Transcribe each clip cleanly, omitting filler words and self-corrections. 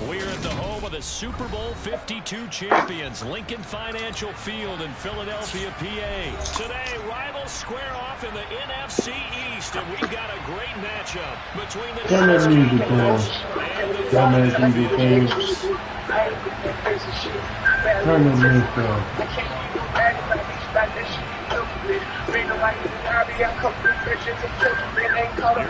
We're at the home of the Super Bowl 52 champions, Lincoln Financial Field in Philadelphia, PA. Today, rivals square off in the NFC East, and we've got a great matchup between the Dallas Cowboys and the Philadelphia Eagles. Here's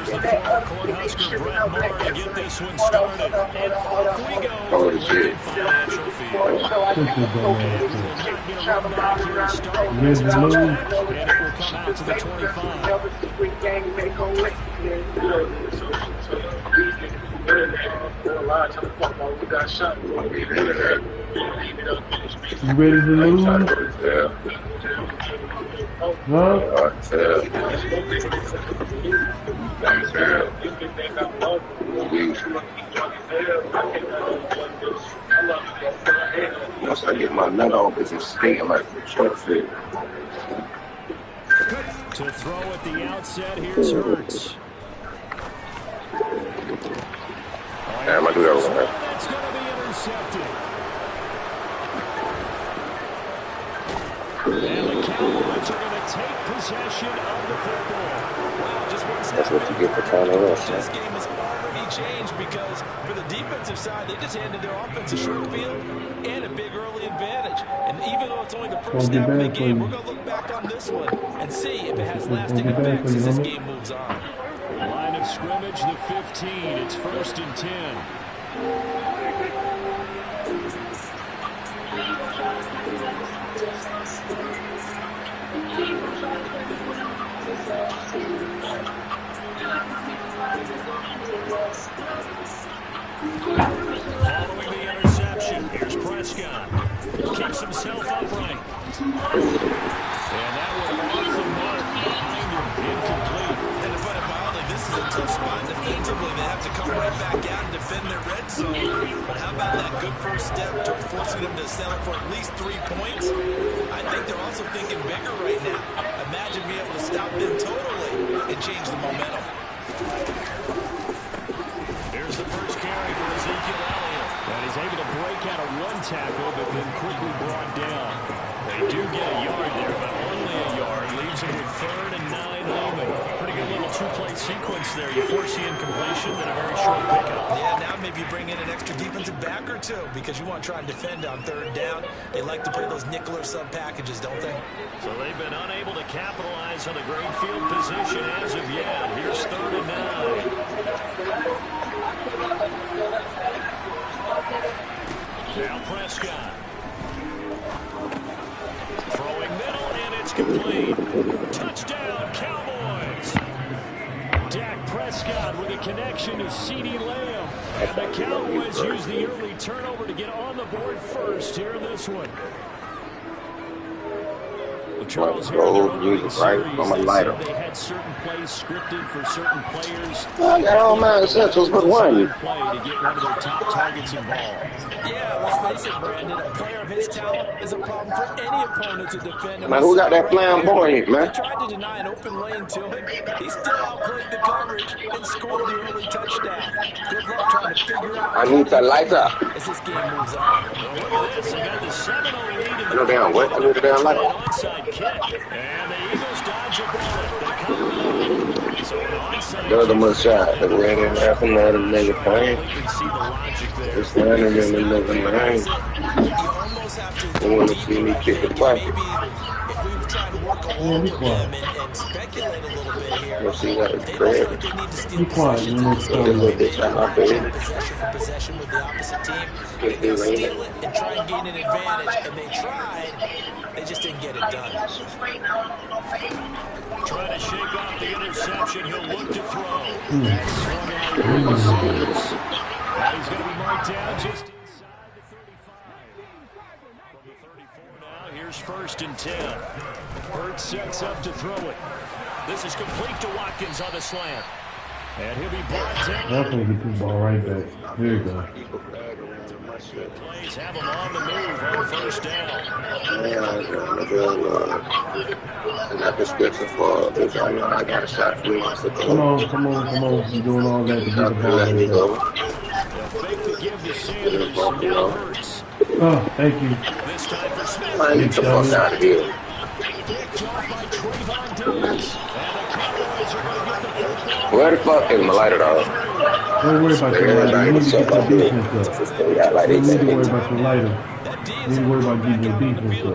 the former Cornhusker Brett Moore to get this one started. And off we go to Lincoln Financial Field. Will not get a run back here to start with this touchback, and it will come out to the 25. You ready to lose? No? Once I get my nut off, it's just staying like a short fit. To throw at the outset, here's Hurts. I'm going to do that one. That's going to be intercepted. And the Cowboys are going to take possession of the football. Wow, just one That's what you get for trying to rush. This game has already changed because for the defensive side, they just handed their offense a short field and a big early advantage. And even though it's only the first snap of the game, we're going to look back on this one and see if it has lasting effects as this game moves on. Line of scrimmage, the 15. It's 1st and 10. Following the interception, here's Prescott. Keeps himself upright. And that one off the mark behind him. Incomplete. And to put it mildly, this is a tough spot defensively. They have to come right back out and defend their red zone. But how about that good first step to forcing them to settle for at least 3 points? I think they're also thinking bigger right now. Imagine being able to stop them totally and change the momentum. Here's the first carry for Ezekiel Elliott. And he's able to break out of one tackle, but then quickly brought down. They do get a yard there, but only a yard. Leaves him with 3rd and 9 home. Pretty good little two-play sequence there. You force the incompletion, then a very short pickup. Yeah, now maybe you bring in an extra defensive back or two because you want to try and defend on 3rd down. They like to play those nickel or sub packages, don't they? So they've been unable to capitalize on the great field position as of yet. Here's 3rd and 9. Now Prescott. Throwing middle, and it's complete. Touchdown, Cowboys. Dak Prescott with a connection to CeeDee Lamb. And the Cowboys use the early turnover to get on the board first here in this one. Charles, here right from a lighter. They had certain plays scripted for certain players. I got all my essentials but one. Play to get one of their top targets involved. Yeah, let's face it, Brandon. A player of his talent is a problem for any opponent to defend. Man, who got that flamboyant, man? They tried to deny an open lane to him. He still outplayed the coverage and scored the early touchdown. Good luck trying to figure out. I need that light up. As this game moves on. Look at this. They got the 7-0 lead in the No damn what? I need the damn light. onside kick. And the Eagles dodge a bullet. They come so an onside The other much shot. The way they have another nigga playing. It's landing in the middle lane. They want to see me kick the bucket. If we've tried to work on all of them and speculate a little bit here. We'll see what it's They don't feel like they need to steal possession. So maybe they want to trade possession for possession with the opposite team. They're going to steal it and try and gain an advantage. And they tried. They just didn't get it done. Trying to shake off the interception. He'll look to throw. That's swung out over the seams. And he's going to be marked down just inside the 35. From the 34 now, here's 1st and 10. Hurts sets up to throw it. This is complete to Watkins on the slant. And he'll be brought down. I'm going to get this ball right back. There you go. Plays have him on the move on 1st down. Not description for this. I know I got a shot for myself. Come on. You're doing all that to get the ball Let me right go. back. Fake to give to Sanders. Now Hurts. Oh, thank you. This time for Smith. I need to fuck out of here. Picked off by Trayvon Diggs. And the Cowboys are going to get the football. Where the fuck is my lighter, dog? Don't worry about your lighter. You need to get your defense up. You don't need to worry about your lighter. You need to worry about getting your defense up.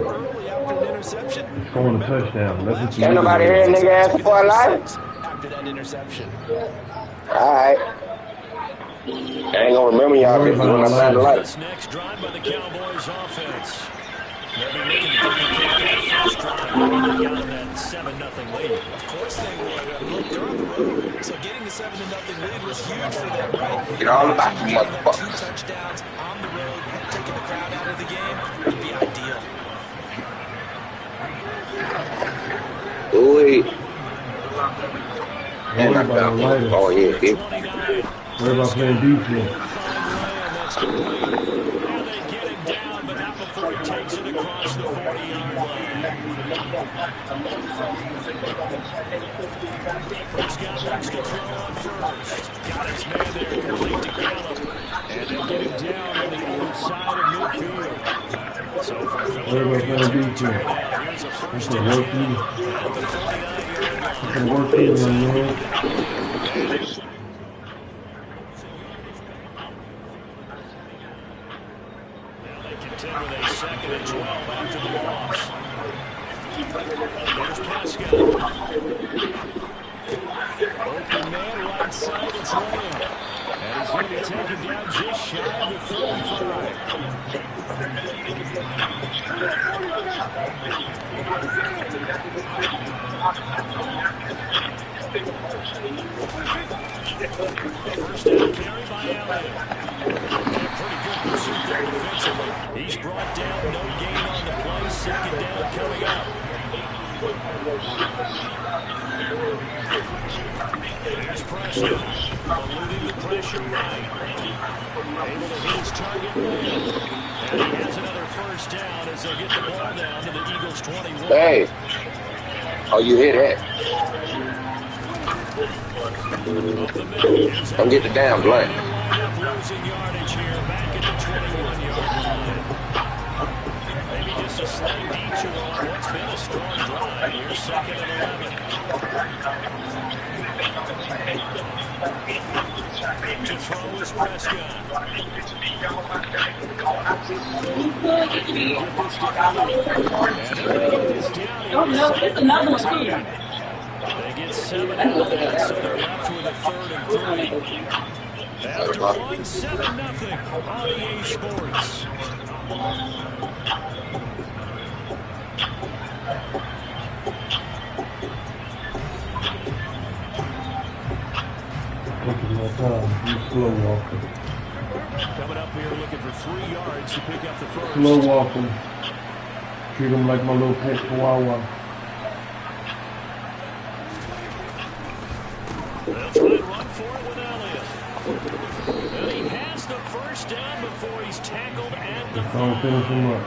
Scoring a touchdown. That's what you Ain't nobody here, nigga, asking for a lighter? After that interception. Alright. I ain't gonna remember y'all bitches when I find the lighter. This next drive by the Cowboys offense. They'll be looking to duplicate that first drive. They got them that 7-0 lead. Of course they would. Look, they're on the road. So getting the 7-0 lead was huge for them, right? Get all about you, Getting that motherfuckers. 2 touchdowns on the road, taking the crowd out of the game would be ideal. Ooh, Don't worry about your lighter. oh yeah, bitch. Worry about playing defense. Now they get him down, but not before he takes it across the 40-yard line. Prescott wants to throw on first. Got his man there, complete to Gallup. And they get him down on the other side of midfield. So for Philadelphia, Here's a first work and 10 you. at the 49-yard line. It's a work you, man. Continue with a 2nd and 12 after the loss. There's Prescott. Open man, right side, it's Lamb. And he's going to be taken down just shy of the 35. First down carry by Elliott. Pretty good pursuit there defensively. He's brought down, no gain on the play. 2nd down coming up. There's Prescott, eluding the pressure right. Able to hit his target man. And he has another 1st down as they get the ball down to the Eagles 21. Hey. Oh, you hear that? Don't get the damn blunt. Losing yardage here, back at the 21-yard line. Maybe just a slight detour on what's been a strong drive. Here's 2nd and 11. To throw is Prescott. Get another team. They get 7 out of that, so they're left with a 3rd and 3. After one, 7-0 on EA Sports. Taking my time. You slow walking. Coming up here looking for 3 yards to pick up the first. Slow walking. Treat them like my little pet chihuahua. They'll try and run for it with Elliott. And he has the 1st down before he's tackled at the Don't finish him up.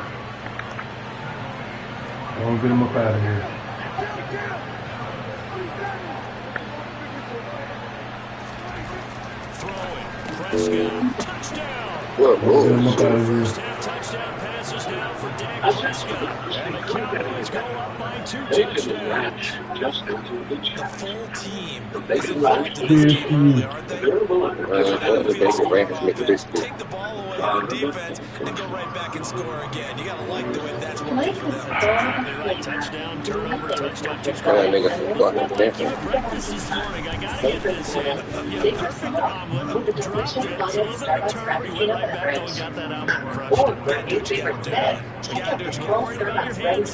Don't get him up out of here. throwing. Prescott, touchdown. Whoa, Don't get him whoa. up out of here. First half touchdown passes now for Dak Prescott. And the Cowboys go up by 2 touchdowns. The full team is involved in this game, aren't they? The basic Rams make the biscuit. Take the ball away on defense and go right back and score again. You got to like the way that's working for them. That's exactly right. Touchdown, turnover, touchdown, two That nigga some fucking different. Breakfast this morning. I gotta get this in. Perfect omelet. Dropped it. It's a little bit of a turn. We went right back to and got that omelet and crushed it. Gotta do what you gotta do. You gotta do what you gotta do. About your hands.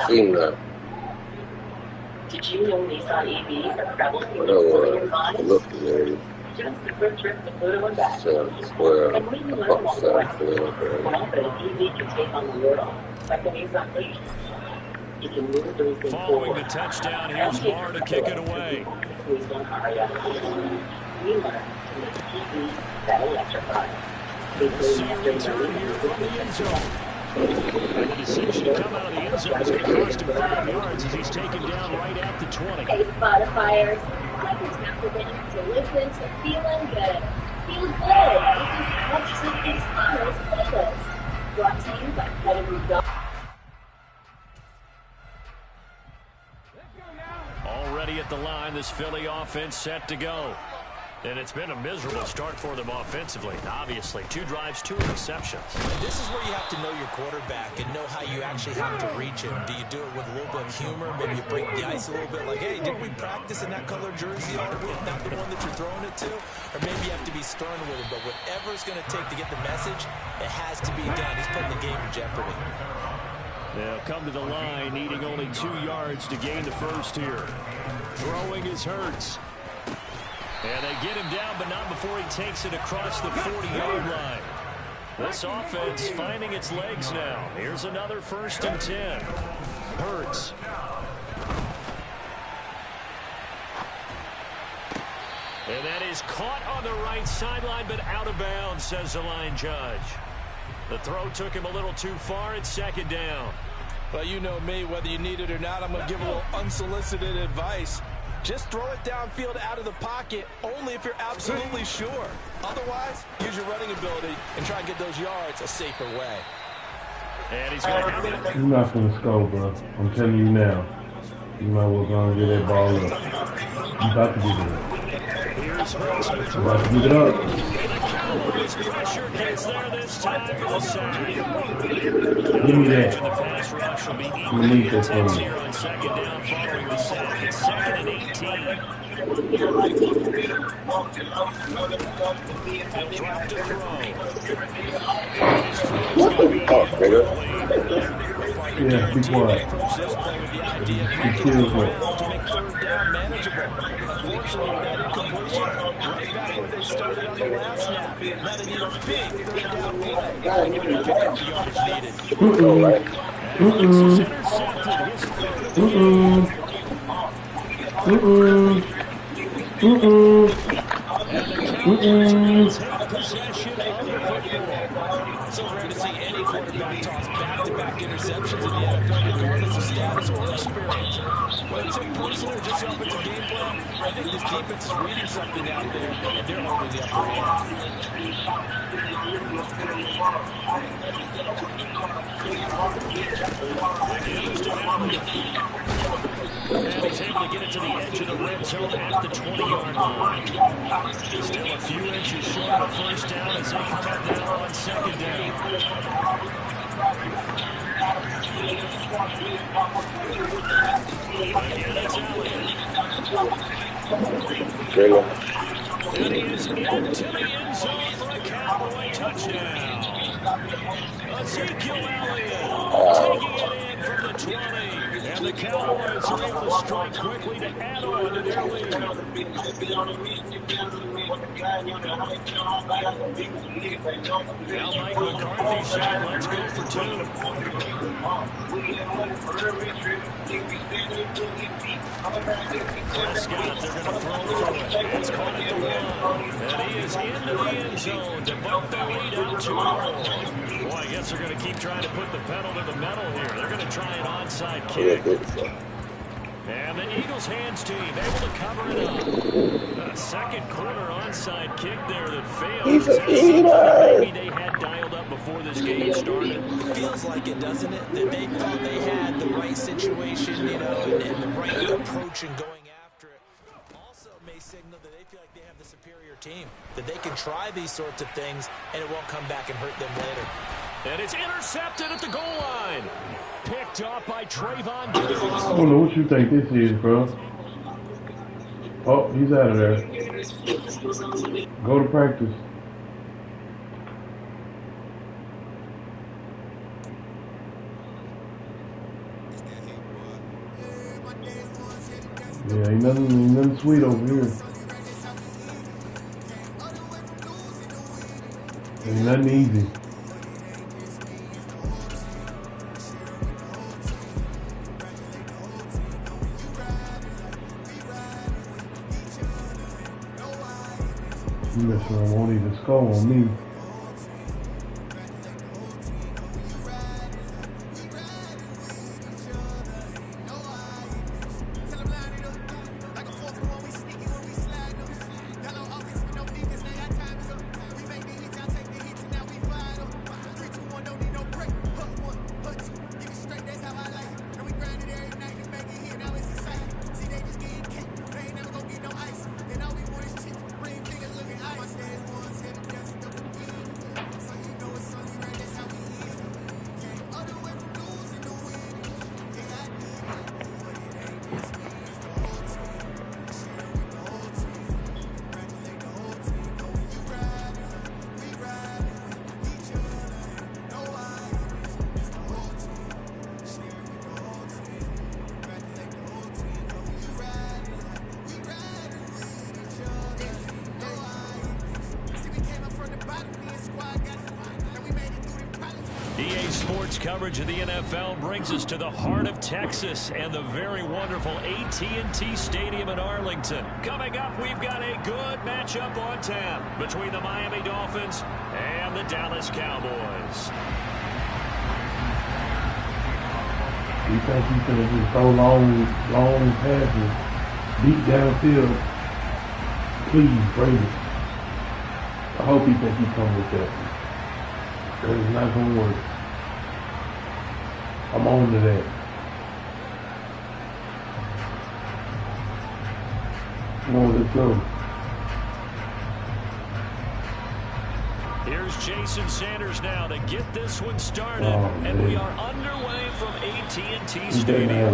Seen that. Did you know Nissan EVs are prevalent in Look, man. just a quick trip to Pluto and back? Well, And when you learn about the rest of the world, an EV can take on the world, like the Nissan Leaf. You can move those things Following forward. the touchdown, here's Barr to kick it away. We learn to make EVs that electrify. See a return here from the end zone. And the decision to come out of the end zone is going to cost him 5 yards as he's taken down right at the 20. Hey, Spotifyers, I can tap the band to listen to Feeling Good. Feel good. This is What's Something's Commerce playlist. Brought to you by Pedigree Dog. Already at the line, this Philly offense set to go. And it's been a miserable start for them offensively. Obviously, 2 drives, 2 interceptions. And this is where you have to know your quarterback and know how you actually have to reach him. Do you do it with a little bit of humor? Maybe you break the ice a little bit, like, hey, didn't we practice in that color jersey all week, not the one that you're throwing it to? Or maybe you have to be stern with him. But whatever it's going to take to get the message, it has to be done. He's putting the game in jeopardy. They'll come to the line, needing only 2 yards to gain the first here. Throwing is Hurts. And they get him down, but not before he takes it across the 40-yard line. This offense finding its legs now. Here's another 1st and 10. Hurts. And that is caught on the right sideline, but out of bounds, says the line judge. The throw took him a little too far. It's 2nd down. Well, you know me, whether you need it or not, I'm going to give a little unsolicited advice. Just throw it downfield out of the pocket only if you're absolutely sure. Otherwise, use your running ability and try and get those yards a safer way. And he's going to have it. You're not going to score, bro. I'm telling you now. You might well go and get that ball up. You about to get it. Here's Hurts. You about to get it up. Cowboys pressure gets there this time for the sack. Give me that. The pass rush will be Let me equally get that intense from here you. on 2nd down following the sack. It's 2nd and 18. He'll drop to throw. What the fuck, nigga? Yeah, be quiet. Be careful. To make 3rd down manageable. Unfortunately, with that incompletion, right back where they started on the last snap. Now they need a big 3rd down play in order to pick up the yardage needed. All right. So rare to see any quarterback toss back-to-back interceptions in the NFL, regardless of status or experience. Whether it's in personal or just offensive game plan, I think this defense is reading something out there, and they're holding the upper And he's able to get it to the edge of the red zone at the 20-yard line. Still a few inches short of 1st down as they come up now on 2nd down. Again, it's Elliott. And he is into the end zone for a Cowboy touchdown. Ezekiel Elliott taking it in from the 20. And the Cowboys are able to strike quickly to add on to their lead. Now Mike McCarthy said, let's go for 2. Prescott, they're going to throw for it. It's caught at the 1. And he is into the end zone to bump the lead out to 4. Boy, I guess they're going to keep trying to put the pedal to the metal here. They're going to try an onside kick. And the Eagles hands team able to cover it up. A 2nd quarter onside kick there that failed. He's a Maybe they had dialed up before this game started. It feels feels like it, doesn't it? That they thought they had the right situation, you know, and the right approach in going after it. Also may signal that they feel like they have the superior team, that they can try these sorts of things and it won't come back and hurt them later. And it's intercepted at the goal line. Picked off by Trayvon. I don't know what you think this is, bro. Oh, he's out of there. Go to practice. Yeah, ain't nothing sweet over here. Ain't nothing easy. You mess around, won't even score on me. EA Sports coverage of the NFL brings us to the heart of Texas and the very wonderful AT&T Stadium in Arlington. Coming up, we've got a good matchup on tap between the Miami Dolphins and the Dallas Cowboys. You think he's going to just throw long passes, deep downfield? Please, Brady. I hope he thinks he come with that. Because it's not going to work. I'm on to that. Come on, let's go. Here's Jason Sanders now to get this one started. And we are underway from AT&T Stadium.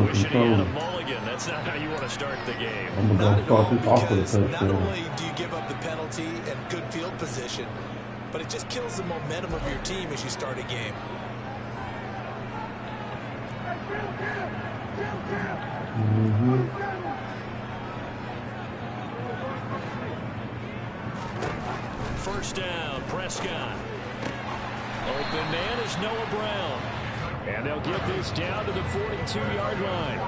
Wishing he had a mulligan. That's not how you want to start the game. I'm going to start this off with a touchdown. Not only do you give up the penalty and good field position, but it just kills the momentum of your team as you start a game. First down, Prescott. Open man is Noah Brown. And they'll get this down to the 42-yard line.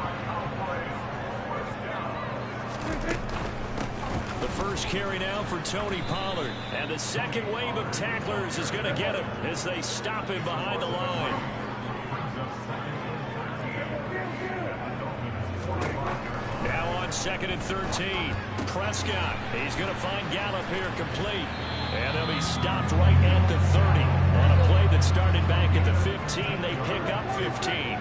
The first carry now for Tony Pollard. And the second wave of tacklers is going to get him as they stop him behind the line. Now on 2nd and 13. Prescott. He's going to find Gallup here complete. And they'll be stopped right at the 30. On a play that started back at the 15, they pick up 15.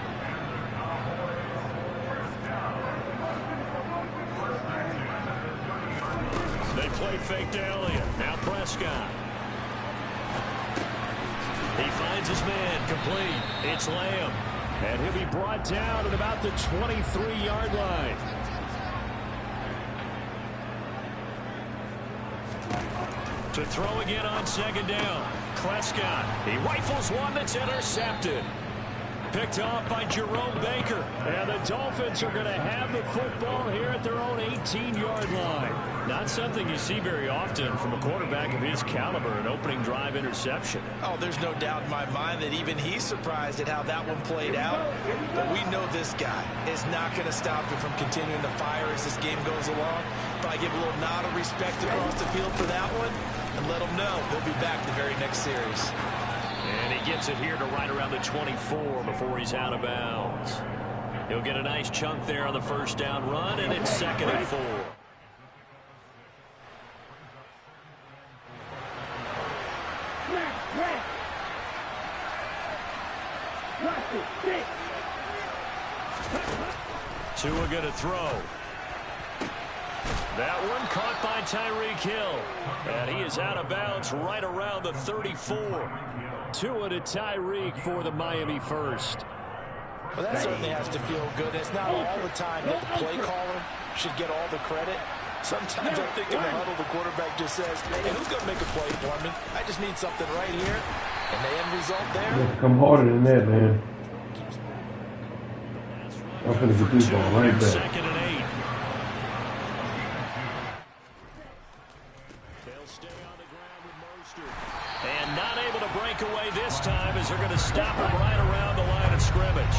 They play fake to Elliott. Now Prescott. He finds his man complete. It's Lamb. And he'll be brought down at about the 23-yard line. To throw again on 2nd down. Prescott. He rifles one that's intercepted. Picked off by Jerome Baker. And the Dolphins are going to have the football here at their own 18-yard line. Not something you see very often from a quarterback of his caliber, an opening drive interception. Oh, there's no doubt in my mind that even he's surprised at how that one played out. But we know this guy is not going to stop him from continuing to fire as this game goes along. Probably give a little nod of respect across the field for that one and let him know he'll be back the very next series. And he gets it here to right around the 24 before he's out of bounds. He'll get a nice chunk there on the first down run, and it's 2nd and 4. Tua going to throw. That one caught by Tyreek Hill. And he is out of bounds right around the 34. Tua to Tyreek for the Miami first. Well, that certainly has to feel good. It's not all the time that the play caller should get all the credit. Sometimes I think in the huddle, the quarterback just says, hey, who's going to make a play for me? I just need something right here. And the end result there. Let's come harder than that, man. I'm going to get this ball right back. Second and 8. They'll stay on the ground with Mostert. And not able to break away this time as they're going to stop him right around the line of scrimmage.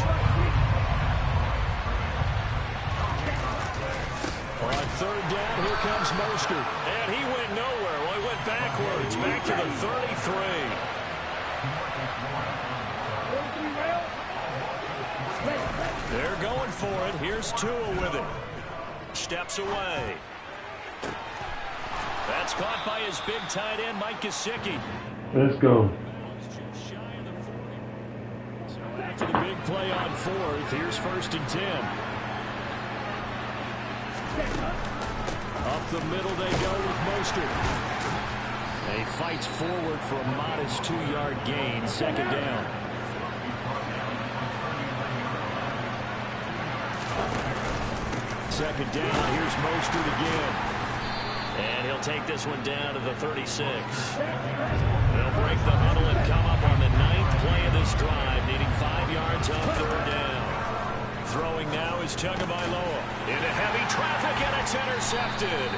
On third down, here comes Mostert. And he went nowhere. Well, he went backwards, back to the 33. They're going for it. Here's Tua with it. Steps away. That's caught by his big tight end, Mike Gesicki. Let's go. So after the big play on fourth, here's 1st and 10. Up the middle they go with Mostert. He fights forward for a modest 2-yard gain. 2nd down. Second down, here's Mostert again. And he'll take this one down to the 36. They'll break the huddle and come up on the 9th play of this drive, needing 5 yards on 3rd down. Throwing now is Tagovailoa. Into heavy traffic, and it's intercepted.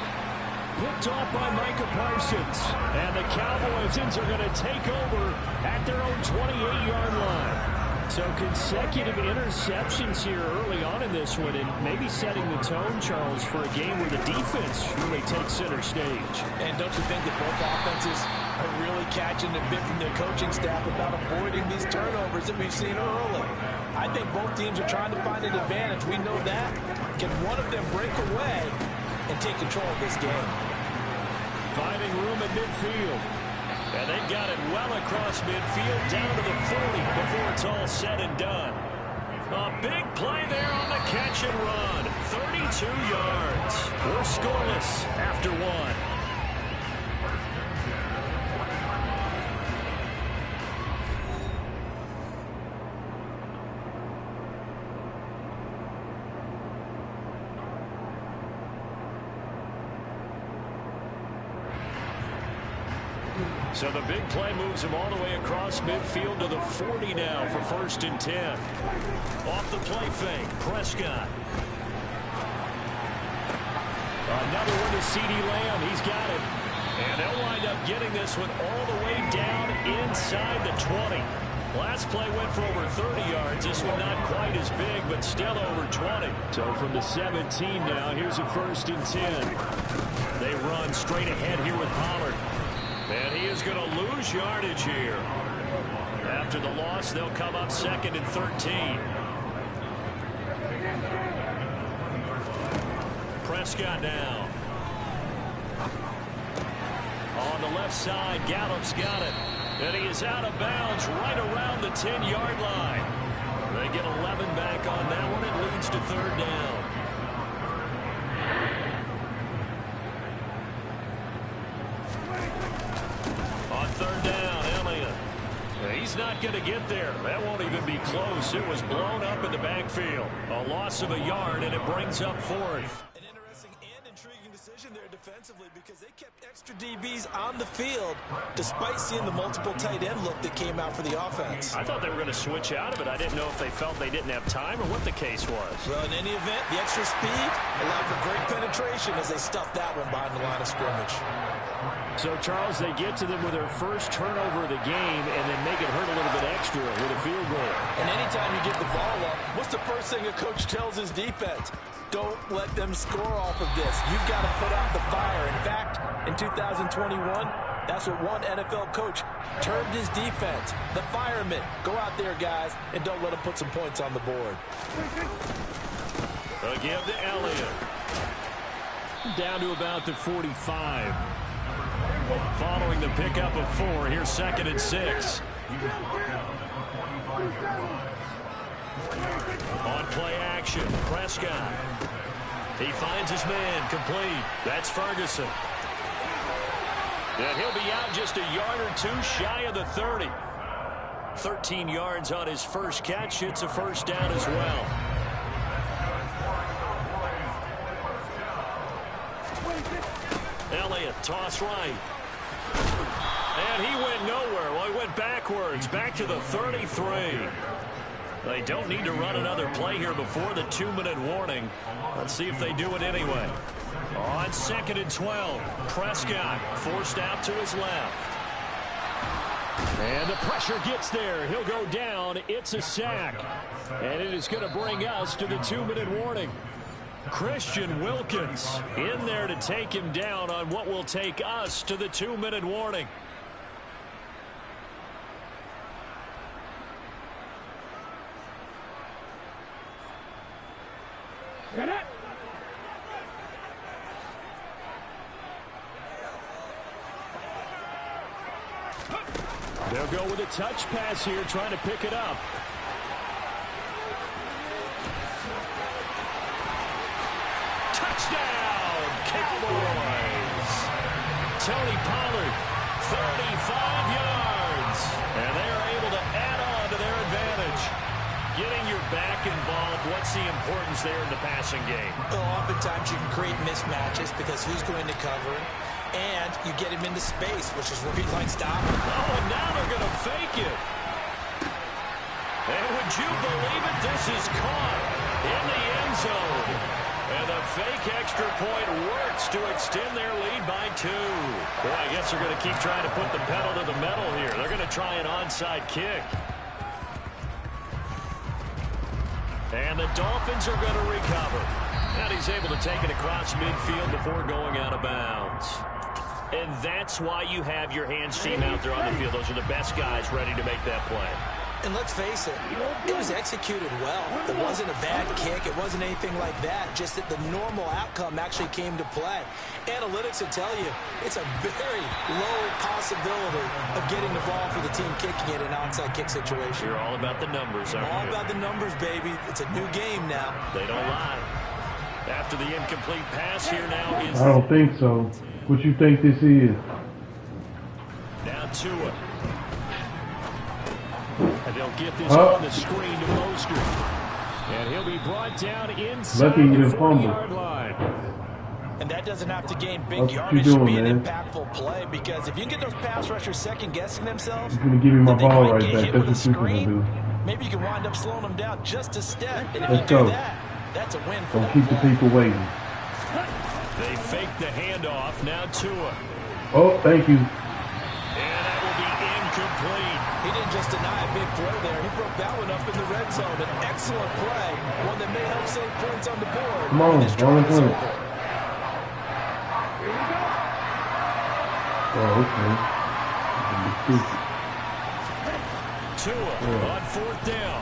Picked off by Micah Parsons. And the Cowboys are going to take over at their own 28-yard line. So consecutive interceptions here early on in this one, and maybe setting the tone, Charles, for a game where the defense really takes center stage. And don't you think that both offenses are really catching the bit from their coaching staff about avoiding these turnovers that we've seen early? I think both teams are trying to find an advantage. We know that. Can one of them break away and take control of this game? Finding room at midfield. And they've got it well across midfield down to the 40 before it's all said and done. A big play there on the catch and run. 32 yards. We're scoreless after 1. So the big play moves him all the way across midfield to the 40 now for 1st and 10. Off the play fake, Prescott. Another one to CeeDee Lamb. He's got it. And they'll wind up getting this one all the way down inside the 20. Last play went for over 30 yards. This one not quite as big, but still over 20. So from the 17 now, here's a 1st and 10. They run straight ahead here with Pollard. And he is going to lose yardage here. After the loss, they'll come up 2nd and 13. Prescott now. On the left side, Gallup's got it. And he is out of bounds right around the 10-yard line. They get 11 back on that one. It leads to 3rd down. On 3rd down, Elliott. He's not going to get there. That won't even be close. It was blown up in the backfield. A loss of a yard, and it brings up 4th. An interesting and intriguing decision there defensively because they kept extra DBs on the field despite seeing the multiple tight end look that came out for the offense. I thought they were going to switch out of it. I didn't know if they felt they didn't have time or what the case was. Well, in any event, the extra speed allowed for great penetration as they stuffed that one behind the line of scrimmage. So, Charles, they get to them with their first turnover of the game and then make it hurt a little bit extra with a field goal. And anytime you get the ball up, what's the first thing a coach tells his defense? Don't let them score off of this. You've got to put out the fire. In fact, in 2021, that's what one NFL coach termed his defense. The firemen. Go out there, guys, and don't let them put some points on the board. Again to Elliott. Down to about the 45. Following the pickup of 4, here's 2nd and 6. On play action, Prescott. He finds his man, complete. That's Ferguson. And he'll be out just a yard or two shy of the 30. 13 yards on his first catch. It's a first down as well. Elliott, toss right. And he went nowhere. Well, he went backwards, back to the 33. They don't need to run another play here before the 2-minute warning. Let's see if they do it anyway. On 2nd and 12, Prescott forced out to his left. And the pressure gets there. He'll go down. It's a sack. And it is going to bring us to the 2-minute warning. Christian Wilkins in there to take him down on what will take us to the 2-minute warning. They'll go with a touch pass here, trying to pick it up. Touchdown, Cowboys! Tony Pollard, 35 yards. And they are able to add on to their advantage. Getting your back involved, what's the importance there in the passing game? Well, oftentimes you can create mismatches because who's going to cover it? And you get him into space, which is where he likes to operate. Oh, and now they're going to fake it. And would you believe it? This is caught in the end zone. And the fake extra point works to extend their lead by 2. Boy, I guess they're going to keep trying to put the pedal to the metal here. They're going to try an onside kick. And the Dolphins are going to recover. And he's able to take it across midfield before going out of bounds. And that's why you have your hands team out there on the field. Those are the best guys ready to make that play. And let's face it, it was executed well. It wasn't a bad kick. It wasn't anything like that. Just that the normal outcome actually came to play. Analytics will tell you it's a very low possibility of getting the ball for the team kicking it in an onside kick situation. You're all about the numbers, aren't you? All about the numbers, baby. It's a new game now. They don't lie. After the incomplete pass here now is... I don't think so. What you think this is? Now Tua. And they'll get this on the screen to Mostert. And he'll be brought down inside the 40-yard line. And that doesn't have to gain big yardage to be an impactful play, because if you get those pass rushers second-guessing themselves, he's going to give me my ball right back. That's what you're going to do. Maybe you can wind up slowing them down just a step. And if Let's you do go. that, that's a win for Don't keep the people waiting. They fake the handoff. Now Tua. Oh, thank you. And that will be incomplete. He didn't just deny a big play there. He broke that one up in the red zone. An excellent play. One that may help save points on the board. Come on, wrong point. Oh, okay. Tua on 4th down.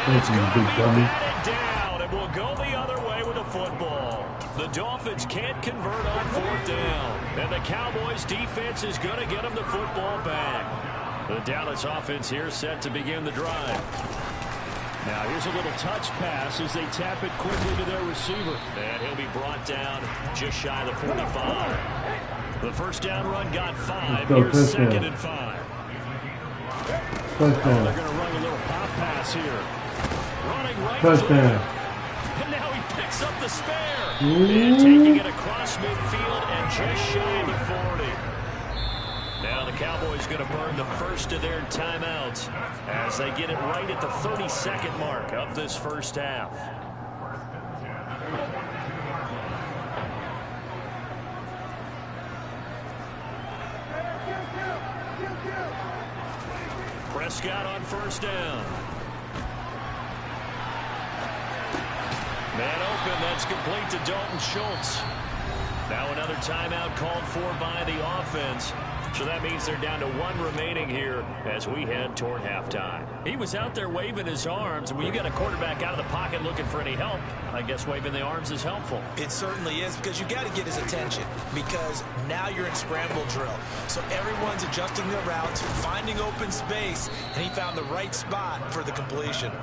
Thank you, big dummy. Down, and we'll go the other way with the football. The Dolphins can't convert on 4th down. And the Cowboys defense is going to get them the football back. The Dallas offense here set to begin the drive. Now here's a little touch pass as they tap it quickly to their receiver. And he'll be brought down just shy of the 45. The first down run got 5. Here's 2nd and 5. Touchdown. They're going to run a little pop pass here. Running right Touchdown. And now he picks up the spare. And taking it across midfield and just shy of the 40. Now the Cowboys going to burn the first of their timeouts as they get it right at the 32nd mark of this first half. Prescott on 1st down. Man open, that's complete to Dalton Schultz. Now another timeout called for by the offense. So that means they're down to 1 remaining here as we head toward halftime. He was out there waving his arms, and when you got a quarterback out of the pocket looking for any help, I guess waving the arms is helpful. It certainly is, because you got to get his attention, because now you're in scramble drill. So everyone's adjusting their routes, finding open space, and he found the right spot for the completion.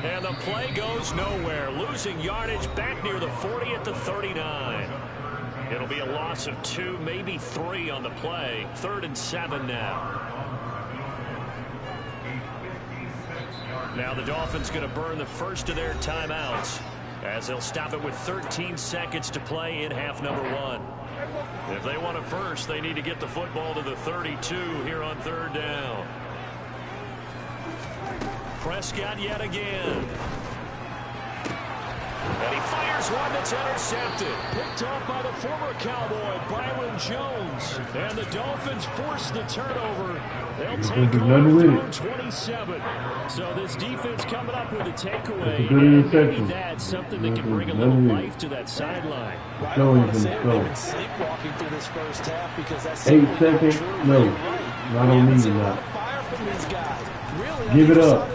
And the play goes nowhere, losing yardage back near the 40 at the 39. It'll be a loss of 2, maybe 3 on the play. 3rd and 7 now. Now the Dolphins going to burn the first of their timeouts as they'll stop it with 13 seconds to play in half number 1. If they want it first, they need to get the football to the 32 here on 3rd down. Prescott yet again. And he fires one that's intercepted. Picked off by the former Cowboy, Byron Jones. And the Dolphins force the turnover. They'll take over 27. So this defense coming up with a takeaway. And maybe that's something that can bring a little life to that sideline. I don't want to say they've been sleepwalking through this first half because that's 8 seconds? No. I don't need it now. Give it up.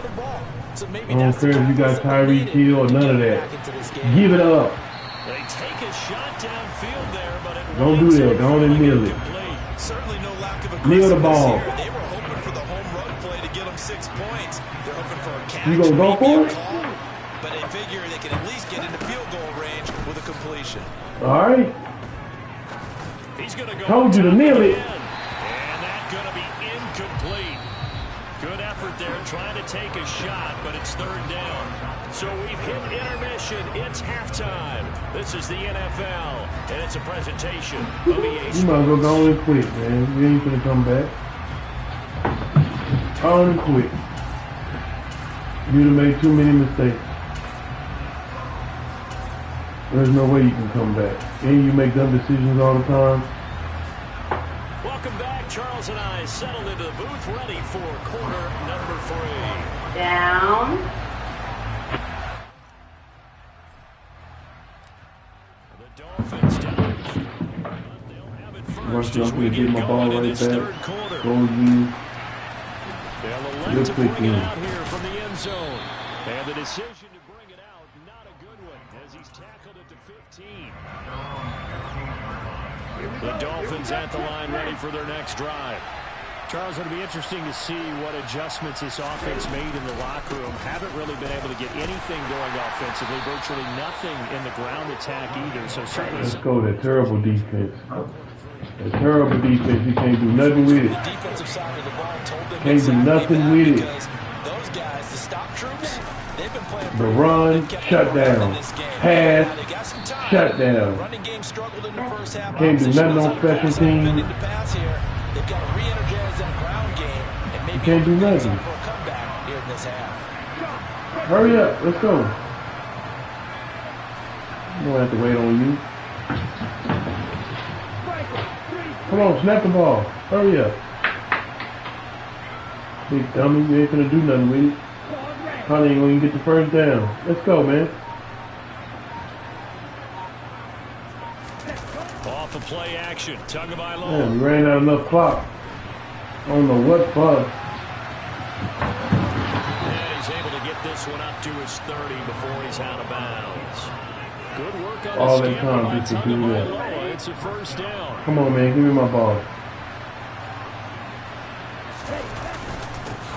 So I don't care if you got Tyreek Hill or none of that. Give it up. They take a shot downfield there, but it don't do that. Don't kneel it. Certainly no lack of kneel the ball. Here. They were hoping for the home run play to get them 6 points. They're hoping for a catch. You gonna go for it? But they figure they can at least get into field goal range with a completion. All right. He's gonna go. Told you to kneel it. And that's gonna be incomplete. Good effort there trying to take a shot, but it's 3rd down. So we've hit intermission. It's halftime. This is the NFL, and it's a presentation of EA Sports. You might as well go on and quit, man. You ain't gonna come back. Go on and quit. You done made too many mistakes. There's no way you can come back. And you make dumb decisions all the time. Welcome back. Charles and I settled into the booth, ready for quarter number 3. Down. The Dolphins down. They'll have it first I'm as we gonna get my get ball going in right this back. 3rd quarter. Go you. They'll elect to bring it out here from the end zone. And the decision to bring it out, not a good one, as he's tackled it to 15. The Dolphins at the line ready for their next drive. Charles, it'll be interesting to see what adjustments this offense made in the locker room. Haven't really been able to get anything going offensively, virtually nothing in the ground attack either. So certainly. Let's go, that terrible defense. A terrible defense. You can't do nothing with it. The defensive side of the ball told them Can't do nothing with it. those guys, the stop troops, they've been playing The run, shut down. Pass, shut down. Running game struggled in the first half. Can't do nothing on special teams. They've got to re-energize that ground game and maybe Can't do nothing. for a comeback here in this half. Hurry up, let's go. I don't have to wait on you. Come on, snap the ball. Hurry up. Big dummy, you ain't gonna do nothing with it. Probably ain't gonna get the first down. Let's go, man. Off the play action. Tagovailoa. Man, we ran out enough clock. I don't know what for. And he's able to get this one up to his 30 before he's out of bounds. Good work on All the that scamper by time just to do that. Tagovailoa. It's a 1st down. Come on, man, give me my ball.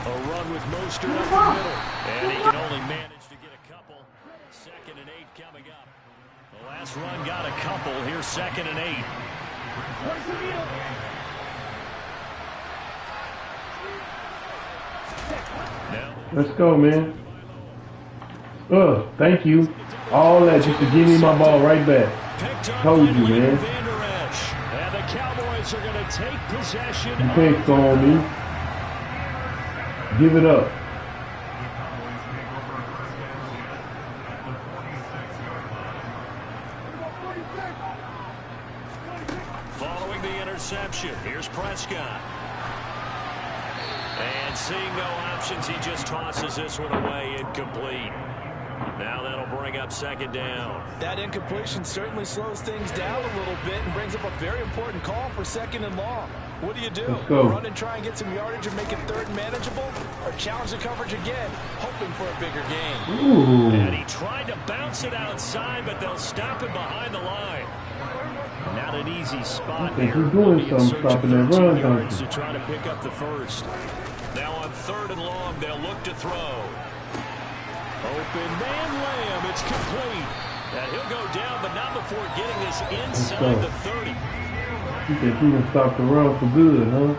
A run with Mostert up the middle. And he can only manage to get a couple. 2nd and 8 coming up. The last run got a couple. Here's 2nd and 8. Now, Let's go, man. Thank you. All that just to give me my ball right back. Told you, man. And the Cowboys are going to take possession. You can't score on me. Give it up. Following the interception, here's Prescott. And seeing no options, he just tosses this one away, incomplete. Now that'll bring up second down. That incompletion certainly slows things down a little bit and brings up a very important call for second and long. What do? Run and try and get some yardage and make it third and manageable, or challenge the coverage again, hoping for a bigger gain? Ooh. And he tried to bounce it outside, but they'll stop him behind the line. Not an easy spot here. He's doing something, stopping that run, yards to try to pick up the first. Now on third and long, they'll look to throw. Open man Lamb, it's complete. And he'll go down, but not before getting this inside the 30. You think he can stop the run for good, huh?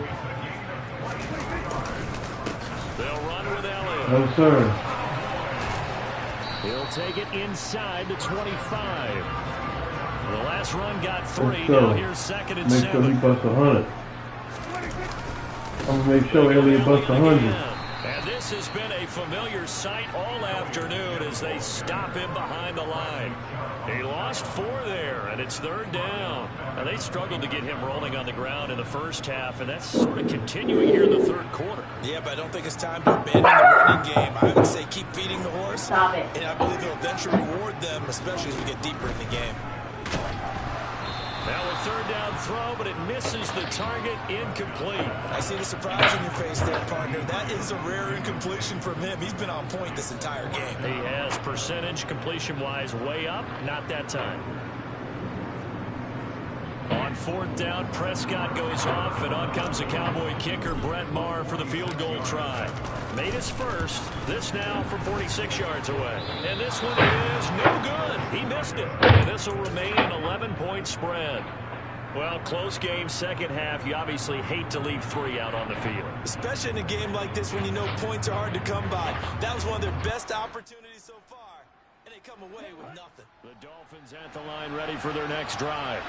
They'll run with Elliott. No, sir. He'll take it inside the 25. The last run got 3. Now here's second and 7. Make sure he busts 100. I'm going to make sure Elliott busts 100. And this has been a familiar sight all afternoon as they stop him behind the line. He lost 4 there, and it's third down. Now, they struggled to get him rolling on the ground in the first half, and that's sort of continuing here in the third quarter. Yeah, but I don't think it's time to abandon the running game. I would say keep feeding the horse. Stop it. And I believe it'll eventually reward them, especially as we get deeper in the game. Now a third down throw, but it misses the target, incomplete. I see the surprise in your face there, partner. That is a rare incompletion from him. He's been on point this entire game. He has percentage completion-wise way up, not that time. On fourth down, Prescott goes off, and on comes the Cowboy kicker, Brett Maher, for the field goal try. Made his first. This now from 46 yards away. And this one is no good. He missed it. And this will remain an 11-point spread. Well, close game, second half. You obviously hate to leave 3 out on the field. Especially in a game like this when you know points are hard to come by. That was one of their best opportunities so far. And they come away with nothing. The Dolphins at the line ready for their next drive.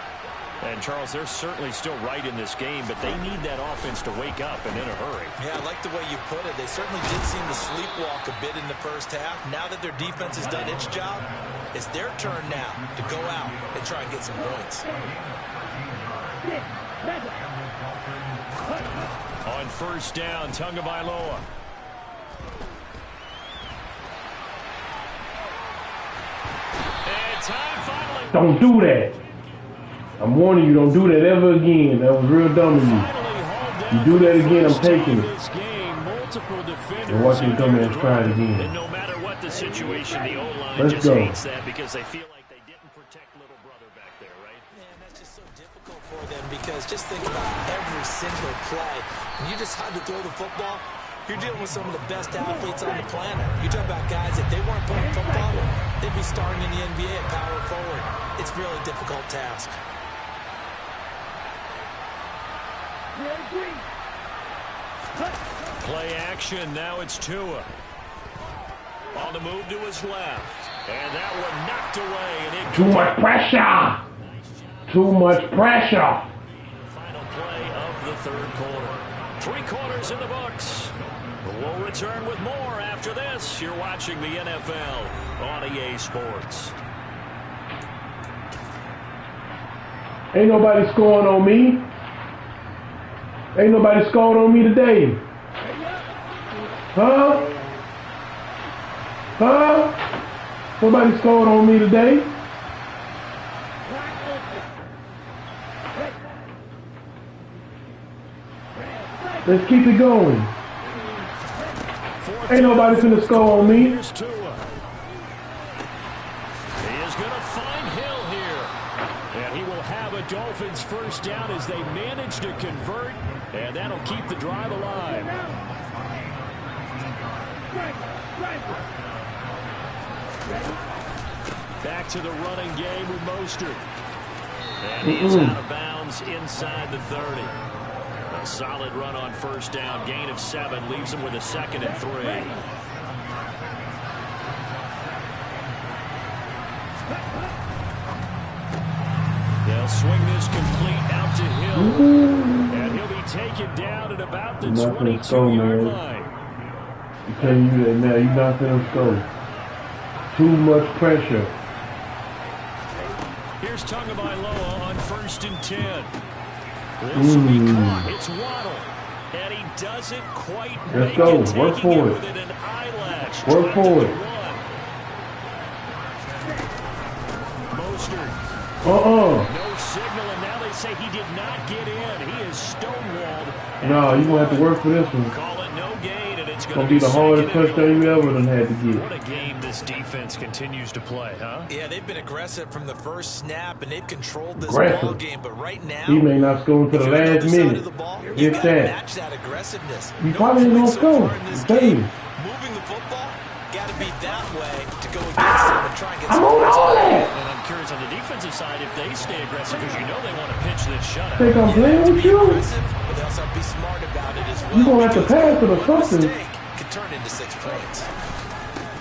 And, Charles, they're certainly still right in this game, but they need that offense to wake up and in a hurry. Yeah, I like the way you put it. They certainly did seem to sleepwalk a bit in the first half. Now that their defense has done its job, it's their turn now to go out and try and get some points. On first down, Tagovailoa. And time finally. Don't do that. I'm warning you, don't do that ever again. That was real dumb of you. You do that again, I'm taking it. And watch him come in and try it again. And no matter what the situation, the O-line just hates that because they feel like they didn't protect little brother back there, right? Man, that's just so difficult for them because just think about every single play. When you decide to throw the football, you're dealing with some of the best athletes on the planet. You talk about guys, if they weren't playing football, they'd be starring in the NBA at power forward. It's a really difficult task. Play action, now it's Tua. On the move to his left. And that one knocked away. And Too much pressure! Too much pressure! Final play of the third quarter. 3 quarters in the books. We'll return with more after this. You're watching the NFL on EA Sports. Ain't nobody scoring on me. Ain't nobody scored on me today. Huh? Huh? Nobody scored on me today. Let's keep it going. Ain't nobody finna score on me. He is going to find Hill here. And he will have a Dolphins first down as they manage to convert. And that'll keep the drive alive. Back to the running game with Mostert. And he is out of bounds inside the 30. A solid run on first down. Gain of 7 leaves him with a 2nd and 3. They'll swing this complete out to Hill. And he'll be taken down at about the 22-yard line. I'm telling you that now, you're not going to score. Too much pressure. Here's Tagovailoa on 1st and 10. This will be caught. It's Waddle. And he doesn't quite Let's go. Work for it. Work for it. Mostert. No signal, and now they say he did not get in. He is stonewalled. No, you're going to have to work for this one. Call it no gain, and it's going to be the hardest touchdown you ever done had to get. What a game this defense continues to play, huh? Yeah, they've been aggressive from the first snap, and they've controlled this ball game. But right now, he may not score until the last minute. You got to match that aggressiveness. He probably ain't going to score. Moving the football, got to be that way to go against them and try and get some points. And I'm curious on the defensive side if they stay aggressive, because you know they want to pitch this shutout. Think I'm playing with you? But they also have to be smart about it as well. You're going to have to pass it or something. Could turn into 6 points.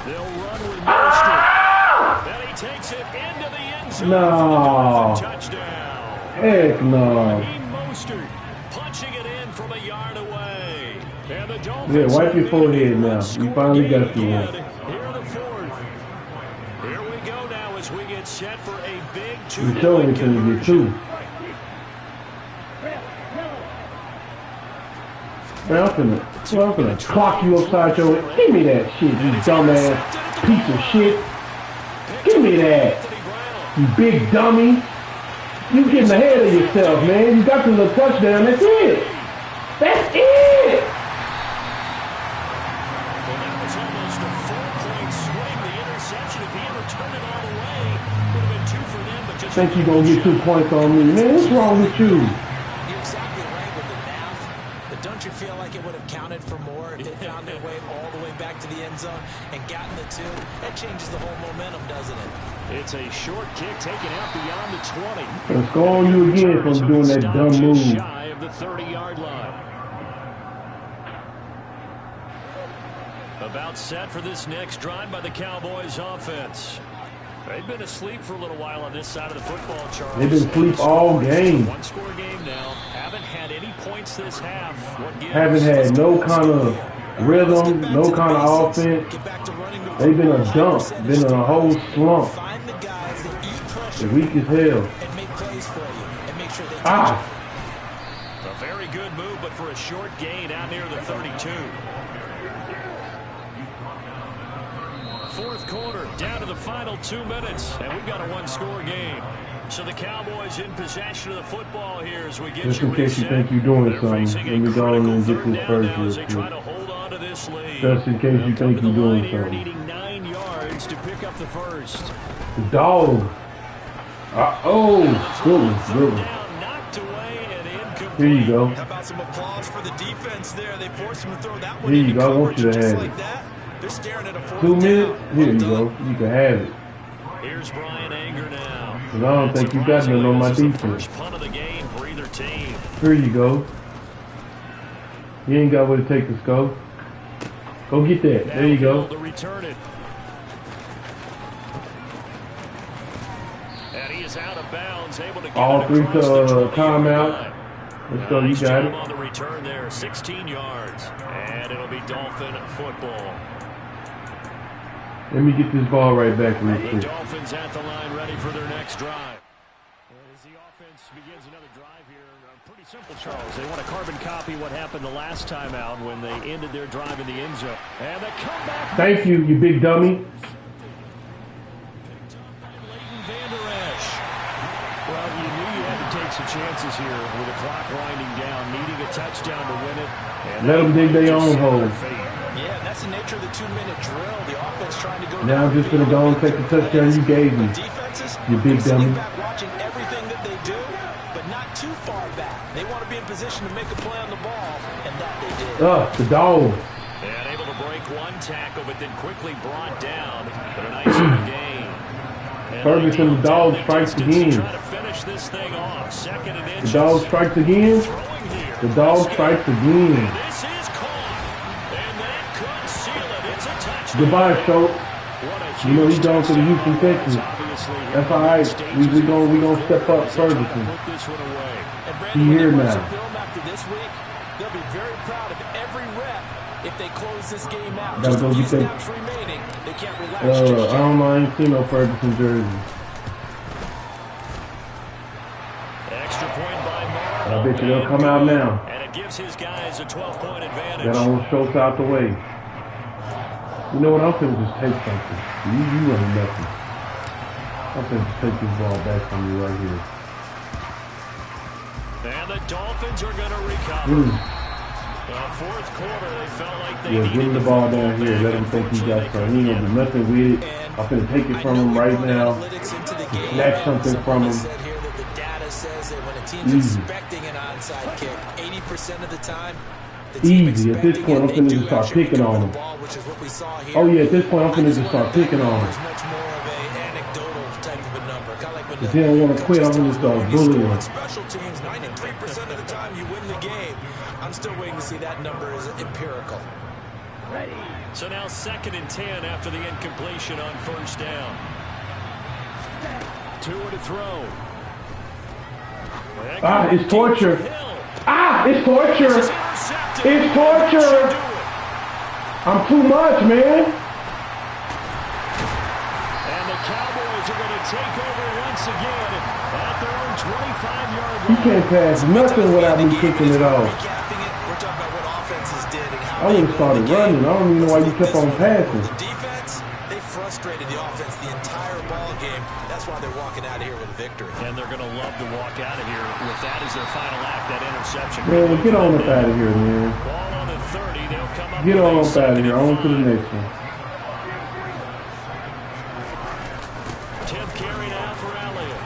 They'll run with Mostert. Then he takes it into the end zone. No. Touchdown. Heck no. Mostert punching it in from a yard away. And the Dolphins, yeah, wipe your forehead now. You finally got you one. Here the fourth. Here we go now as we get set for a big You showed me till you get 2. Man, I'm gonna clock you upside your head. Give me that shit, you dumbass piece of shit. Give me that, you big dummy. You getting ahead of yourself, man. You got the little touchdown. That's it. That's it. Well, that was almost a 4-point swing. The interception, if he ever turned it all the way, would have been 2 for them. But just think you're gonna get 2 points on me, man? What's wrong with you? You're exactly right with the math, but don't you feel like it would have counted for more if they found their way all the way back to the end zone and gotten the 2? That changes the whole momentum, doesn't it? It's a short kick taken out beyond the 20. Let's go on you again from doing that dumb move. Shy of the 30-yard line. About set for this next drive by the Cowboys offense. They've been asleep for a little while on this side of the football, Charles. They've been asleep all game. One-score game now. Haven't had any points this half. Haven't had no kind of rhythm, no kind of offense. They've been a dump, been in a whole slump. They're weak as hell. A very good move, but for a short gain out near the 32. Fourth quarter, down to the final 2 minutes, and we've got a one-score game. So the Cowboys in possession of the football here as we get just in case you think you're doing something, let me go in and get this first real quick. Just in case you think you're doing something. Needing 9 yards to pick up the first. The dog. Oh, good one. Here you go. How about some applause for the defense there? They forced him to throw that one. Here you go. I want you to have like that. They're staring at a 2 minutes. Here you go. You can have it. Here's Brian Anger now. Because I don't think you got none on my defense. First punt of the game for either team. Here you go. You ain't got where to take this, go. Go get that. There you go. To return it. And he is out of bounds, able to get all 3 timeout. Let's go. You got it. On the return there, 16 yards, and it'll be Dolphin football. Let me get this ball right back real quick. The Dolphins at the line, ready for their next drive. And as the offense begins another drive here, pretty simple, Charles. They want to carbon copy what happened the last time out when they ended their drive in the end zone. And the comeback. Thank you, you big dummy. Well, you knew you had to take some chances here with the clock winding down, needing a touchdown to win it. Let them dig their own hole. Yeah, that's the nature of the 2-minute drill. The offense trying to go. Now I'm just going to go and take the touchdown you gave me. You big dummy. Watching everything that they do, but not too far back. They want to be in position to make a play on the ball, and that they did. The dog. And able to break one tackle, but then quickly brought down. But a nice gain. Ferguson, the dog strikes again. The dog strikes again. The dog strikes again. Goodbye, Schultz. You know he's going to the Houston Texans. That's all right. We gonna step up Ferguson. He here now. They'll be very proud of every rep if they close this game out. Gotta go get that. They can't relax. I don't know. I ain't seen no Ferguson jersey. Extra point by Martin. I bet you they'll come out now. And it gives his guys a 12-point advantage. That almost Schultz out the way. You know what? I'm finna just take something. You ain't nothing. I'm going to take this ball back from you right here. And the Dolphins are going to recover. Fourth quarter, they felt like they needed give him the ball down here. Let him think he got something. He ain't gonna do nothing with it. I'm going to take it from him right now. Snatch something from him. Said here that the data says that when a team's expecting an onside kick, 80% of the time, easy. At this point, I'm finna just start picking on him. Oh yeah, at this point, I'm finna just start picking on him. If he don't want to quit, I'm gonna start bullying him. Special teams, 93% of the time you win the game. I'm still waiting to see that number is empirical. So now 2nd and 10 after the incompletion on first down. Tua to throw. It's torture. It's torture. It's torture. I'm too much, man. And the Cowboys are going to take over once again at their own 25-yard line. You can't pass nothing without me kicking it off. We're talking about what offenses did and how I would have started running. I don't even know why you kept on passing. The defense, they frustrated the offense the entire ball game. That's why they're walking out of here with a victory. And they're going to love to walk out of here with that as their final act, that interception. Man, get on up out of here, man. Ball on the 30. They'll come up get on up out of here. On to the next one. 10th carry now for Elliott.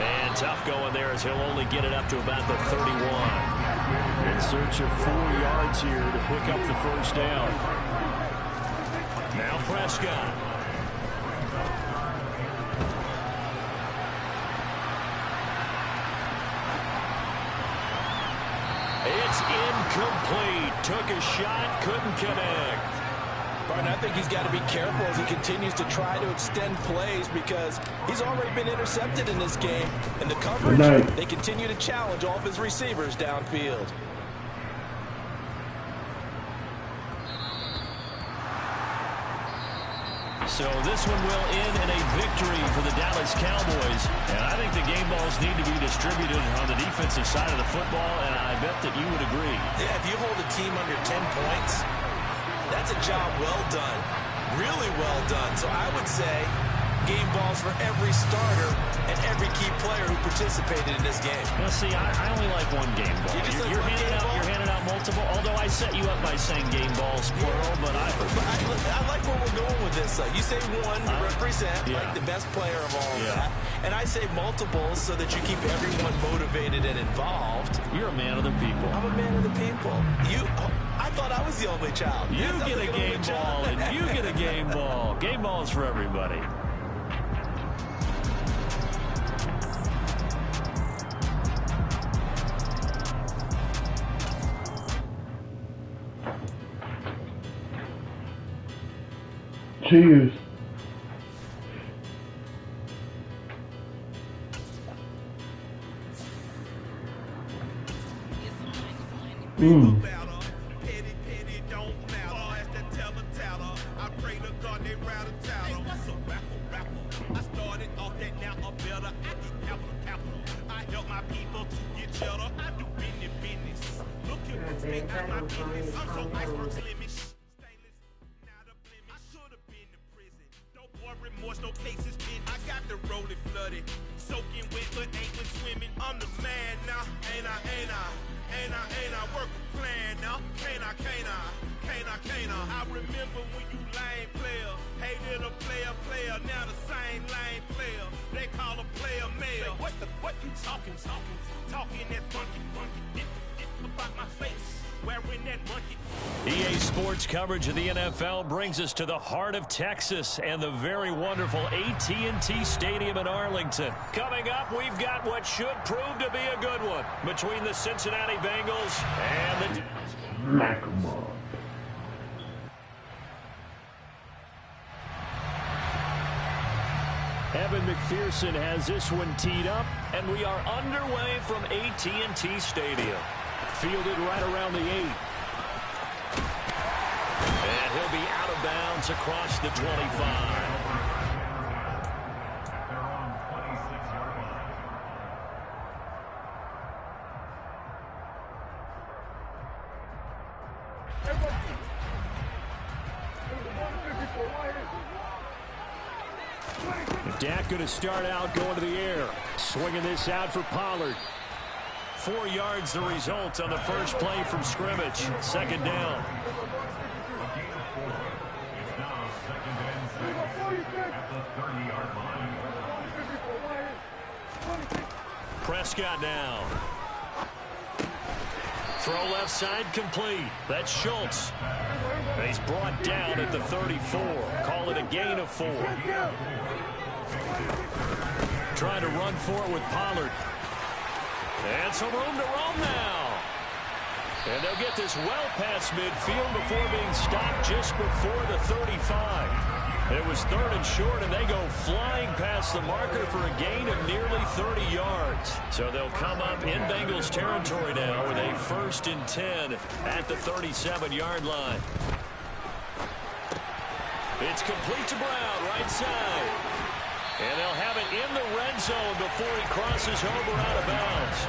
And tough going there as he'll only get it up to about the 31. In search of 4 yards here to pick up the first down. Now Prescott. It's incomplete. Took a shot, couldn't connect. Barton, I think he's got to be careful as he continues to try to extend plays because he's already been intercepted in this game. And the coverage, they continue to challenge all of his receivers downfield. So this one will end in a victory for the Dallas Cowboys. And I think the game balls need to be distributed on the defensive side of the football, and I bet that you would agree. Yeah, if you hold a team under 10 points, that's a job well done. Really well done. So I would say game balls for every starter and every key player who participated in this game. Well, see, I only like one game ball. You're handing out multiple, although I set you up by saying game balls, plural, but I like where we're going with this. You say one to represent, like the best player of all of that, and I say multiples so that you keep everyone motivated and involved. You're a man of the people. I'm a man of the people. I thought I was the only child. You get a game ball, and you get a game ball. Game balls for everybody. Cheers. Remorse, no cases pinned. I got the rolling flooded, soaking wet, but ain't been swimming. I'm the man now, ain't I? Work a plan now, can't I? I remember when you lame player, hated a player, now the same lame player. They call a player mayor. What you talking that funky, about my face. EA Sports coverage of the NFL brings us to the heart of Texas and the very wonderful AT&T Stadium in Arlington. Coming up, we've got what should prove to be a good one between the Cincinnati Bengals and the... Smack 'em up. Evan McPherson has this one teed up, and we are underway from AT&T Stadium. Fielded right around the 8. And he'll be out of bounds across the 25. Dak going to start out going to the air. Swinging this out for Pollard. 4 yards the result on the first play from scrimmage. Second down. Prescott now. Throw left side complete. That's Schultz. He's brought down at the 34. Call it a gain of 4. Trying to run for it with Pollard. And some room to roam now. And they'll get this well past midfield before being stopped just before the 35. It was 3rd and short, and they go flying past the marker for a gain of nearly 30 yards. So they'll come up in Bengals territory now with a 1st and 10 at the 37-yard line. It's complete to Brown, right side. And they'll have it in the red zone before he crosses over out of bounds.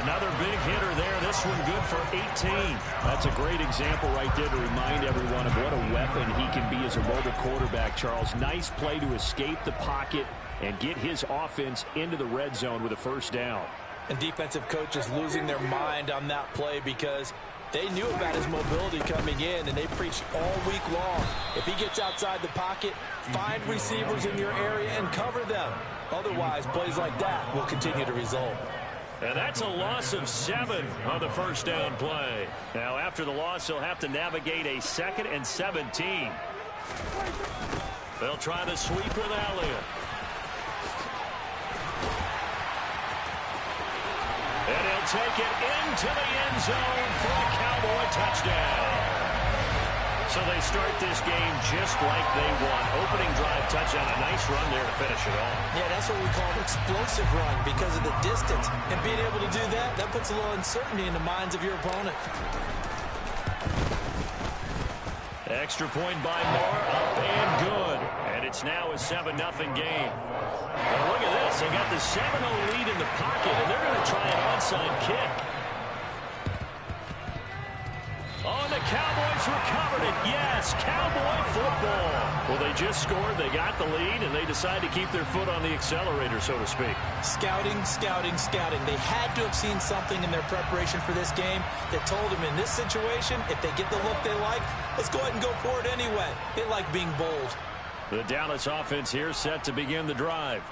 Another big hitter there. This one good for 18. That's a great example right there to remind everyone of what a weapon he can be as a mobile quarterback, Charles. Nice play to escape the pocket and get his offense into the red zone with a 1st down. And defensive coaches losing their mind on that play because they knew about his mobility coming in, and they preached all week long. If he gets outside the pocket, find receivers in your area and cover them. Otherwise, plays like that will continue to result. And that's a loss of 7 on the 1st down play. Now, after the loss, he'll have to navigate a 2nd and 17. They'll try the sweep with Elliott. And he'll take it into the end zone for a Cowboy touchdown. So they start this game just like they won. Opening drive touchdown, a nice run there to finish it off. Yeah, that's what we call an explosive run because of the distance. And being able to do that, that puts a little uncertainty in the minds of your opponent. Extra point by Moore, up and good. And it's now a 7-0 game. Now look at this. They got the 7-0 lead in the pocket, and they're going to try an onside kick. Oh, and the Cowboys recovered it. Yes, Cowboy football. Well, they just scored. They got the lead, and they decide to keep their foot on the accelerator, so to speak. Scouting, scouting, scouting. They had to have seen something in their preparation for this game that told them in this situation, if they get the look they like, let's go ahead and go for it anyway. They like being bold. The Dallas offense here set to begin the drive.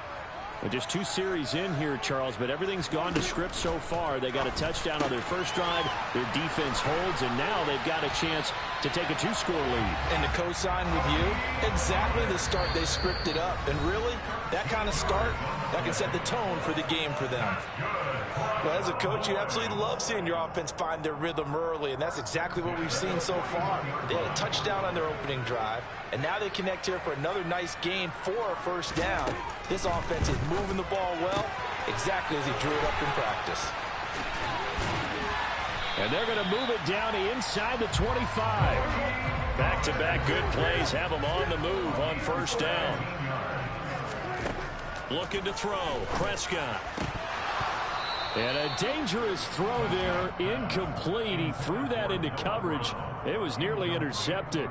Well, just 2 series in here, Charles, but everything's gone to script so far. They got a touchdown on their first drive. Their defense holds, and now they've got a chance to take a 2-score lead. And to co-sign with you, exactly the start they scripted up. And really, that kind of start, that can set the tone for the game for them. Well, as a coach, you absolutely love seeing your offense find their rhythm early, and that's exactly what we've seen so far. They had a touchdown on their opening drive, and now they connect here for another nice gain for a 1st down. This offense is moving the ball well, exactly as he drew it up in practice. And they're going to move it down to inside the 25. Back-to-back good plays have them on the move on 1st down. Looking to throw, Prescott. And a dangerous throw there, incomplete. He threw that into coverage. It was nearly intercepted.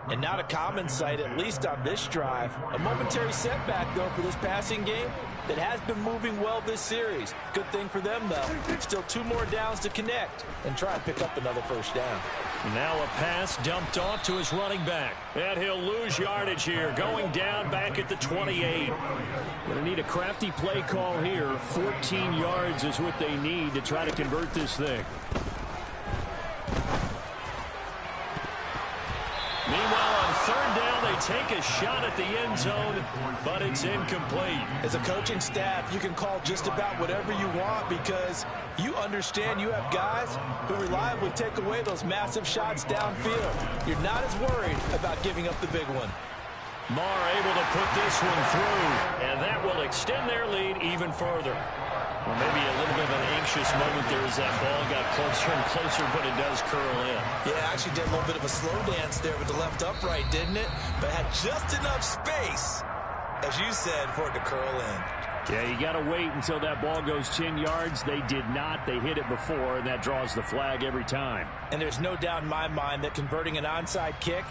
And not a common sight, at least on this drive. A momentary setback, though, for this passing game that has been moving well this series. Good thing for them, though. Still 2 more downs to connect and try and pick up another 1st down. Now a pass dumped off to his running back. And he'll lose yardage here, going down back at the 28. Going to need a crafty play call here. 14 yards is what they need to try to convert this thing. Meanwhile, on 3rd down, they take a shot at the end zone, but it's incomplete. As a coaching staff, you can call just about whatever you want because you understand you have guys who reliably take away those massive shots downfield. You're not as worried about giving up the big one. Marr able to put this one through, and that will extend their lead even further. Well, maybe a little bit of an anxious moment there as that ball got closer and closer, but it does curl in. Yeah, actually did a little bit of a slow dance there with the left upright, didn't it? But had just enough space, as you said, for it to curl in. Yeah, you got to wait until that ball goes 10 yards. They did not. They hit it before, and that draws the flag every time. And there's no doubt in my mind that converting an onside kick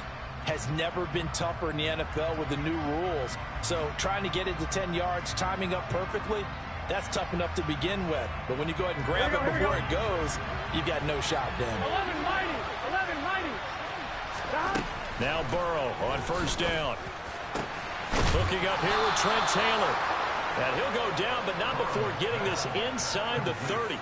has never been tougher in the NFL with the new rules. So trying to get it to 10 yards, timing up perfectly, that's tough enough to begin with. But when you go ahead and grab it before it goes, you've got no shot then. 11-90. Now Burrow on first down. Hooking up here with Trent Taylor. And he'll go down, but not before getting this inside the 30.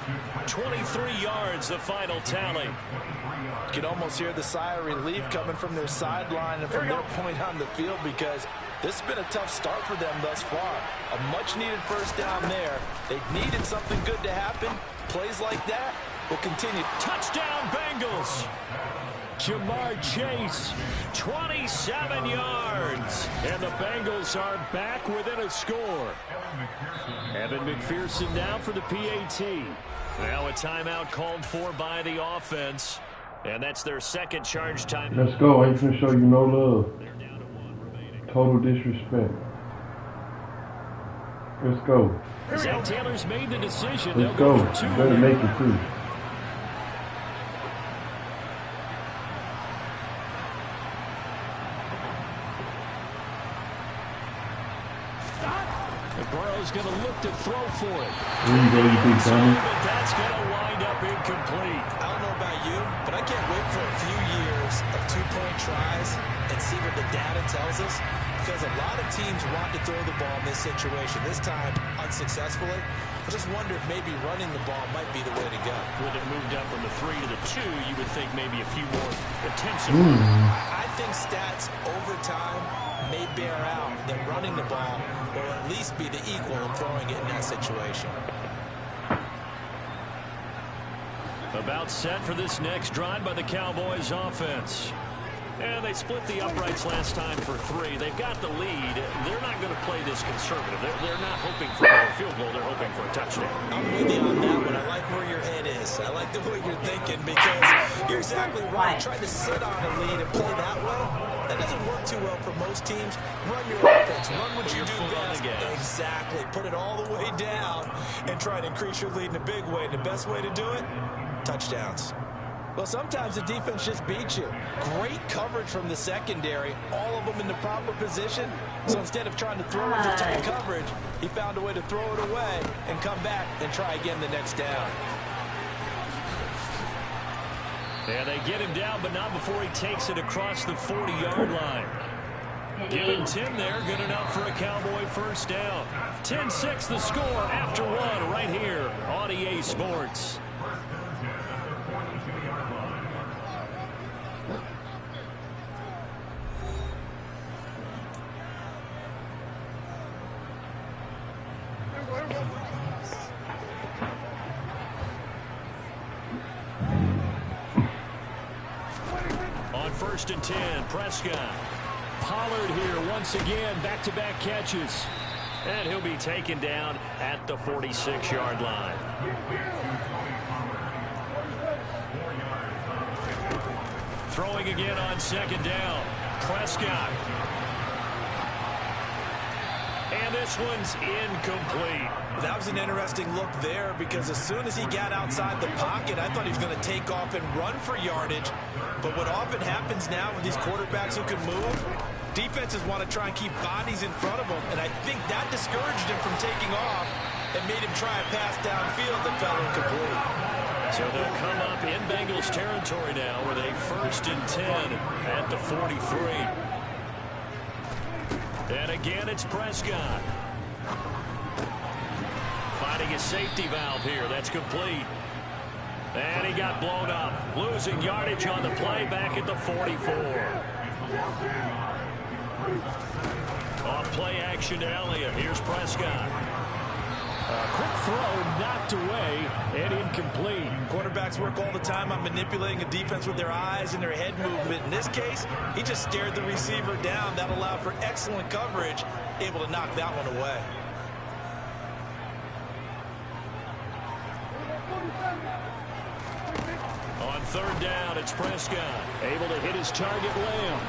23 yards, the final tally. You can almost hear the sigh of relief coming from their sideline and from their point on the field, because this has been a tough start for them thus far. A much-needed first down there. They needed something good to happen. Plays like that will continue. Touchdown, Bengals. Jamar Chase, 27 yards. And the Bengals are back within a score. Evan McPherson now for the PAT. Now a timeout called for by the offense. And that's their second charge time. Let's go. I ain't gonna show you no love. Total disrespect. Let's go. Zach Taylor's made the decision. Let's go. You better make it too. Burrow's going to look to throw for it. There you go, you big dummy. But that's going to wind up incomplete. I don't know about you, but I can't wait for a few years of two-point tries and see what the data tells us, because a lot of teams want to throw the ball in this situation, this time unsuccessfully. I just wonder if maybe running the ball might be the way to go. With it moved up from the 3 to the 2, you would think maybe a few more attempts. I think stats over time may bear out that running the ball will at least be the equal of throwing it in that situation. About set for this next drive by the Cowboys offense. And they split the uprights last time for 3. They've got the lead. They're not going to play this conservative. They're not hoping for a field goal. They're hoping for a touchdown. I'm with you on that one. I like where your head is. I like the way you're thinking, because you're exactly right. Trying to sit on a lead and play that way, that doesn't work too well for most teams. Run your offense. Run what you do best. Exactly. Put it all the way down and try to increase your lead in a big way. And the best way to do it? Touchdowns. Well, sometimes the defense just beats you. Great coverage from the secondary, all of them in the proper position. So instead of trying to throw into tight coverage, he found a way to throw it away and come back and try again the next down. And they get him down, but not before he takes it across the 40-yard line. Giving 10 there, good enough for a Cowboy first down. 10-6 the score after 1 right here on EA Sports. On 1st and 10, Prescott. Pollard here once again, back-to-back catches. And he'll be taken down at the 46-yard line. Throwing again on 2nd down, Prescott. And this one's incomplete. That was an interesting look there, because as soon as he got outside the pocket, I thought he was going to take off and run for yardage. But what often happens now with these quarterbacks who can move, defenses want to try and keep bodies in front of them, and I think that discouraged him from taking off and made him try a pass downfield that fell incomplete. So they'll come up in Bengals territory now with a 1st and 10 at the 43. And again, it's Prescott. Finding a safety valve here. That's complete. And he got blown up. Losing yardage on the play back at the 44. Off play action to Elliott. Here's Prescott. Quick throw knocked away and incomplete. Quarterbacks work all the time on manipulating a defense with their eyes and their head movement. In this case, he just stared the receiver down. That allowed for excellent coverage, able to knock that one away. On 3rd down, it's Prescott. Able to hit his target, Lamb.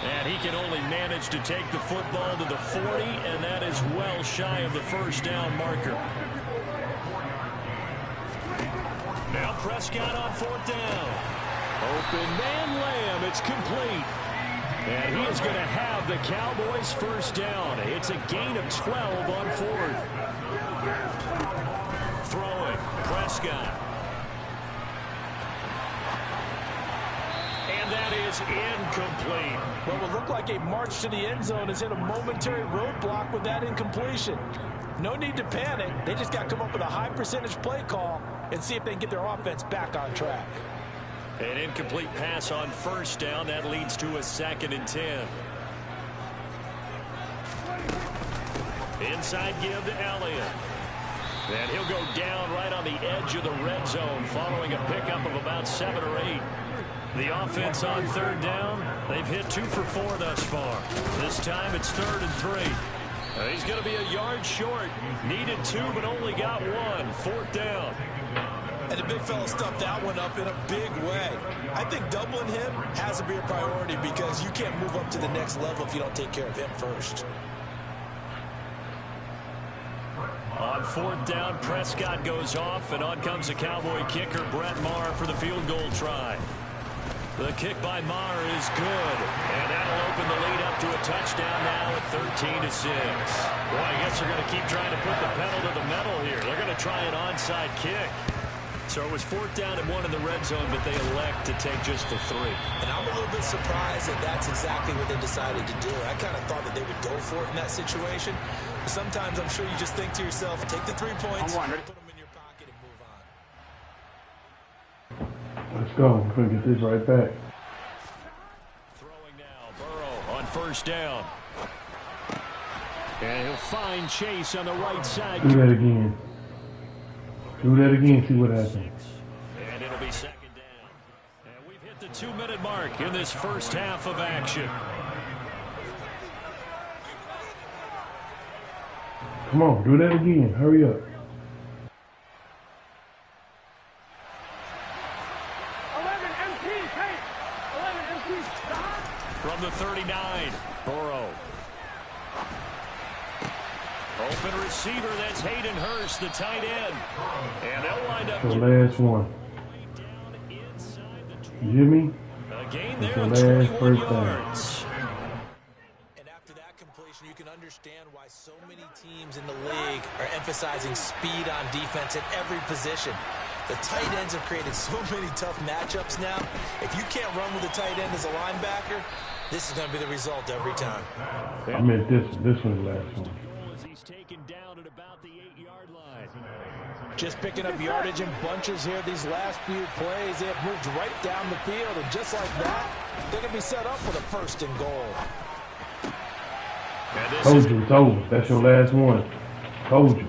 And he can only manage to take the football to the 40, and that is well shy of the 1st down marker. Now Prescott on 4th down. Open man, Lamb. It's complete. And he is going to have the Cowboys first down. It's a gain of 12 on 4th. Throwing, Prescott. And that is incomplete. What will look like a march to the end zone has hit a momentary roadblock with that incompletion. No need to panic. They just got to come up with a high percentage play call and see if they can get their offense back on track. An incomplete pass on first down. That leads to a 2nd and 10. Inside give to Elliott. And he'll go down right on the edge of the red zone following a pickup of about 7 or 8. The offense on 3rd down. They've hit 2 for 4 thus far. This time it's 3rd and 3. He's going to be a yard short. Needed 2 but only got 1. 4th down. And the big fella stuffed that one up in a big way. I think doubling him has to be a priority because you can't move up to the next level if you don't take care of him first. On 4th down, Prescott goes off, and on comes the Cowboy kicker, Brett Maher, for the field goal try. The kick by Maher is good, and that'll open the lead up to a touchdown now at 13-6. Well, I guess they're going to keep trying to put the pedal to the metal here. They're going to try an onside kick. So it was 4th down and 1 in the red zone, but they elect to take just the 3. And I'm a little bit surprised that that's exactly what they decided to do. I kind of thought that they would go for it in that situation. But sometimes I'm sure you just think to yourself, take the 3 points, put them in your pocket, and move on. Let's go. We're going to get this right back. Throwing now, Burrow on 1st down. And he'll find Chase on the right side. Do that again. Do that again, see what happens. And it'll be 2nd down. And we've hit the 2-minute mark in this first half of action. Come on, do that again. Hurry up. 11 MT, hey! 11 MT, stop! From the 39, Burrow. Open receiver, that's Hayden Hurst, the tight end. And they'll wind up The last one. Jimmy. A gain there of 21 yards. And after that completion, you can understand why so many teams in the league are emphasizing speed on defense at every position. The tight ends have created so many tough matchups now. If you can't run with a tight end as a linebacker, this is going to be the result every time. I meant this one's the last one. He's taken down at about the 8-yard line. Just picking up yardage in bunches here these last few plays. They have moved right down the field, and just like that, they're going to be set up for the 1st and goal. Told you, it's over. That's your last one. Told you.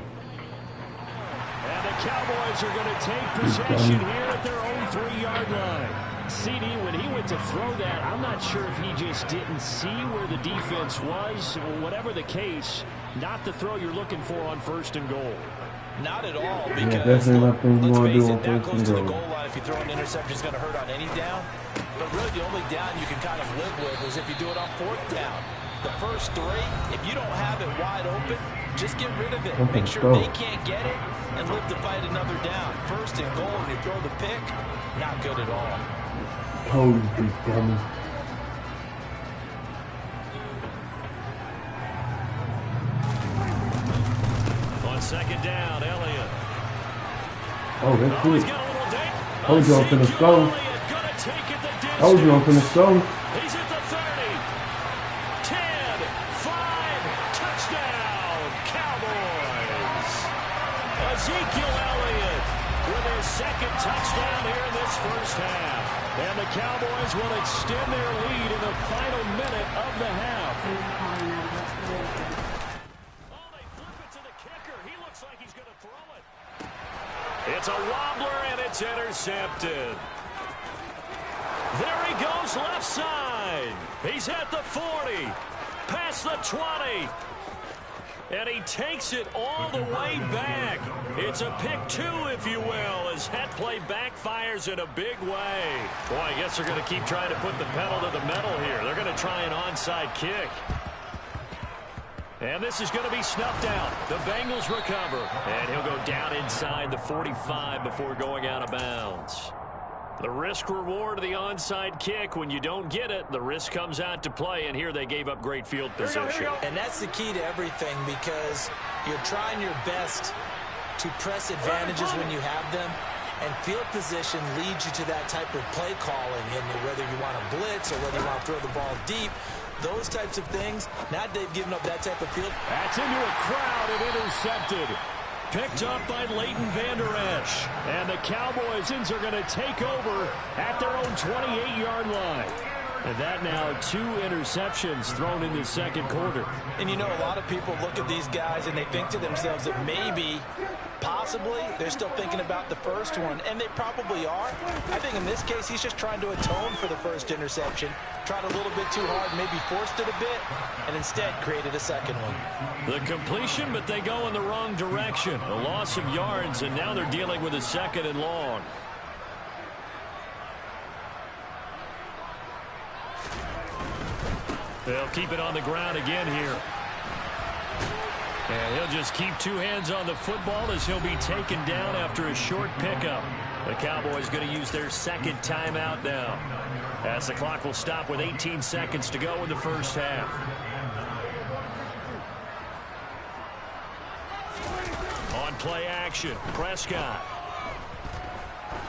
And the Cowboys are going to take possession here at their own 3-yard line. CD, when he went to throw that, I'm not sure if he just didn't see where the defense was. Whatever the case, not the throw you're looking for on 1st and goal. Not at all, Yeah, because definitely not thing you let's want to face do it, on that 1st close and to the goal. goal line, if you throw an interception, is going to hurt on any down. But really, the only down you can kind of live with is if you do it on 4th down. The first 3, if you don't have it wide open, just get rid of it. Make sure they can't get it and live to fight another down. 1st and goal, and you throw the pick, not good at all. Told you, big dummy. On 2nd down, Elliott. Oh, that's He's it. got a little dink. Told you I'm finna score. Elliott gonna take it the distance. Told you I'm finna score. He's at the 30. 10, 5, touchdown, Cowboys. Ezekiel Elliott with his 2nd touchdown here in this first half. And the Cowboys will extend their lead in the final minute of the half. Oh, they flip it to the kicker. He looks like he's going to throw it. It's a wobbler, and it's intercepted. There he goes left side. He's at the 40, past the 20. And he takes it all the way back. It's a pick 2, if you will, as that play backfires in a big way. Boy, I guess they're going to keep trying to put the pedal to the metal here. They're going to try an onside kick. And this is going to be snuffed out. The Bengals recover. And he'll go down inside the 45 before going out of bounds. The risk reward of the onside kick. When you don't get it, the risk comes out to play, and here they gave up great field position. And that's the key to everything, because you're trying your best to press advantages when you have them, and field position leads you to that type of play calling, and whether you want to blitz or whether you want to throw the ball deep, those types of things. Now they've given up that type of field. That's into a crowd and intercepted. Picked up by Leighton Vander Esch. And the Cowboys are going to take over at their own 28-yard line. And that now 2 interceptions thrown in the second quarter. And you know, a lot of people look at these guys and they think to themselves that maybe, possibly, they're still thinking about the first one, and they probably are. I think in this case, he's just trying to atone for the first interception, tried a little bit too hard, maybe forced it a bit, and instead created a second one. The completion, but they go in the wrong direction. A loss of yards, and now they're dealing with a 2nd and long. They'll keep it on the ground again here. And he'll just keep 2 hands on the football as he'll be taken down after a short pickup. The Cowboys going to use their 2nd timeout now, as the clock will stop with 18 seconds to go in the first half. On play action, Prescott.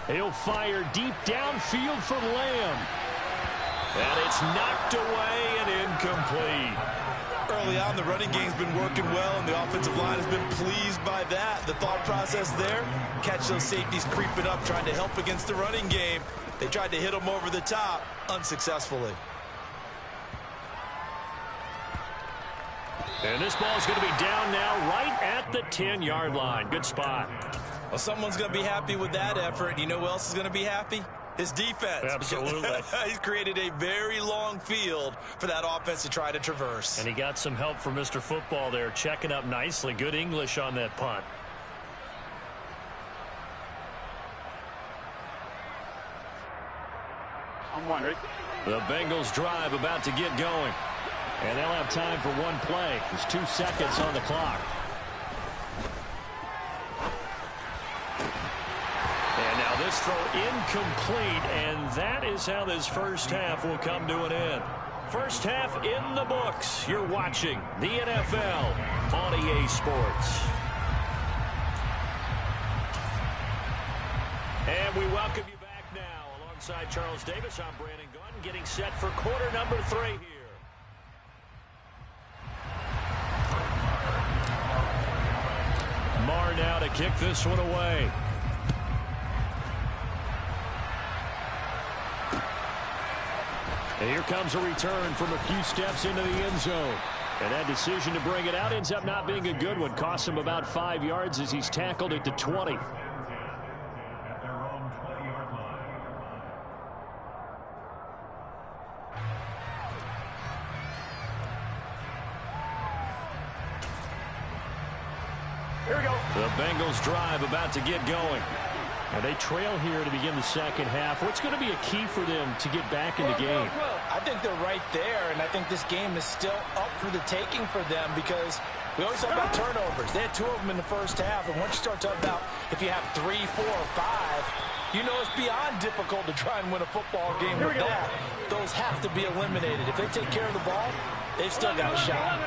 He'll fire deep downfield for Lamb. And it's knocked away and incomplete. Early on, the running game's been working well, and the offensive line has been pleased by that. The thought process there, catch those safeties creeping up, trying to help against the running game. They tried to hit them over the top, unsuccessfully. And this ball's going to be down now right at the 10-yard line. Good spot. Well, someone's going to be happy with that effort. You know who else is going to be happy? His defense. Absolutely. He's created a very long field for that offense to try to traverse. And he got some help from Mr. Football there, checking up nicely. Good English on that punt. I'm wondering. The Bengals drive about to get going. And they'll have time for one play. There's 2 seconds on the clock. And now this throw incomplete, and that is how this first half will come to an end. First half in the books. You're watching the NFL on EA Sports. And we welcome you back now. Alongside Charles Davis, I'm Brandon Gunn, getting set for quarter number 3 here. Marr now to kick this one away. And here comes a return from a few steps into the end zone. And that decision to bring it out ends up not being a good one. Costs him about 5 yards as he's tackled at the 20. Here we go. The Bengals drive about to get going. And they trail here to begin the second half. What's going to be a key for them to get back in the game? I think they're right there, and I think this game is still up for the taking for them, because we always talk about turnovers. They had 2 of them in the first half, and once you start talking about if you have 3, 4, or 5, you know it's beyond difficult to try and win a football game with that. Those have to be eliminated. If they take care of the ball, they've still got a shot.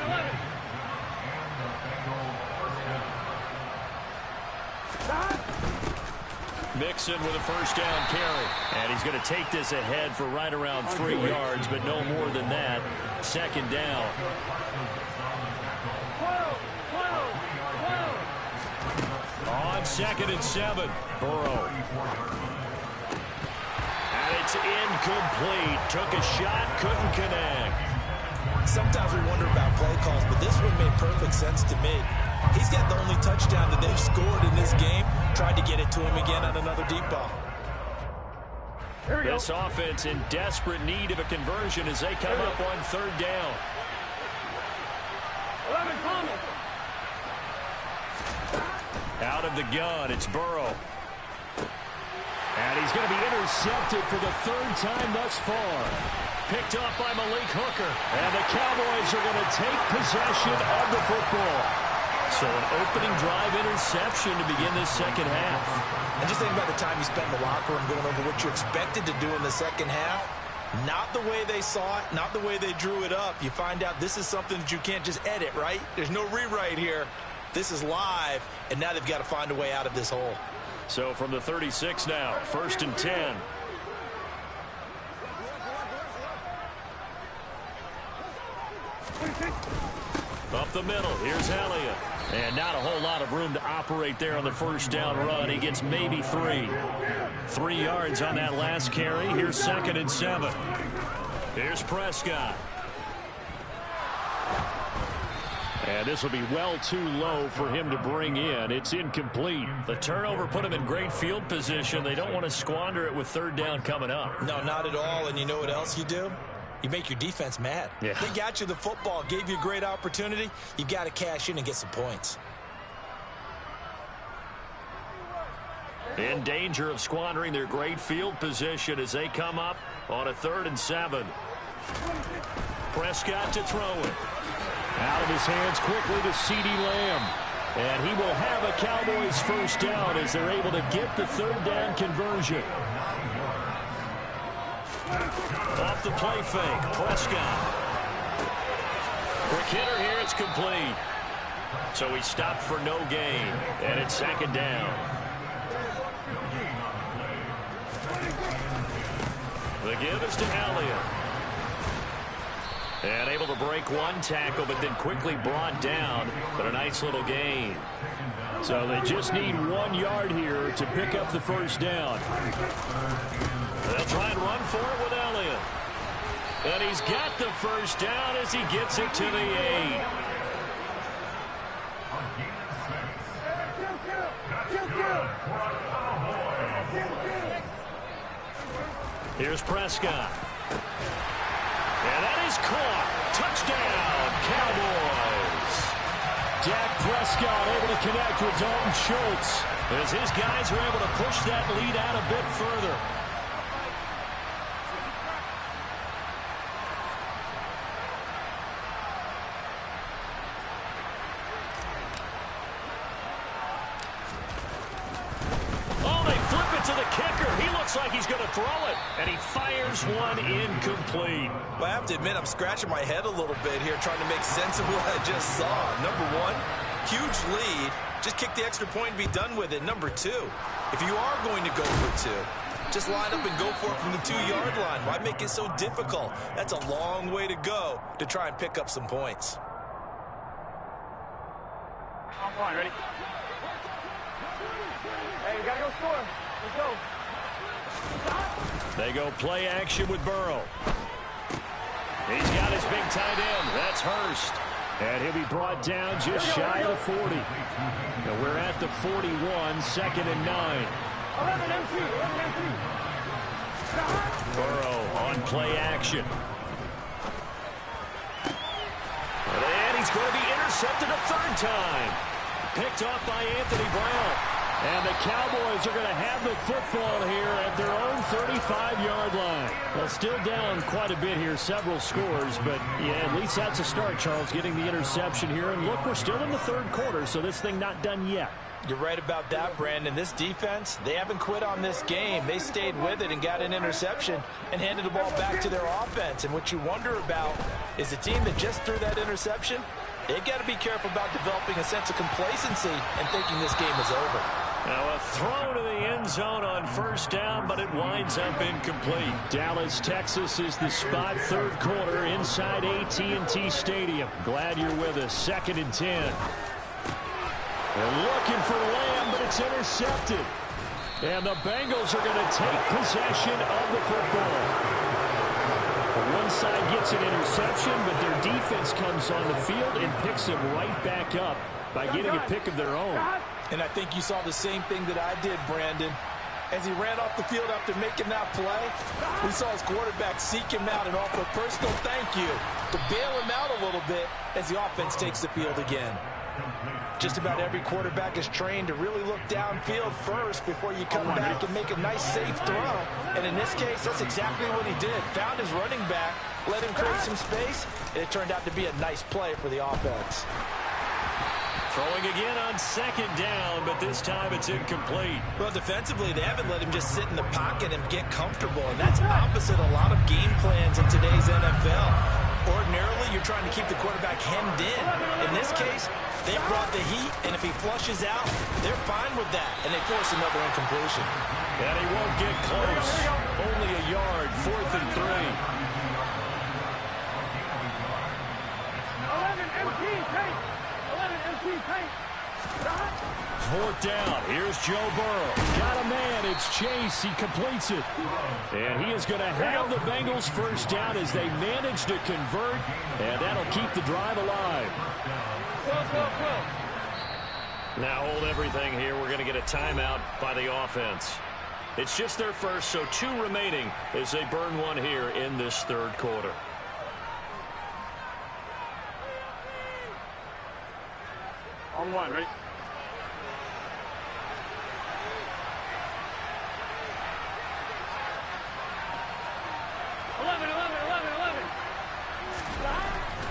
Mixon with a first down carry. And he's going to take this ahead for right around 3 yards, but no more than that. Second down. On 2nd and 7. Burrow. And it's incomplete. Took a shot, couldn't connect. Sometimes we wonder about play calls, but this one made perfect sense to me. He's got the only touchdown that they've scored in this game. Tried to get it to him again on another deep ball. This offense in desperate need of a conversion as they come up on 3rd down. 11 coming. Out of the gun, it's Burrow. And he's going to be intercepted for the 3rd time thus far. Picked off by Malik Hooker. And the Cowboys are going to take possession of the football. So an opening drive interception to begin this second half. And just think about the time you spent in the locker room going over what you expected to do in the second half. Not the way they saw it, not the way they drew it up. You find out this is something that you can't just edit, right? There's no rewrite here. This is live, and now they've got to find a way out of this hole. So from the 36 now, 1st and 10. Up the middle, here's Elliott. And not a whole lot of room to operate there on the first down run. He gets maybe 3. 3 yards on that last carry. Here's 2nd and 7. Here's Prescott. And this will be well too low for him to bring in. It's incomplete. The turnover put him in great field position. They don't want to squander it with 3rd down coming up. No, not at all. And you know what else you do? You make your defense mad. Yeah. They got you the football, gave you a great opportunity. You got to cash in and get some points. In danger of squandering their great field position as they come up on a 3rd and 7. Prescott to throw it. Out of his hands quickly to CeeDee Lamb. And he will have a Cowboys first down as they're able to get the 3rd down conversion. Off the play fake, Prescott. Quick hitter here, it's complete. So he stopped for no gain, and it's 2nd down. The give is to Elliott. And able to break one tackle, but then quickly brought down, but a nice little gain. So they just need 1 yard here to pick up the first down. They'll try and run for it with Elliott. And he's got the first down as he gets it to the 8. Here's Prescott. And that is caught. Touchdown, Cowboys. Dak Prescott able to connect with Dalton Schultz as his guys are able to push that lead out a bit further. To the kicker. He looks like he's going to throw it. And he fires one incomplete. Well, I have to admit, I'm scratching my head a little bit here trying to make sense of what I just saw. Number 1, huge lead. Just kick the extra point and be done with it. Number 2, if you are going to go for 2, just line up and go for it from the 2-yard line. Why make it so difficult? That's a long way to go to try and pick up some points. I'm fine, ready? Hey, we got to go score. Let's go. They go play action with Burrow. He's got his big tight end. That's Hurst. And he'll be brought down just shy of the 40. Now we're at the 41, 2nd and 9. 11 MC. Burrow on play action. And he's going to be intercepted a 3rd time. Picked off by Anthony Brown. And the Cowboys are going to have the football here at their own 35-yard line. Well, still down quite a bit here, several scores, but yeah, at least that's a start, Charles, getting the interception here. And look, we're still in the 3rd quarter, so this thing not done yet. You're right about that, Brandon. This defense, they haven't quit on this game. They stayed with it and got an interception and handed the ball back to their offense. And what you wonder about is the team that just threw that interception, they've got to be careful about developing a sense of complacency and thinking this game is over. Now a throw to the end zone on 1st down, but it winds up incomplete. Dallas, Texas is the spot, 3rd quarter inside AT&T Stadium. Glad you're with us. 2nd and 10. They're looking for Lamb, but it's intercepted. And the Bengals are going to take possession of the football. One side gets an interception, but their defense comes on the field and picks them right back up by getting a pick of their own. And I think you saw the same thing that I did, Brandon. As he ran off the field after making that play, we saw his quarterback seek him out and offer a personal thank you to bail him out a little bit as the offense takes the field again. Just about every quarterback is trained to really look downfield first before you come back and make a nice, safe throw. And in this case, that's exactly what he did. Found his running back, let him create some space, and it turned out to be a nice play for the offense. Throwing again on second down, but this time it's incomplete. Well, defensively, they haven't let him just sit in the pocket and get comfortable, and that's opposite a lot of game plans in today's NFL. Ordinarily, you're trying to keep the quarterback hemmed in. In this case, they brought the heat, and if he flushes out, they're fine with that, and they force another incompletion. And he won't get close. Only a yard, 4th and 3. 11 MT paint. 11 MT paint. 4th down. Here's Joe Burrow. Got a man. It's Chase. He completes it. And he is going to have the Bengals first down as they manage to convert. And that'll keep the drive alive. Now hold everything here. We're going to get a timeout by the offense. It's just their first, so 2 remaining as they burn one here in this third quarter. On one, right?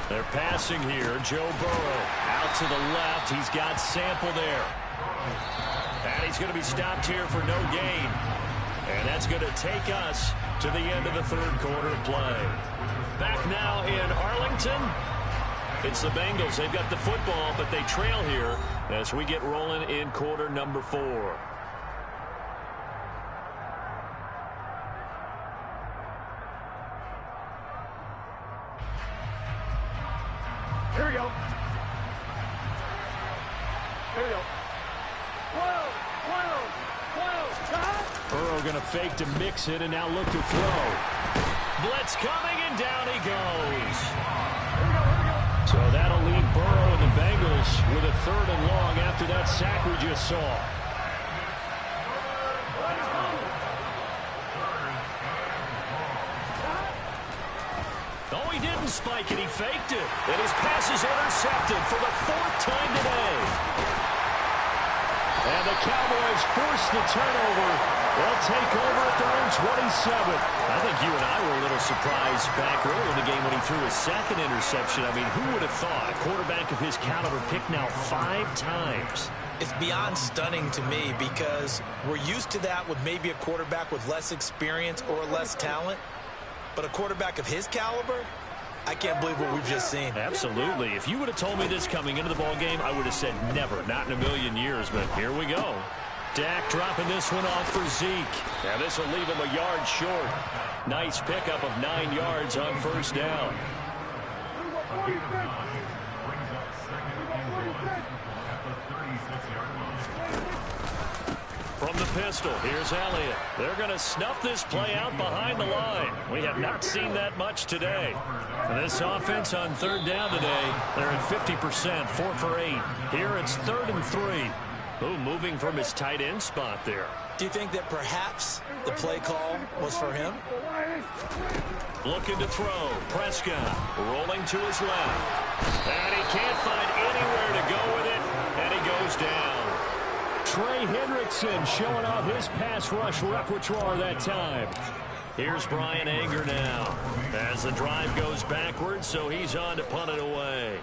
They're passing here. Joe Burrow out to the left. He's got Sample there. And he's going to be stopped here for no gain. And that's going to take us to the end of the third quarter of play. Back now in Arlington. It's the Bengals. They've got the football, but they trail here as we get rolling in quarter number 4. Here we go. Here we go. 12. Burrow going to fake to mix it and now look to throw. Blitz coming and down he goes. So that'll leave Burrow and the Bengals with a 3rd and long after that sack we just saw. Oh, he didn't spike it. He faked it. And his pass is intercepted for the 4th time today. And the Cowboys force the turnover. They'll take over at their own 27. I think you and I were a little surprised back early in the game when he threw his 2nd interception. I mean, who would have thought a quarterback of his caliber picked now 5 times? It's beyond stunning to me because we're used to that with maybe a quarterback with less experience or less talent. But a quarterback of his caliber, I can't believe what we've just seen. Absolutely. If you would have told me this coming into the ballgame, I would have said never, not in a million years. But here we go. Dak dropping this one off for Zeke. Now this will leave him a yard short. Nice pickup of 9 yards on 1st down. From the pistol, here's Elliott. They're going to snuff this play out behind the line. We have not seen that much today. And this offense on 3rd down today, they're at 50%, 4 for 8. Here it's 3rd and 3. Ooh, moving from his tight end spot there. Do you think that perhaps the play call was for him? Looking to throw. Prescott rolling to his left. And he can't find anywhere to go with it. And he goes down. Trey Hendrickson showing off his pass rush repertoire that time. Here's Brian Anger now as the drive goes backwards, so he's on to punt it away.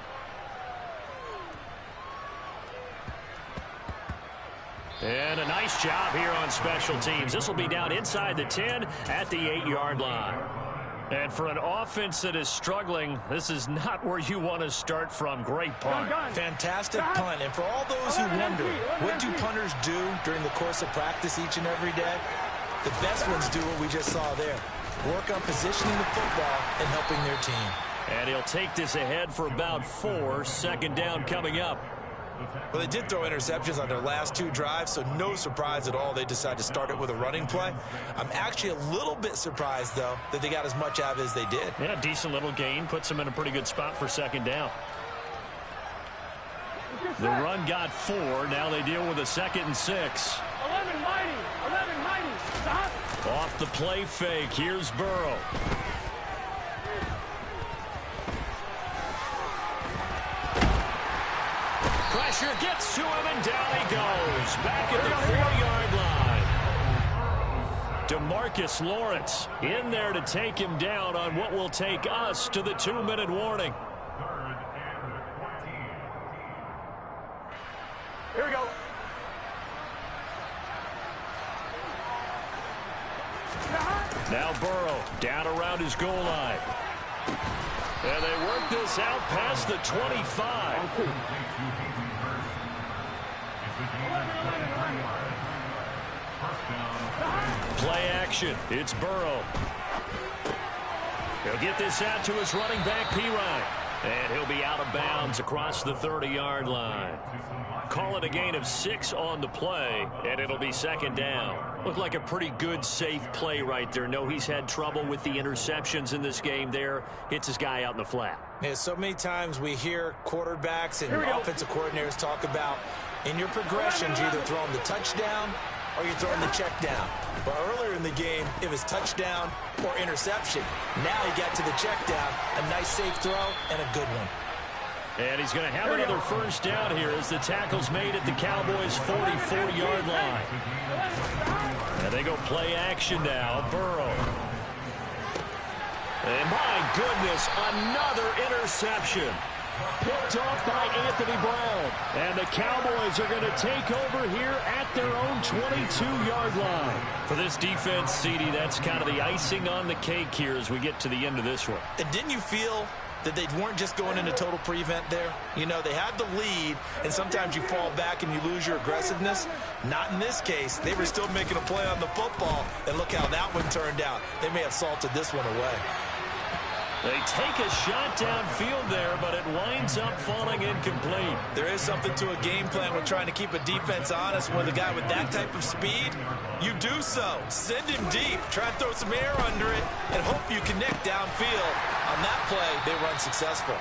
And a nice job here on special teams. This will be down inside the 10 at the 8-yard line. And for an offense that is struggling, this is not where you want to start from. Great punt. Fantastic punt. And for all those who wonder, what do punters do during the course of practice each and every day? The best ones do what we just saw there. Work on positioning the football and helping their team. And he'll take this ahead for about 4. 2nd down coming up. Well, they did throw interceptions on their last 2 drives, so no surprise at all they decided to start it with a running play. I'm actually a little bit surprised, though, that they got as much out of it as they did. Yeah, decent little gain. Puts them in a pretty good spot for 2nd down. The run got 4. Now they deal with a 2nd and 6. 11 mighty. Stop. Off the play fake. Here's Burrow. Pressure gets to him, and down he goes. Back at the 4-yard line. DeMarcus Lawrence in there to take him down on what will take us to the 2-minute warning. Now Burrow down around his goal line. And they work this out past the 25. Play action. It's Burrow. He'll get this out to his running back, Pirine. And he'll be out of bounds across the 30-yard line. Call it a gain of 6 on the play, and it'll be second down. Looked like a pretty good, safe play right there. No, he's had trouble with the interceptions in this game there. Hits his guy out in the flat. Yeah, so many times we hear quarterbacks and offensive coordinators talk about in your progressions, you're either throwing the touchdown or you're throwing the check down. But earlier in the game, it was touchdown or interception. Now he got to the check down, a nice safe throw, and a good one. And he's going to have another first down here as the tackle's made at the Cowboys' 44-yard line. And they go play action now. Burrow. And my goodness, another interception. Picked off by Anthony Brown. And the Cowboys are going to take over here at their own 22-yard line. For this defense, CD, that's kind of the icing on the cake here as we get to the end of this one. And didn't you feel that they weren't just going into total prevent there? You know, they had the lead, and sometimes you fall back and you lose your aggressiveness. Not in this case. They were still making a play on the football, and look how that one turned out. They may have salted this one away. They take a shot downfield there, but it winds up falling incomplete. There is something to a game plan with trying to keep a defense honest. With a guy with that type of speed, you do so. Send him deep. Try and throw some air under it and hope you connect downfield. On that play, they were unsuccessful.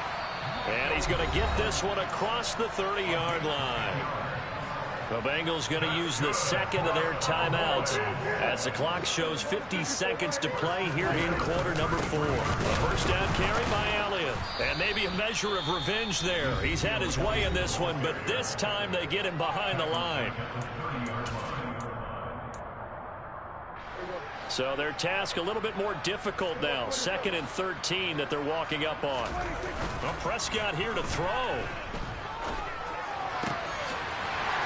And he's going to get this one across the 30-yard line. The Bengals going to use the second of their timeouts as the clock shows 50 seconds to play here in quarter number 4. A first down carry by Elliott. And maybe a measure of revenge there. He's had his way in this one, but this time they get him behind the line. So their task a little bit more difficult now. 2nd and 13 that they're walking up on. Well, Prescott here to throw.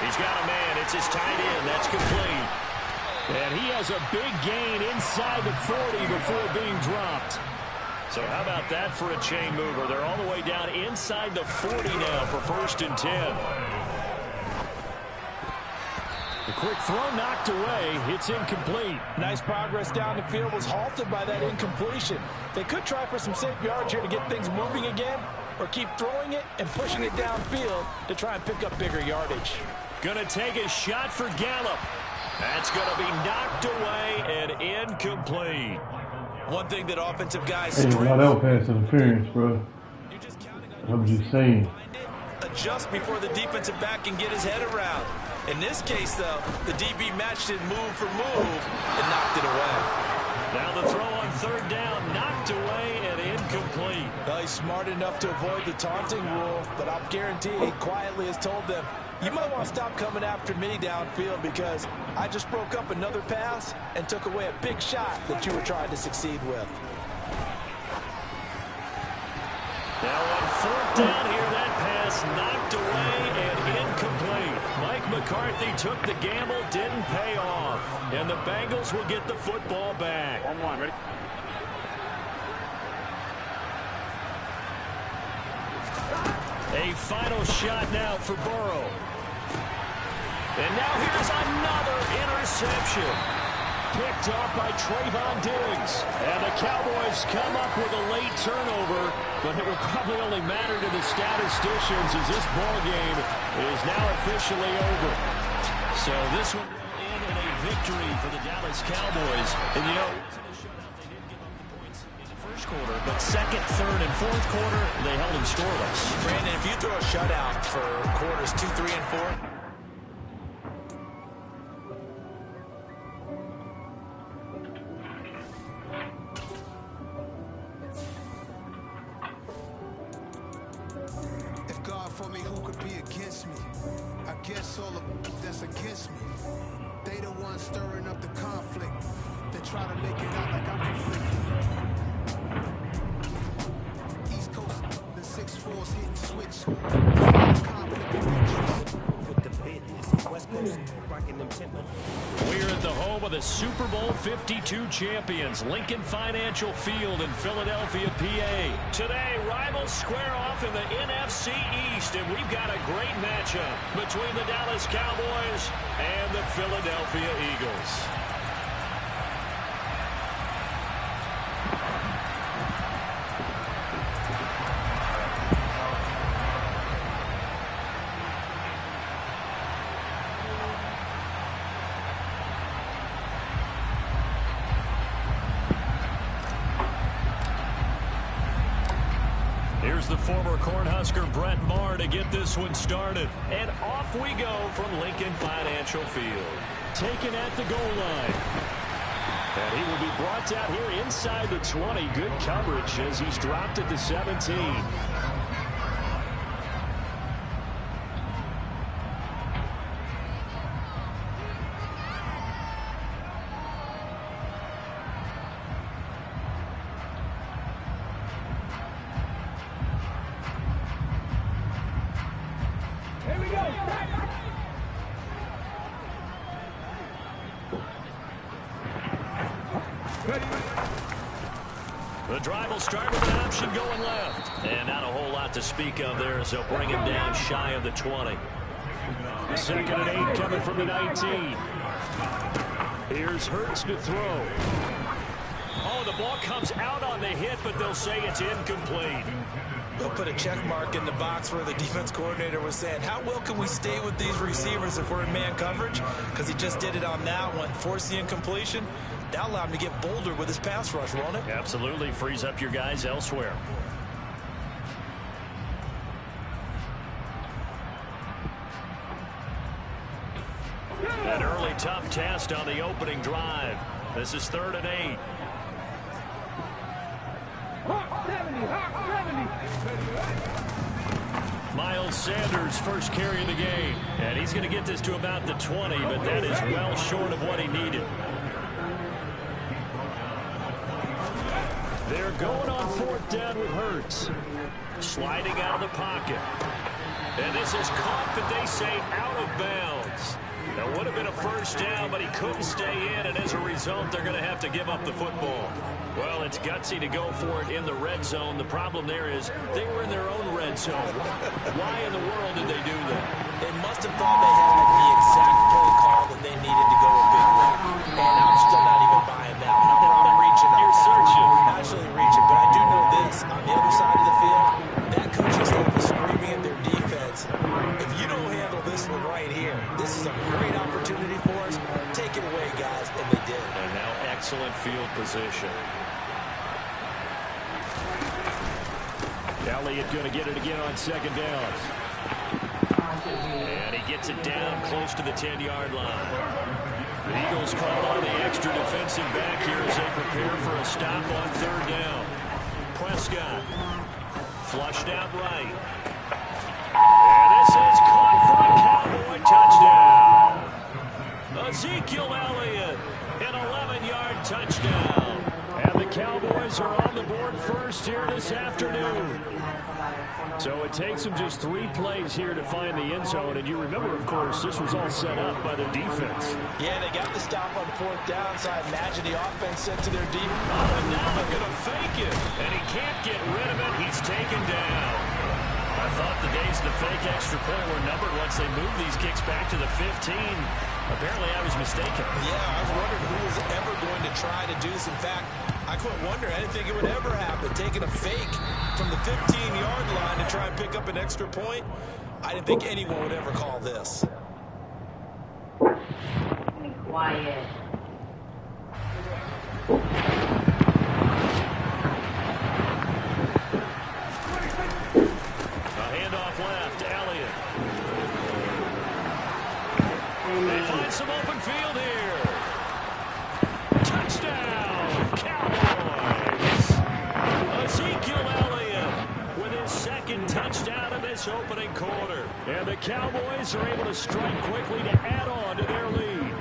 He's got a man. It's his tight end. That's complete. And he has a big gain inside the 40 before being dropped. So how about that for a chain mover? They're all the way down inside the 40 now for 1st and 10. The quick throw knocked away. It's incomplete. Nice progress down the field was halted by that incompletion. They could try for some safe yards here to get things moving again, or keep throwing it and pushing it downfield to try and pick up bigger yardage. Going to take a shot for Gallup. That's going to be knocked away and incomplete. One thing that offensive guys hey, that was pass interference, bro. I'm just saying. Adjust before the defensive back can get his head around. In this case, though, the DB matched it move for move and knocked it away. Now the throw on 3rd down, knocked away and incomplete. Well, he's smart enough to avoid the taunting rule, but I'll guarantee he quietly has told them, you might want to stop coming after me downfield because I just broke up another pass and took away a big shot that you were trying to succeed with. Now on 4th down here, that pass knocked away and incomplete. Mike McCarthy took the gamble, didn't pay off. And the Bengals will get the football back. 1-1, ready? A final shot now for Burrow. And now here's another interception. Picked off by Trayvon Diggs. And the Cowboys come up with a late turnover, but it will probably only matter to the statisticians as this ball game is now officially over. So this one will end in a victory for the Dallas Cowboys. And you know, quarter, but 2nd, 3rd, and 4th quarter, they held him scoreless. Brandon, if you throw a shutout for quarters 2, 3, and 4, if God for me, who could be against me? I guess all of that's against me. They the ones stirring up the conflict. They try to make it out like I'm conflicted. East Coast, the 6-4's hitting switch. Conflict of interest. We're at the home home of the Super Bowl 52 champions, Lincoln Financial Field in Philadelphia, PA. Today, rivals square off in the NFC East, and we've got a great matchup between the Dallas Cowboys and the Philadelphia Eagles. Here's the former Cornhusker Brett Maher to get this one started. And off we go from Lincoln Financial Field. Taken at the goal line. And he will be brought out here inside the 20. Good coverage as he's dropped at the 17. The drive will start with an option going left. And not a whole lot to speak of there as they'll bring him down shy of the 20. Second and 8 coming from the 19. Here's Hurts to throw. Oh, the ball comes out on the hit, but they'll say it's incomplete. They'll put a check mark in the box where the defense coordinator was saying, how well can we stay with these receivers if we're in man coverage? Because he just did it on that one, forced the incompletion. That'll allow him to get bolder with his pass rush, won't it? Absolutely. Frees up your guys elsewhere. An early tough test on the opening drive. This is 3rd and 8. Miles Sanders first carry of the game. And he's going to get this to about the 20, but that is well short of what he needed. They're going on 4th down with Hurts. Sliding out of the pocket. And this is caught, but they say out of bounds. That would have been a first down, but he couldn't stay in, and as a result, they're going to have to give up the football. Well, it's gutsy to go for it in the red zone. The problem there is they were in their own red zone. Why in the world did they do that? They must have thought they had the exact play call that they needed to go a big way. And I'm still not even buying that. I'm reaching. You're searching. Actually reaching, but I do know this. On the other side of the field, that coaching staff is screaming at their defense. If you don't handle this one right here, this is a great opportunity for us. Take it away, guys, and they did. And now excellent field position. Elliott going to get it again on 2nd down. And he gets it down close to the 10-yard line. The Eagles call on the extra defensive back here as they prepare for a stop on 3rd down. Prescott flushed out right. And this is caught for a Cowboy touchdown. Ezekiel Elliott, an 11-yard touchdown. And the Cowboys are on the board first here this afternoon. So it takes them just 3 plays here to find the end zone. And you remember, of course, this was all set up by their defense. Yeah, they got the stop on 4th down, so I imagine the offense said to their defense. Oh, and now they're going to fake it. And he can't get rid of it. He's taken down. I thought the days of the fake extra point were numbered once they moved these kicks back to the 15. Apparently, I was mistaken. Yeah, I was wondering who was ever going to try to do this. In fact, I couldn't wonder. I didn't think it would ever happen. Taking a fake from the 15-yard line to try and pick up an extra point, I didn't think anyone would ever call this. Be quiet. Left, Elliott. They find some open field here. Touchdown, Cowboys. Ezekiel Elliott with his 2nd touchdown of this opening quarter. And the Cowboys are able to strike quickly to add on to their lead.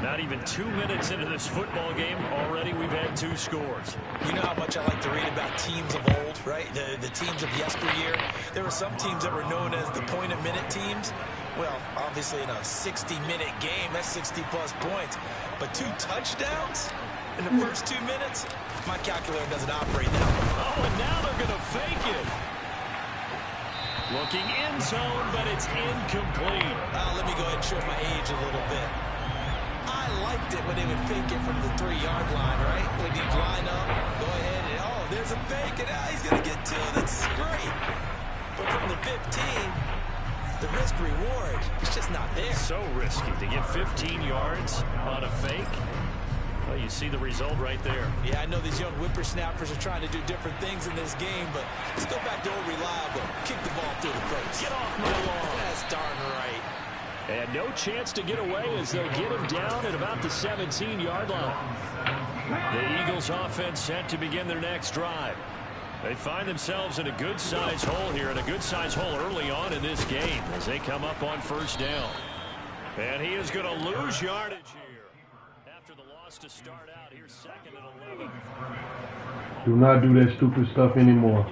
Not even 2 minutes into this football game, already we've had 2 scores. You know how much I like to read about teams of old, right? The teams of yesteryear. There were some teams that were known as the point-a-minute teams. Well, obviously in a 60-minute game, that's 60-plus points. But 2 touchdowns in the first 2 minutes? My calculator doesn't operate that way. Oh, and now they're going to fake it. Looking in zone, but it's incomplete. Let me go ahead and show my age a little bit. I liked it when they would fake it from the 3-yard line, right? When you line up, go ahead and, oh, there's a fake, and he's going to get 2. That's great. But from the 15, the risk-reward is just not there. So risky to get 15 yards on a fake. Well, you see the result right there. Yeah, I know these young whippersnappers are trying to do different things in this game, but let's go back to old reliable. Kick the ball through the crooks. Get off my lawn. That's darn right. And no chance to get away as they'll get him down at about the 17-yard line. The Eagles offense set to begin their next drive. They find themselves in a good-sized hole here, and a good-sized hole early on in this game as they come up on first down. And he is going to lose yardage here. After the loss to start out, here's 2nd and 11. Do not do that stupid stuff anymore.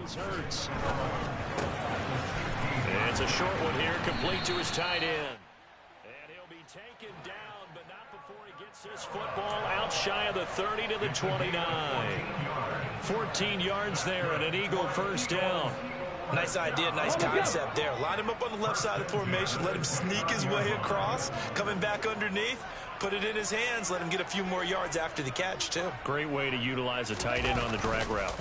And it's a short one here, complete to his tight end. And he'll be taken down, but not before he gets this football out shy of the 30 to the 29. 14 yards there and an Eagle first down. Nice idea, nice concept there. Line him up on the left side of the formation, let him sneak his way across, coming back underneath, put it in his hands, let him get a few more yards after the catch, too. Great way to utilize a tight end on the drag route.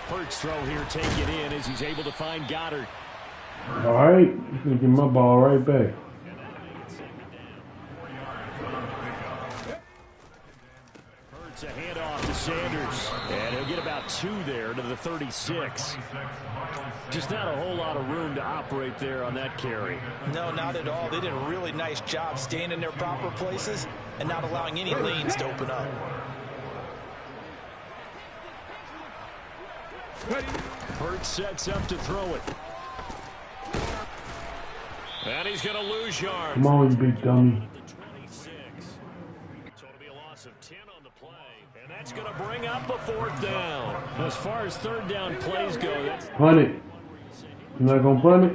Hurts throw here, take it in as he's able to find Goddard. All right, he's going to get my ball right back. Hurts a handoff to Sanders, and he'll get about 2 there to the 36. Just not a whole lot of room to operate there on that carry. No, not at all. They did a really nice job staying in their proper places and not allowing any lanes to open up. Hurts sets up to throw it. And he's going to lose yards. Come on, you big dummy. So it'll be a loss of 10 on the play. And that's going to bring up a 4th down. As far as 3rd down plays go, that's... Punt it. You're not going to punt it?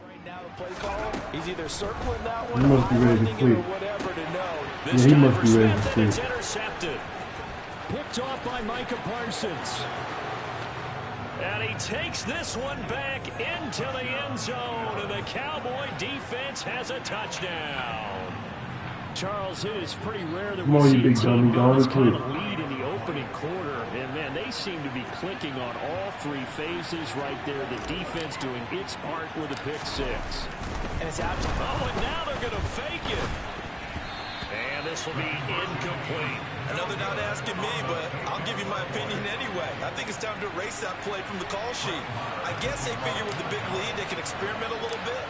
Right now, the play call, he's either circling that one He must be ready to or quit. whatever to know. Yeah, he must be ready to It's quit. intercepted. Picked off by Micah Parsons. And he takes this one back into the end zone, and the Cowboy defense has a touchdown. Charles, it is pretty rare that Come we on, see you big a team dummy, go this go kind on, of lead in the opening quarter. And, man, they seem to be clicking on all 3 phases right there. The defense doing its part with a pick 6. And it's out. Oh, and now they're going to fake it. And this will be incomplete. Another not asking me, but I'll give you my opinion anyway. I think it's time to erase that play from the call sheet. I guess they figure with the big lead they can experiment a little bit.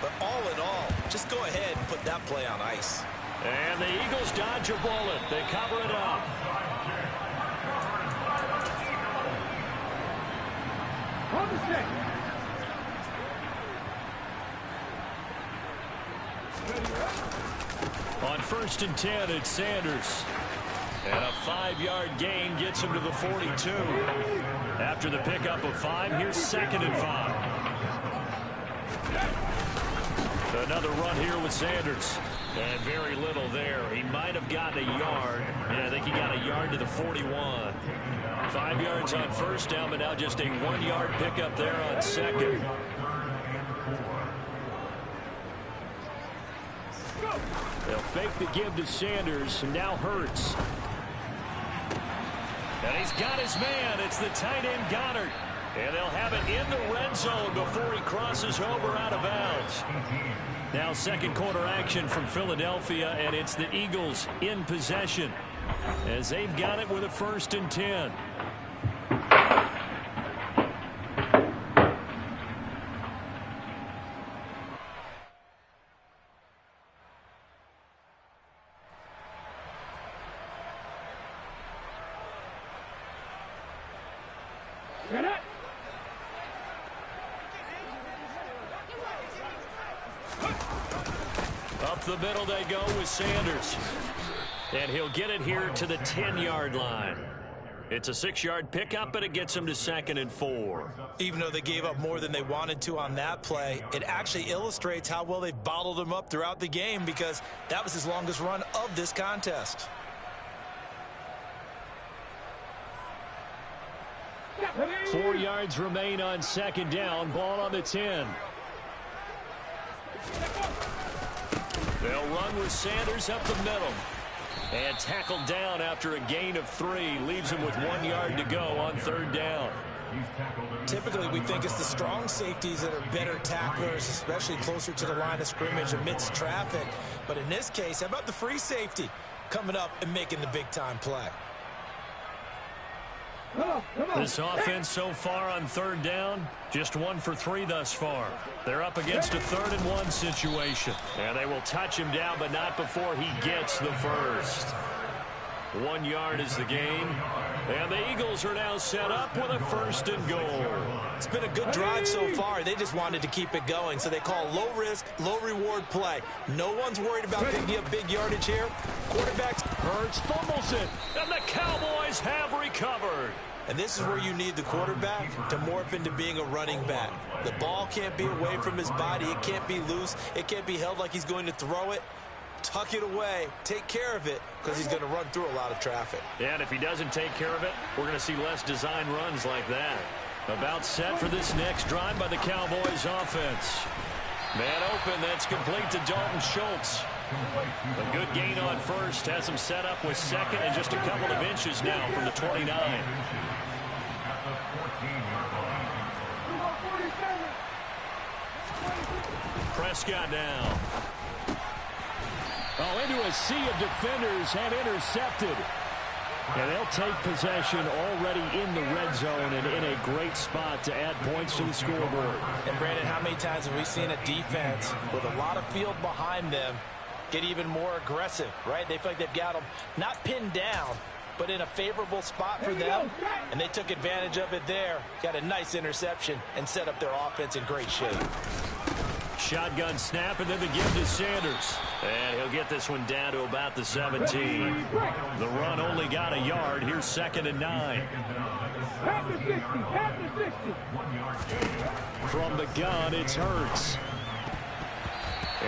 But all in all, just go ahead and put that play on ice. And the Eagles dodge a bullet. They cover it up. Hold the stick. On 1st and 10, it's Sanders. And a 5-yard gain gets him to the 42. After the pickup of 5, here's 2nd and 5. Another run here with Sanders. And very little there. He might have gotten a yard. Yeah, I think he got a yard to the 41. 5 yards on 1st down, but now just a 1-yard pickup there on 2nd. They'll fake the give to Sanders, and now Hurts. And he's got his man. It's the tight end Goddard. And they'll have it in the red zone before he crosses over out of bounds. Now 2nd quarter action from Philadelphia, and it's the Eagles in possession as they've got it with a 1st and 10. Up the middle they go with Sanders. And he'll get it here to the 10-yard line. It's a 6-yard pickup, and it gets them to 2nd and 4. Even though they gave up more than they wanted to on that play, it actually illustrates how well they've bottled them up throughout the game because that was his longest run of this contest. Four yards remain on 2nd down. Ball on the 10. They'll run with Sanders up the middle. And tackled down after a gain of 3. Leaves him with 1 yard to go on 3rd down. Typically, we think it's the strong safeties that are better tacklers, especially closer to the line of scrimmage amidst traffic. But in this case, how about the free safety coming up and making the big-time play? This offense so far on 3rd down, just 1 for 3 thus far. They're up against a 3rd and 1 situation. And they will touch him down, but not before he gets the first. 1 yard is the gain. And the Eagles are now set up with a 1st and goal. It's been a good drive so far. They just wanted to keep it going, so they call low-risk, low-reward play. No one's worried about picking up big yardage here. Quarterbacks. Hurts fumbles it, and the Cowboys have recovered. And this is where you need the quarterback to morph into being a running back. The ball can't be away from his body. It can't be loose. It can't be held like he's going to throw it. Tuck it away. Take care of it because he's going to run through a lot of traffic. Yeah, and if he doesn't take care of it, we're going to see less design runs like that. About set for this next drive by the Cowboys offense. Man open, that's complete to Dalton Schultz. A good gain on 1st, has him set up with 2nd and just a couple of inches now from the 29. Prescott now. Oh, into a sea of defenders and intercepted. And they'll take possession already in the red zone and in a great spot to add points to the scoreboard. And, Brandon, how many times have we seen a defense with a lot of field behind them get even more aggressive, right? They feel like they've got them not pinned down, but in a favorable spot for them, and they took advantage of it there. Got a nice interception and set up their offense in great shape. Shotgun snap, and then the give to Sanders. And he'll get this one down to about the 17. The run only got a yard. Here's 2nd and 9. From the gun, it's Hurts.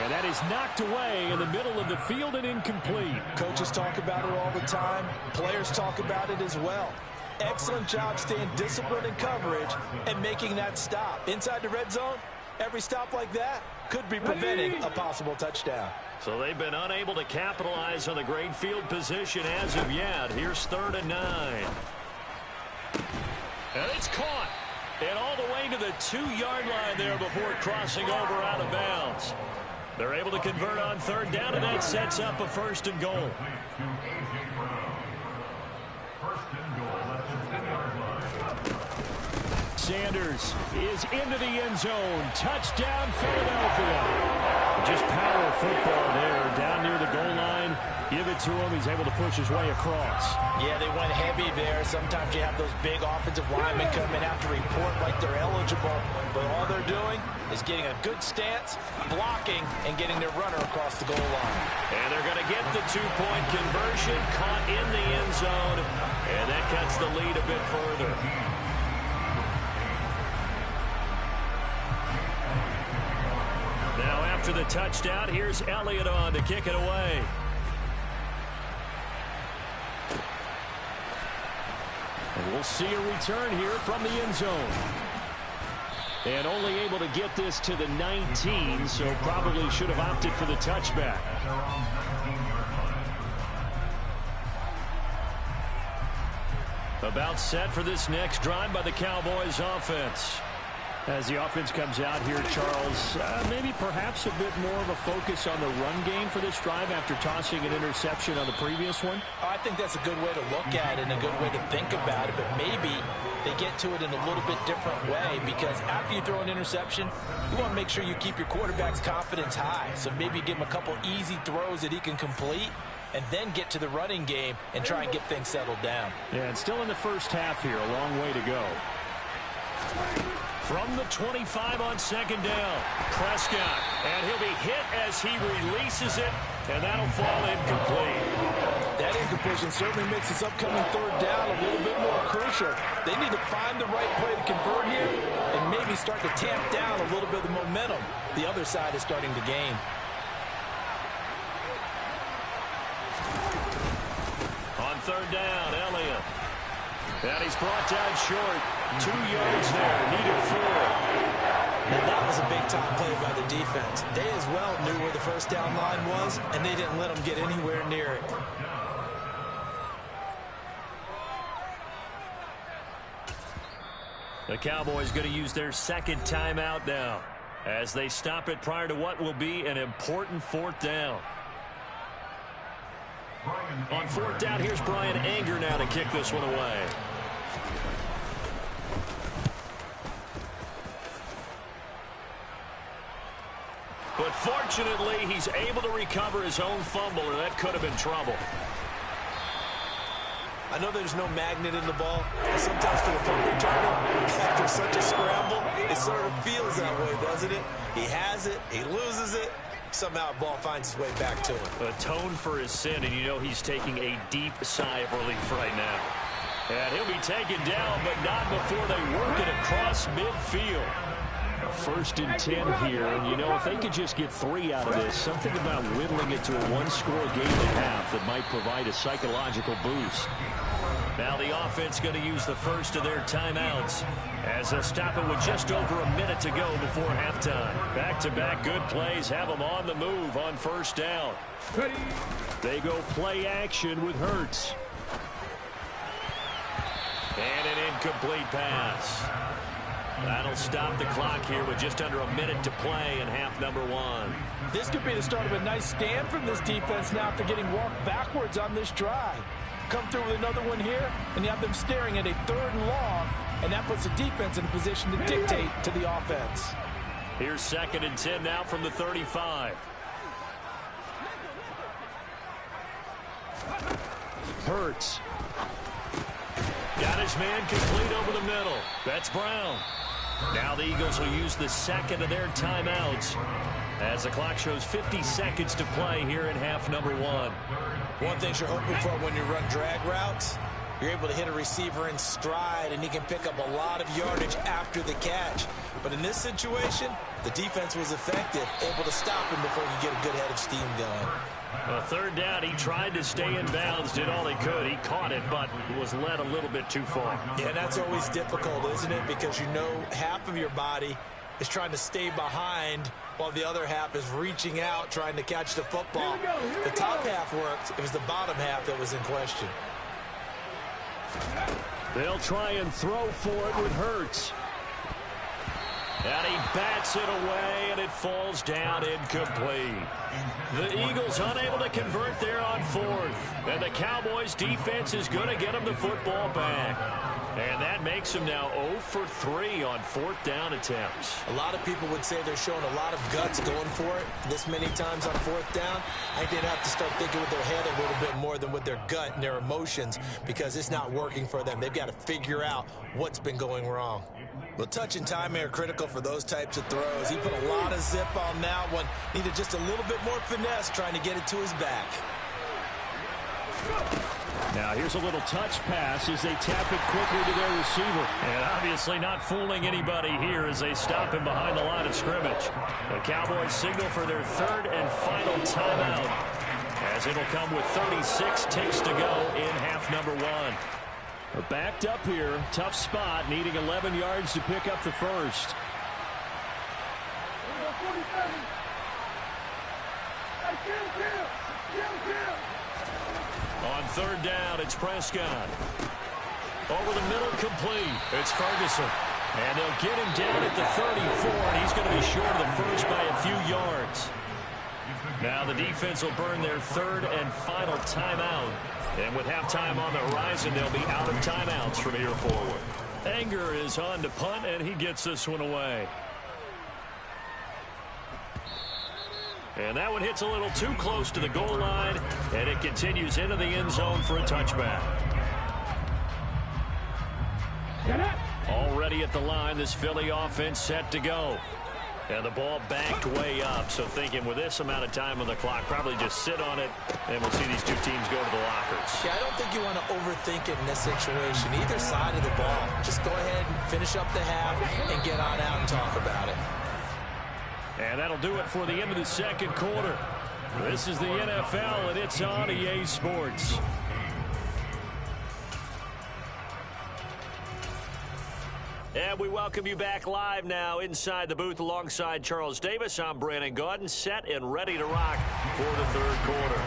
And that is knocked away in the middle of the field and incomplete. Coaches talk about it all the time. Players talk about it as well. Excellent job staying disciplined in coverage and making that stop. Inside the red zone, every stop like that could be preventing a possible touchdown. So they've been unable to capitalize on the great field position as of yet. Here's 3rd and 9. And it's caught. And all the way to the 2-yard line there before crossing over out of bounds. They're able to convert on 3rd down, and that sets up a 1st and goal. Sanders is into the end zone. Touchdown, Philadelphia. Just power football there down near the goal line. Give it to him. He's able to push his way across. Yeah, they went heavy there. Sometimes you have those big offensive linemen come in have to report like they're eligible. But all they're doing is getting a good stance, blocking, and getting their runner across the goal line. And they're going to get the 2-point conversion. Caught in the end zone. And that cuts the lead a bit further. Now after the touchdown, here's Elliott on to kick it away. And we'll see a return here from the end zone. And only able to get this to the 19, so probably should have opted for the touchback. About set for this next drive by the Cowboys offense. As the offense comes out here, Charles, maybe perhaps a bit more of a focus on the run game for this drive after tossing an interception on the previous one? I think that's a good way to look at it and a good way to think about it, but maybe they get to it in a little bit different way because after you throw an interception, you want to make sure you keep your quarterback's confidence high. So maybe give him a couple easy throws that he can complete and then get to the running game and try and get things settled down. Yeah, and still in the first half here, a long way to go. From the 25 on 2nd down, Prescott, and he'll be hit as he releases it, and that'll fall incomplete. That field position certainly makes this upcoming third down a little bit more crucial. They need to find the right play to convert here and maybe start to tamp down a little bit of the momentum the other side is starting to gain. On third down, Elliott. And he's brought down short. 2 yards there, needed 4. And that was a big-time play by the defense. They as well knew where the first down line was, and they didn't let them get anywhere near it. The Cowboys going to use their second timeout now as they stop it prior to what will be an important fourth down. On fourth down, here's Brian Anger now to kick this one away. But fortunately, he's able to recover his own fumble, or that could have been trouble. I know there's no magnet in the ball, but sometimes for the punt returner, after such a scramble, it sort of feels that way, doesn't it? He has it, he loses it, somehow the ball finds its way back to him. Atone for his sin, and you know he's taking a deep sigh of relief right now. And he'll be taken down, but not before they work it across midfield. 1st and 10 here, and you know, if they could just get 3 out of this, something about whittling it to a one-score game and a half that might provide a psychological boost. Now the offense going to use the first of their timeouts as they'll stop it with just over a minute to go before halftime. Back-to-back good plays have them on the move on first down. They go play action with Hurts. And an incomplete pass. That'll stop the clock here with just under a minute to play in half number 1. This could be the start of a nice stand from this defense now after getting walked backwards on this drive. Come through with another one here, and you have them staring at a 3rd and long, and that puts the defense in a position to dictate to the offense. Here's 2nd and 10 now from the 35. Hurts. Got his man complete over the middle. That's Brown. Now the Eagles will use the second of their timeouts as the clock shows 50 seconds to play here in half number 1. One thing you're hoping for when you run drag routes, you're able to hit a receiver in stride, and he can pick up a lot of yardage after the catch. But in this situation, the defense was effective, able to stop him before he could get a good head of steam going. A 3rd down, he tried to stay in bounds, did all he could. He caught it, but was led a little bit too far. Yeah, that's always difficult, isn't it? Because you know half of your body is trying to stay behind while the other half is reaching out, trying to catch the football. The top half worked. It was the bottom half that was in question. They'll try and throw for it with Hurts. And he bats it away, and it falls down incomplete. The Eagles unable to convert there on 4th. And the Cowboys defense is going to get them the football back. And that makes them now 0 for 3 on 4th down attempts. A lot of people would say they're showing a lot of guts going for it this many times on 4th down. I think they'd have to start thinking with their head a little bit more than with their gut and their emotions, because it's not working for them. They've got to figure out what's been going wrong. Well, touch and time are critical for those types of throws. He put a lot of zip on that one. Needed just a little bit more finesse trying to get it to his back. Now here's a little touch pass as they tap it quickly to their receiver. And obviously not fooling anybody here as they stop him behind the line of scrimmage. The Cowboys signal for their 3rd and final timeout, as it'll come with 36 ticks to go in half number 1. Backed up here, tough spot, needing 11 yards to pick up the first. On 3rd down, it's Prescott. Over the middle, complete. It's Ferguson. And they'll get him down at the 34, and he's going to be short of the first by a few yards. Now the defense will burn their 3rd and final timeout. And with halftime on the horizon, they'll be out of timeouts from here forward. Anger is on to punt, and he gets this one away. And that one hits a little too close to the goal line, and it continues into the end zone for a touchback. Already at the line, this Philly offense set to go. And the ball backed way up, so thinking with this amount of time on the clock, probably just sit on it, and we'll see these two teams go to the lockers. you want to overthink it in this situation. Either side of the ball. Just go ahead and finish up the half and get on out and talk about it. And that'll do it for the end of the second quarter. This is the NFL, and it's on EA Sports. And we welcome you back live now inside the booth alongside Charles Davis. I'm Brandon Gaudin, set and ready to rock for the third quarter.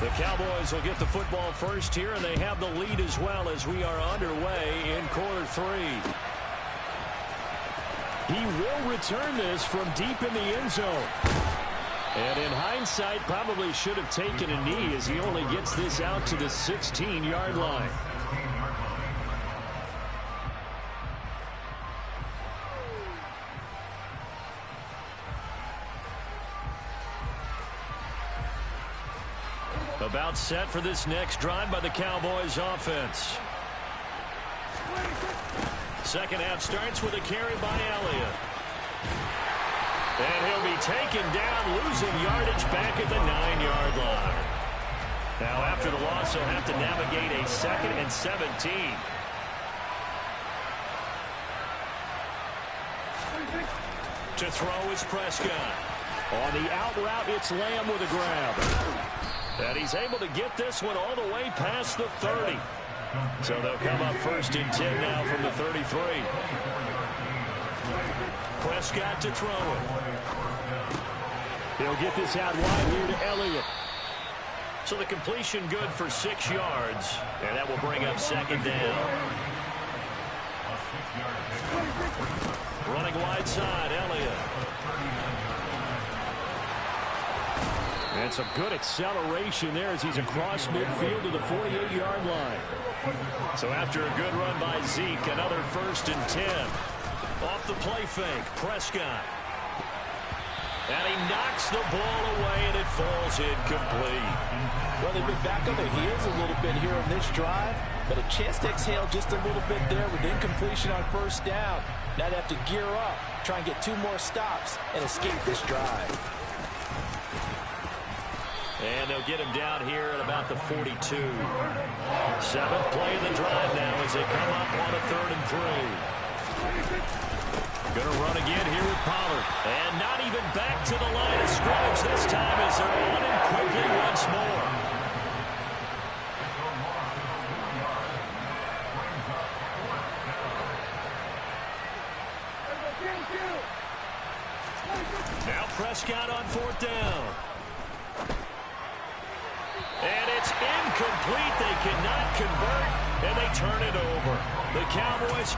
The Cowboys will get the football first here, and they have the lead as well as we are underway in quarter three. He will return this from deep in the end zone. And in hindsight, probably should have taken a knee as he only gets this out to the 16-yard line. About set for this next drive by the Cowboys offense. Second half starts with a carry by Elliott. And he'll be taken down, losing yardage back at the 9-yard line. Now after the loss, he'll have to navigate a 2nd and 17. To throw is Prescott. On the out route, it's Lamb with a grab. And he's able to get this one all the way past the 30. So they'll come up 1st and 10 now from the 33. Prescott to throw it. He'll get this out wide here to Elliott. So the completion good for 6 yards. And that will bring up 2nd down. Running wide side, Elliott. And some good acceleration there as he's across midfield to the 48-yard line. So after a good run by Zeke, another 1st and 10. Off the play fake, Prescott. And he knocks the ball away, and it falls incomplete. Well, they've been back on their heels a little bit here on this drive, but a chance to exhale just a little bit there with incompletion on 1st down. Now they have to gear up, try and get 2 more stops, and escape this drive. And they'll get him down here at about the 42. 7th play of the drive now as they come up on a 3rd and 3. Going to run again here with Pollard. And not even back to the line of scrimmage this time as they're on him quickly once more. Now Prescott on 4th down. And it's incomplete. They cannot convert, and they turn it over. The Cowboys.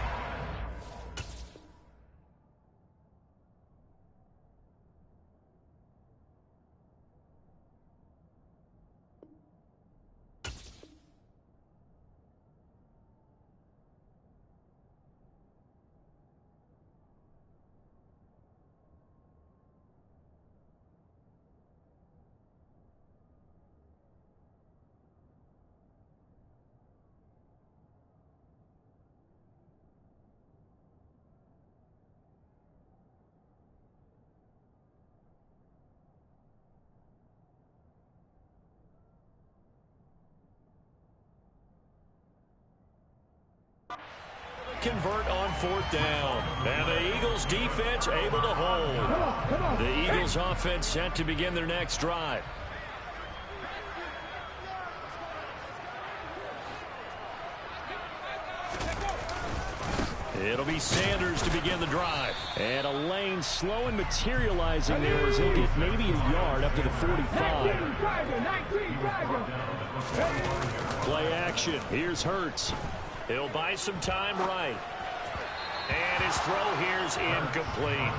Convert on 4th down. And the Eagles defense able to hold. The Eagles offense set to begin their next drive. It'll be Sanders to begin the drive. And a lane slow and materializing there as he'll get maybe a yard up to the 45. Play action. Here's Hurts. He'll buy some time right. And his throw here's incomplete.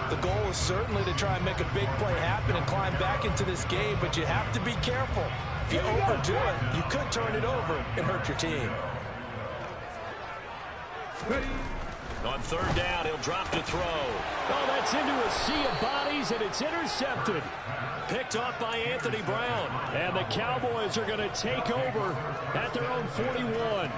The goal is certainly to try and make a big play happen and climb back into this game, but you have to be careful. If you overdo it, you could turn it over and hurt your team. On 3rd down, he'll drop to throw. Oh, that's into a sea of bodies, and it's intercepted. Picked off by Anthony Brown. And the Cowboys are going to take over at their own 41.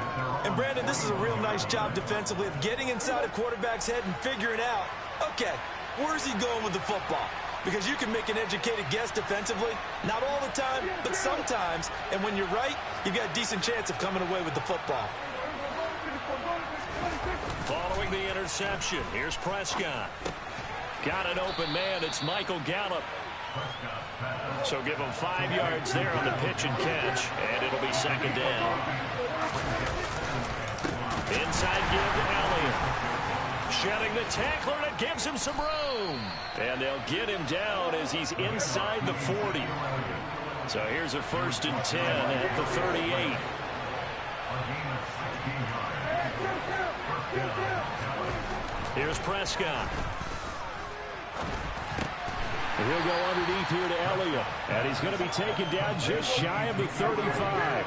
And, Brandon, this is a real nice job defensively of getting inside a quarterback's head and figuring out, okay, where's he going with the football? because you can make an educated guess defensively. Not all the time, but sometimes. And when you're right, you've got a decent chance of coming away with the football. Following the interception, here's Prescott. Got an open man. It's Michael Gallup. So give him 5 yards there on the pitch and catch, and it'll be second down. Inside give to Elliott. Shedding the tackler, and it gives him some room. And they'll get him down as he's inside the 40. So here's a 1st and 10 at the 38. Here's Prescott. He'll go underneath here to Elliott. And he's going to be taken down just shy of the 35.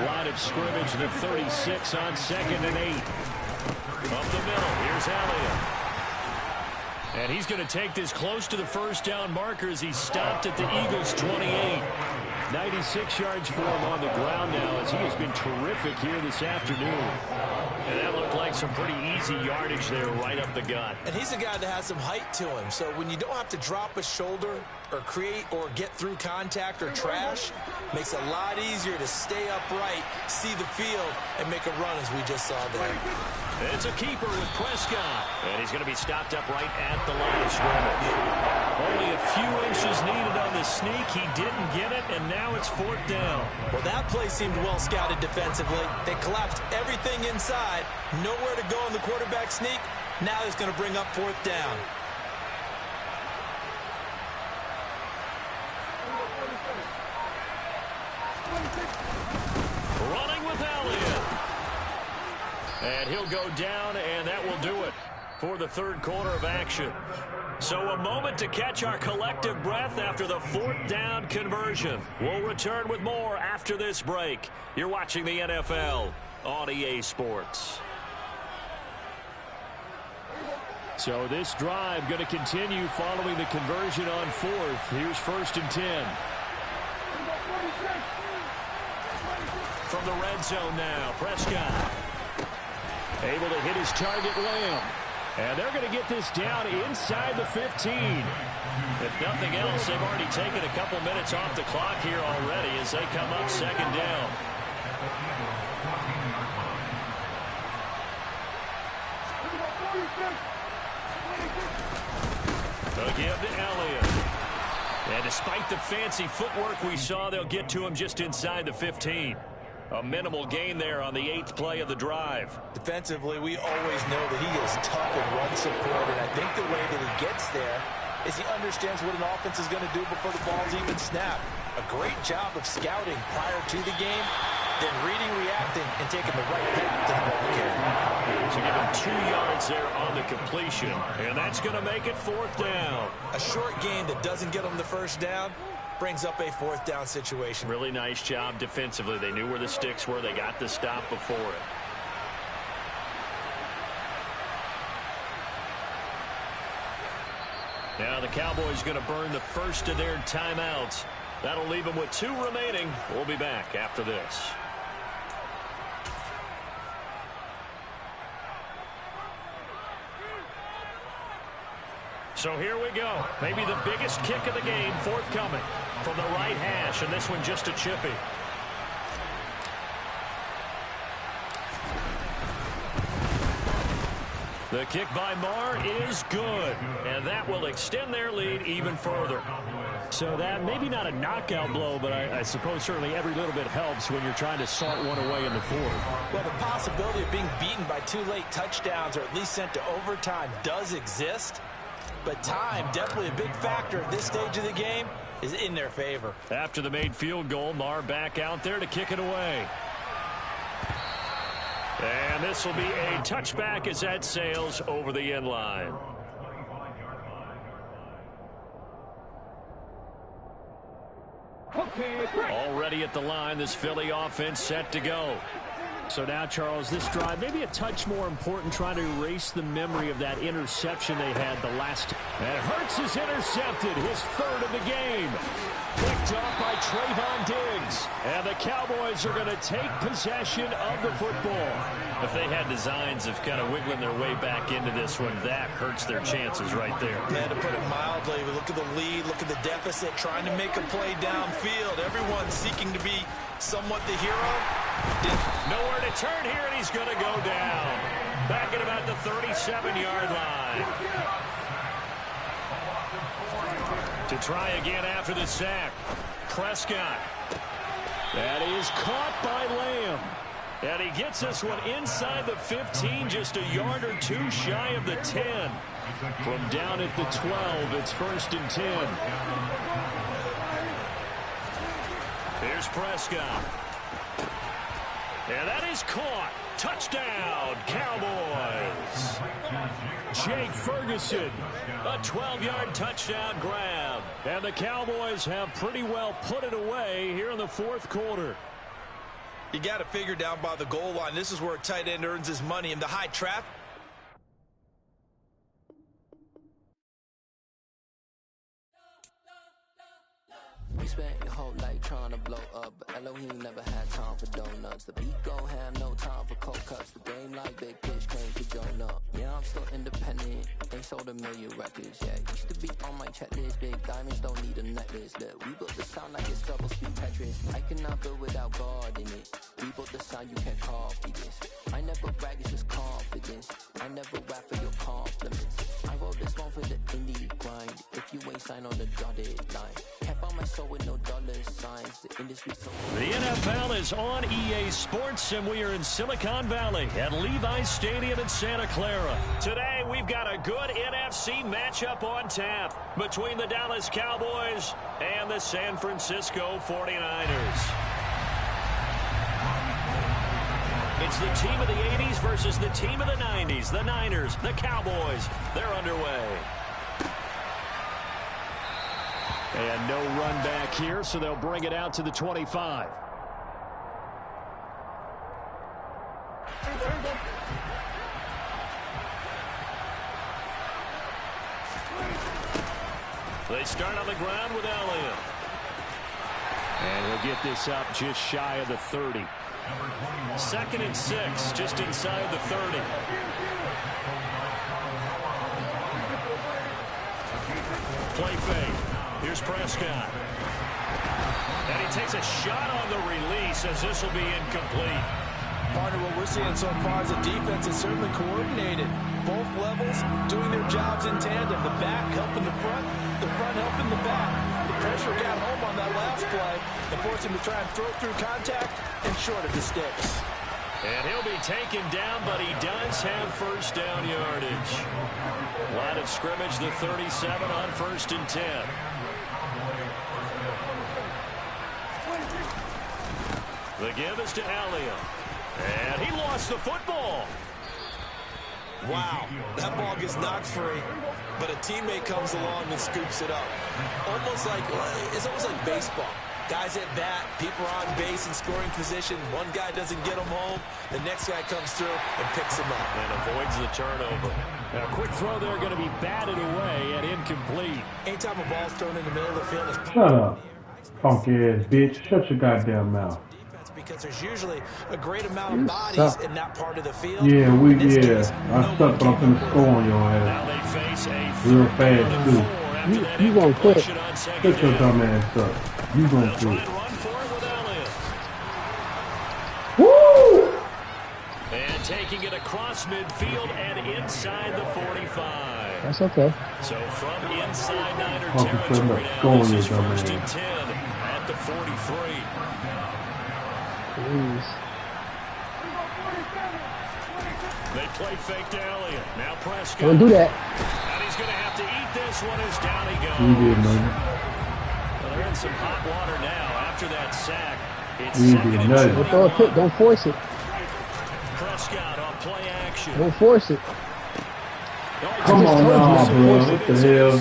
Line of scrimmage, the 36 on 2nd and 8. Up the middle, here's Elliott. And he's going to take this close to the first down marker as he's stopped at the Eagles' 28. 96 yards for him on the ground now as he has been terrific here this afternoon. And that looked like some pretty easy yardage there right up the gut. And he's a guy that has some height to him. So when you don't have to drop a shoulder or create or get through contact or trash, makes it a lot easier to stay upright, see the field, and make a run as we just saw there. It's a keeper with Prescott. And he's going to be stopped up right at the line of scrimmage. Only a few inches needed on the sneak. He didn't get it, and now it's 4th down. Well, that play seemed well scouted defensively. They collapsed everything inside. Nowhere to go on the quarterback sneak. Now it's going to bring up 4th down. Running with Elliott. And he'll go down, and that will do it for the 3rd quarter of action. So a moment to catch our collective breath after the 4th down conversion. We'll return with more after this break. You're watching the NFL on EA Sports. So this drive going to continue following the conversion on 4th. Here's 1st and 10. From the red zone now, Prescott. Able to hit his target, Lamb. And they're going to get this down inside the 15. If nothing else, they've already taken a couple minutes off the clock here already as they come up 2nd down. They'll give to Elliott. And despite the fancy footwork we saw, they'll get to him just inside the 15. A minimal gain there on the 8th play of the drive. Defensively, we always know that he is tough and run support, and I think the way that he gets there is he understands what an offense is going to do before the ball's even snapped. A great job of scouting prior to the game, then reading, reacting, and taking the right path to the ball carry. So give him 2 yards there on the completion, and that's going to make it 4th down. A short gain that doesn't get him the first down brings up a 4th down situation. Really nice job defensively. They knew where the sticks were. They got the stop before it. Now the Cowboys going to burn the first of their timeouts. That'll leave them with 2 remaining. We'll be back after this. So here we go. Maybe the biggest kick of the game forthcoming from the right hash, and this one just a chippy. The kick by Marr is good, and that will extend their lead even further. So that maybe not a knockout blow, but I suppose certainly every little bit helps when you're trying to salt one away in the 4th. Well, the possibility of being beaten by 2 late touchdowns or at least sent to overtime does exist. But time, definitely a big factor at this stage of the game, is in their favor. After the made field goal, Marr back out there to kick it away. And this will be a touchback as that sails over the end line. Already at the line, this Philly offense set to go. So now, Charles, this drive maybe a touch more important, trying to erase the memory of that interception they had the last time. And Hurts is intercepted, his third of the game. Picked up by Trayvon Diggs. And the Cowboys are going to take possession of the football. If they had designs of kind of wiggling their way back into this one, that hurts their chances right there. Yeah, to put it mildly, we look at the lead, look at the deficit, trying to make a play downfield. Everyone seeking to be somewhat the hero. Nowhere to turn here, and he's going to go down. Back at about the 37-yard line. To try again after the sack. Prescott. That is caught by Lamb. And he gets this one inside the 15, just a yard or two shy of the 10. From down at the 12, it's 1st and 10. Here's Prescott. And that is caught. Touchdown, Cowboys. Jake Ferguson, a 12-yard touchdown grab. And the Cowboys have pretty well put it away here in the 4th quarter. You got to figure down by the goal line. This is where a tight end earns his money in the high traffic. You spent your whole life trying to blow up, but Elohim never had time for donuts. The beat gon' have no time for cold cuts. The game like Big Pitch came to join up. Yeah, I'm still independent. Ain't sold a million records yet. Used to be on my checklist. Big diamonds don't need a necklace. Look, we built the sound like it's double speed Tetris. I cannot build without God in it. We built the sound, you can't copy this. I never brag, it's just confidence. I never rap for your compliments. I wrote this one for the indie grind. If you ain't signed on the dotted line, kept on my soul with no dollar signs. The industry so. The NFL is on EA Sports, and we are in Silicon Valley at Levi's Stadium in Santa Clara. Today, we've got a good NFC matchup on tap between the Dallas Cowboys and the San Francisco 49ers. It's the team of the 80s versus the team of the 90s. The Niners, the Cowboys, they're underway. And no run back here, so they'll bring it out to the 25. They start on the ground with Elliott. And he'll get this up just shy of the 30. 2nd and 6, just inside the 30. Play fake. Here's Prescott. And he takes a shot on the release as this will be incomplete. Partner, what we're seeing so far is the defense is certainly coordinated. Both levels doing their jobs in tandem. The back helping the front helping the back. The pressure got home on that last play and forced him to try and throw through contact and short of the sticks. And he'll be taken down, but he does have 1st down yardage. Line of scrimmage, the 37 on 1st and 10. The give is to Elliott. And he lost the football. Wow, that ball gets knocked free, but a teammate comes along and scoops it up. It's almost like baseball. Guys at bat, people are on base in scoring position. One guy doesn't get him home. The next guy comes through and picks him up. And avoids the turnover. Now, quick throw there, going to be batted away and incomplete. Anytime a ball's thrown in the middle of the field, it's shut up, punk ass bitch. Shut your goddamn mouth. Because there's usually a great amount of bodies in that part of the field. Yeah, I suck, but I'm finna score on your ass. Now they face a real fast, too. You gonna quit. Shut your dumb ass up. You gonna quit. Woo! And taking it across midfield and inside the 45. That's okay. So from inside Niner territory now, this is 1st and 10 at the 43. Jeez. They play fake to Elliott. Now Prescott. Don't do that. And he's going to have to eat this one as down he goes. You did, man. Well, they're in some hot water now after that sack. It's you 2nd and 20. Don't throw a pick. Don't force it. Prescott on play action. Don't force it. Come on now, bro. What the hell?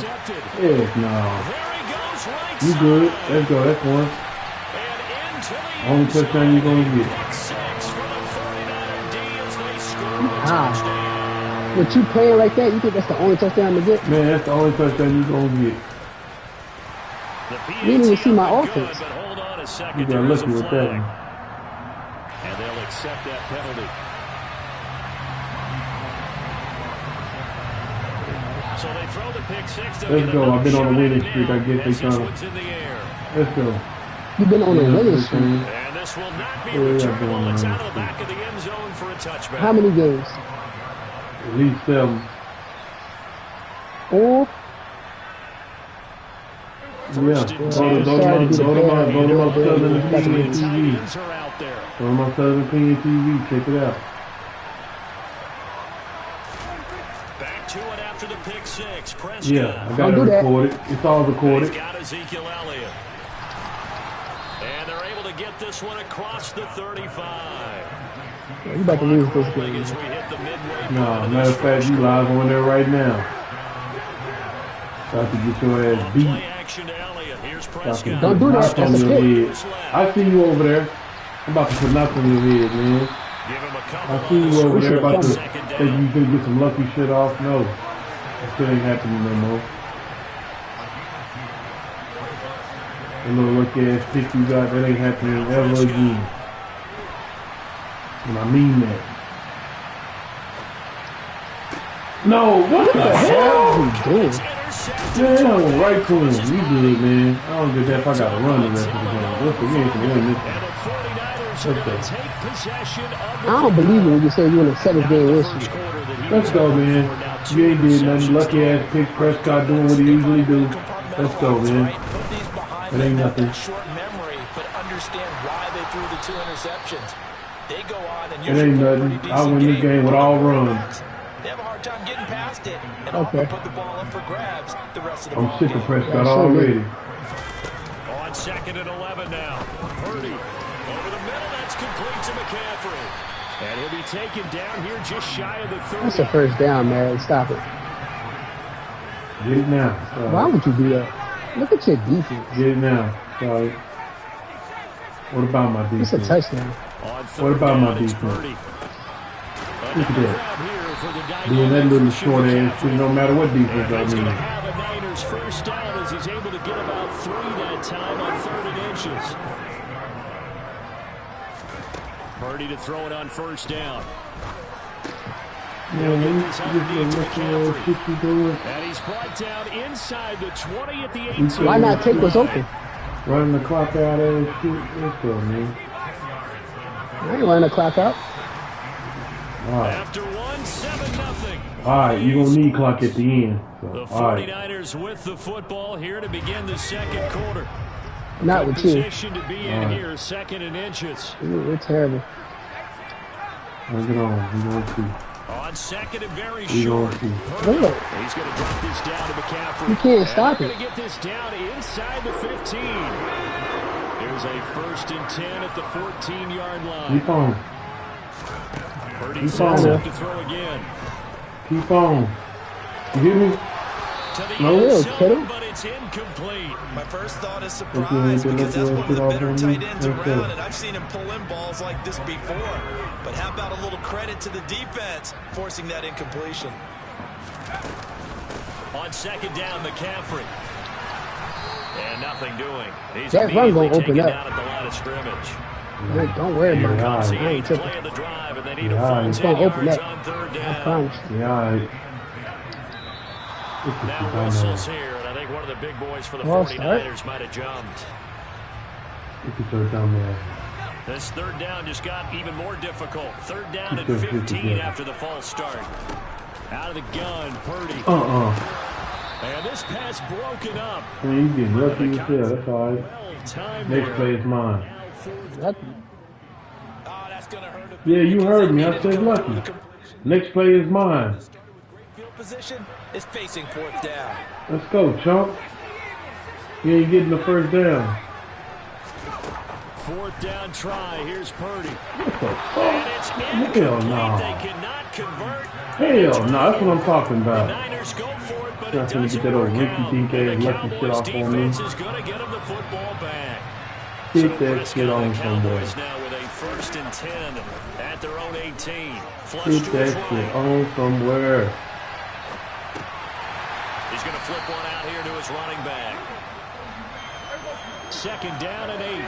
Heck no. You good. Let's go. That's one. Only touchdown you're going to get. touchdown. With you playing like that, you think that's the only touchdown to get? Man, that's the only touchdown you're going to get. You didn't even see my offense. But hold on a second. You got lucky with that one. And they'll accept that penalty. So they throw the pick six. Let's go. I've been on a winning streak. I guess they trying to. Let's go. You've been on a winning streak. And this will not be returnable. It's out of the back of the end zone for a touchback. How many games? At least 7. 4? Yeah. Go to my Southern Opinion TV. Go to my Southern Opinion TV. Check it out. Back to it after the pick six. Prescott. Yeah, I got it recorded. It's all recorded. He's got Ezekiel Elliott. And they're able to get this one across the 35. Yeah, you about to lose this game. No, matter of fact, you live on there right now. About to get your ass beat. Don't do that. That's a kick. I see you over there. I'm about to put nothing in your head, man. I see you over there about to think you could get some lucky shit off. No. That shit ain't happening no more. A little lucky ass pick you got, that ain't happening ever again. And I mean that. No, what the hell? Man, I went right to him. You good, man. I don't get that if I gotta run the rest of the game. What's the game for win this one? I don't believe you when you say you're in a 7th game win streak. Let's go, man. You ain't did nothing. Lucky ass pick. Prescott doing what he usually do. Let's go, man. It ain't nothing. Short memory, but understand why they threw the 2 interceptions. They go on and it ain't nothing. I win the game with all runs. They have a hard time getting past it, and often put the ball up for grabs the rest of the I'm ball sick game. of Prescott already. On 2nd and 11 now. Purdy over the middle. That's complete to McCaffrey. And he'll be taken down here just shy of the 30. That's a first down, man. Stop it. Get it now. Why would you do that? Look at your defense. Get it now. Sorry. What about my defense? It's a touchdown. What about my defense? Look at that. Doing that little short ass thing, no matter what defense I mean. Have a Niners first down as he's able to get about 3 that time on 3rd and inches. Purdy to throw it on first down. Yeah, and he's brought down inside the 20 at the 18. Why not take what's open? Running the clock out and shit. Let's go, man. I ain't running the clock out. All right. After 1-7-0. All right, you're going to need clock at the end. So, the 49ers with the football here to begin the 2nd quarter. Not with you. Position to be in here, 2nd and inches. We're terrible. Bring it on. We're going to see. On 2nd and very short. He's going to drop this down to McCaffrey. You can't stop it. Going to get this down inside the 15. There's a 1st and 10 at the 14-yard line. Keep on. Purdy sets up to throw again. Keep on. You hear me? No, zone, but it's incomplete. My first thought is surprise because that's one of the better tight ends around, and I've seen him pull in balls like this before. But how about a little credit to the defense forcing that incompletion? On 2nd down, McCaffrey. And nothing doing. He's that run gonna open up. Down at the line of scrimmage. Don't worry about it. I ain't tripping. It's going to open up. I promise. Yeah, now whistles here, and I think one of the big boys for the 49ers might have jumped. It's a 3rd down there. This 3rd down just got even more difficult. 3rd down and 15 after the false start. Out of the gun, Purdy. And this pass broken up. Man, you getting lucky as hell. That's all right. Next play is mine. Yeah, you heard me. I said lucky. Next play is mine. Position is facing 4th down. Let's go, chump. You ain't getting the 1st down. 4th down try. Here's Purdy. What the fuck? And it's Hell no. They cannot convert. Hell no. That's what I'm talking about. The Niners go for it, but Trying to get that old rinky dink ass lucky shit off on me. Defense is going to get him the football back. Stick that shit on somewhere. Now with a 1st and 10 at their own 18. Stick that shit on somewhere. He's going to flip one out here to his running back. 2nd down and 8.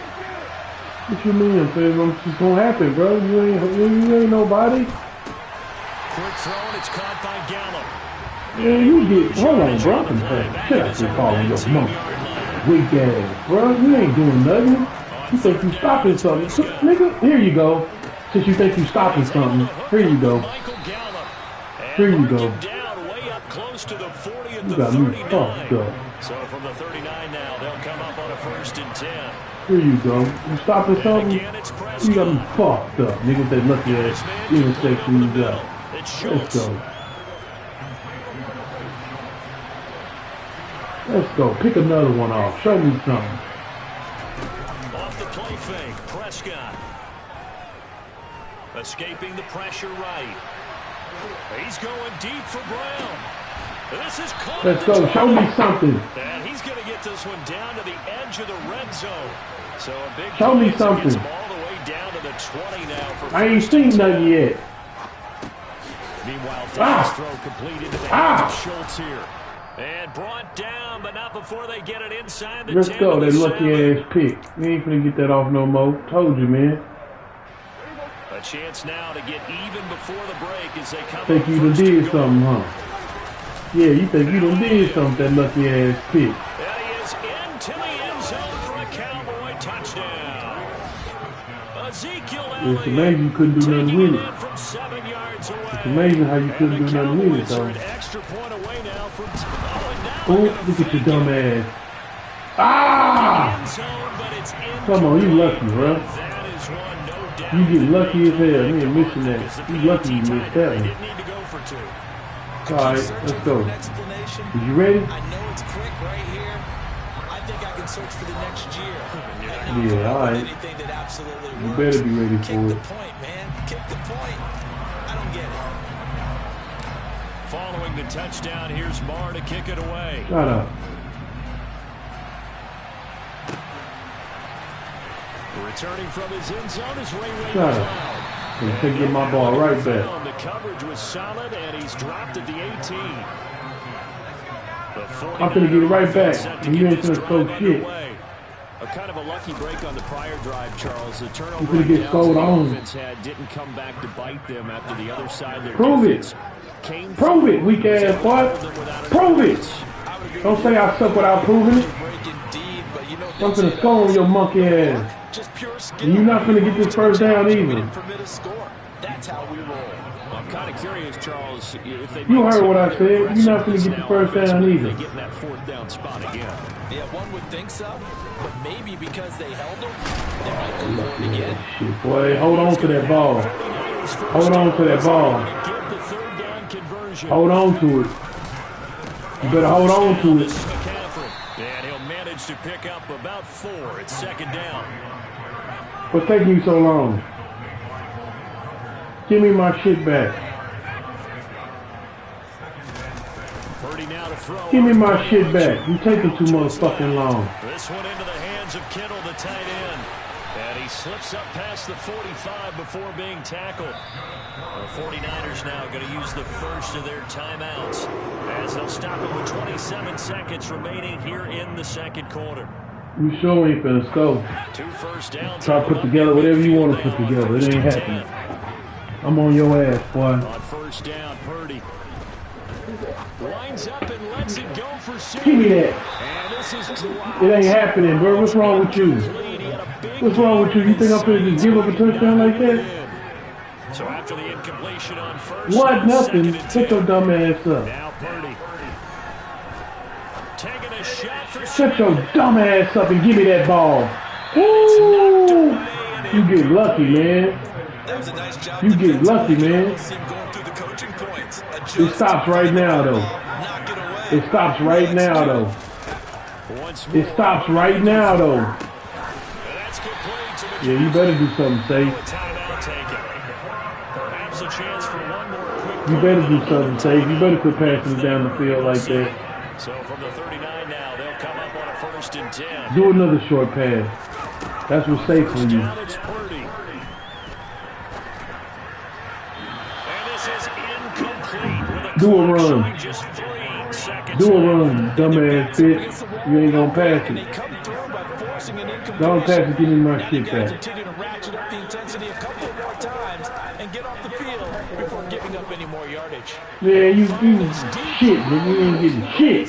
What you mean, fam? It's just gonna happen, bro. You ain't nobody. Quick throw, and it's caught by Gallup. Man, you get, hold on, bro. I'm finna shut up, you're calling your mom. Weak ass, bro. You ain't doing nothing. You think you stopping something. Nigga, here you go. Since you think you stopping something, here you go. Here you go. You got me fucked up. So from the 39 now, they'll come up on a 1st and 10. Here you go. You stopping something? You got me fucked up. Nigga, that lucky ass intersection you got. Let's go. Let's go. Pick another one off. Show me something. Off the play fake, Prescott. Escaping the pressure right. He's going deep for Brown. This is caught. Let's go. Show me something. And he's going to get this one down to the edge of the red zone. So a big show me something. All the way down to the 20 now for I ain't seen nothing yet. Meanwhile, Davis throw complete into the hands of Schultz here. And brought down, but not before they get it inside the 10. Let's go. That lucky ass pick. You ain't finna get that off no more. Told you, man. A chance now to get even before the break as they come. Think you done did something, huh? Yeah, you think you done did something, that lucky ass pick. And he is into the end zone for a Cowboy touchdown. Ezekiel It's amazing you couldn't do nothing with it. From 7 yards away. It's amazing how you couldn't do nothing with it, though. An extra point away now from oh, look at your dumb ass. Ah! Come on, you lucky, bro. You get lucky as hell. You ain't missing that. You lucky you missed that one. Alright, let's go. Is you ready? I know it's quick right here. I think I can search for the next year. Yeah, alright. You better be ready for it. Kick the point, man. Kick the point. I don't get it. Following the touchdown, here's Marr to kick it away. Shut up. Returning from his end zone is Ray. Shut up. I'm going to get my ball right back. The coverage was solid, and he's dropped at the 18. I'm going to get it right back. You ain't going to throw shit. A kind of a lucky break on the prior drive, Charles. The turnover you're going to get sold on. Didn't come back to bite them after the other side of their Prove defense. it. Prove it, weak ass boy. Prove it. Don't say I suck without proving it. I'm going to score on your monkey ass. And you're not going to get this first down either. That's how we roll. I'm kind of curious, Charles. If they you heard what I said. You're not going to get the first down either. They get in that 4th down spot again. Yeah, one would think so. But maybe because they held them, they might go for it again. Shit, boy, hold on to that ball. Hold on to that ball. Hold on to it. You better hold on to it. And he'll manage to pick up about 4. It's 2nd down. What's taking you so long? Give me my shit back. Now to throw. Give me my shit back. You taking too motherfucking long. This one into the hands of Kittle, the tight end. And he slips up past the 45 before being tackled. The 49ers now going to use the first of their timeouts as they'll stop it with 27 seconds remaining here in the 2nd quarter. You sure ain't finna score. 2 first downs. Try to put together whatever you want to put together. It ain't happening. I'm on your ass, boy. On 1st down, Purdy winds up and lets it go for 6. Give me that. And this is it ain't happening, bro. What's wrong with you? What's wrong with you? You think I'm finna just give up a touchdown like that? So after the incompletion on 1st. What? Nothing. Shut your dumb ass up. Now Purdy taking a shot for Shut your dumb ass up and give me that ball. Ooh. You get lucky, man. That was a nice job. You get lucky, man. It stops right now, though. It stops right now, though. It stops right now, though. Yeah, you better do something safe. You better do something safe. You better quit passing down the field like that. So from the 39 now, they'll come up on a 1st and 10. Do another short pass. That's what's safe for you. Do a run. Do a run, dumbass bitch. You ain't gonna pass it. Don't pass it, give me my shit back. Continue to ratchet up the intensity a couple more times and get off the field before giving up any more yardage. Yeah, you shit, but you ain't getting shit.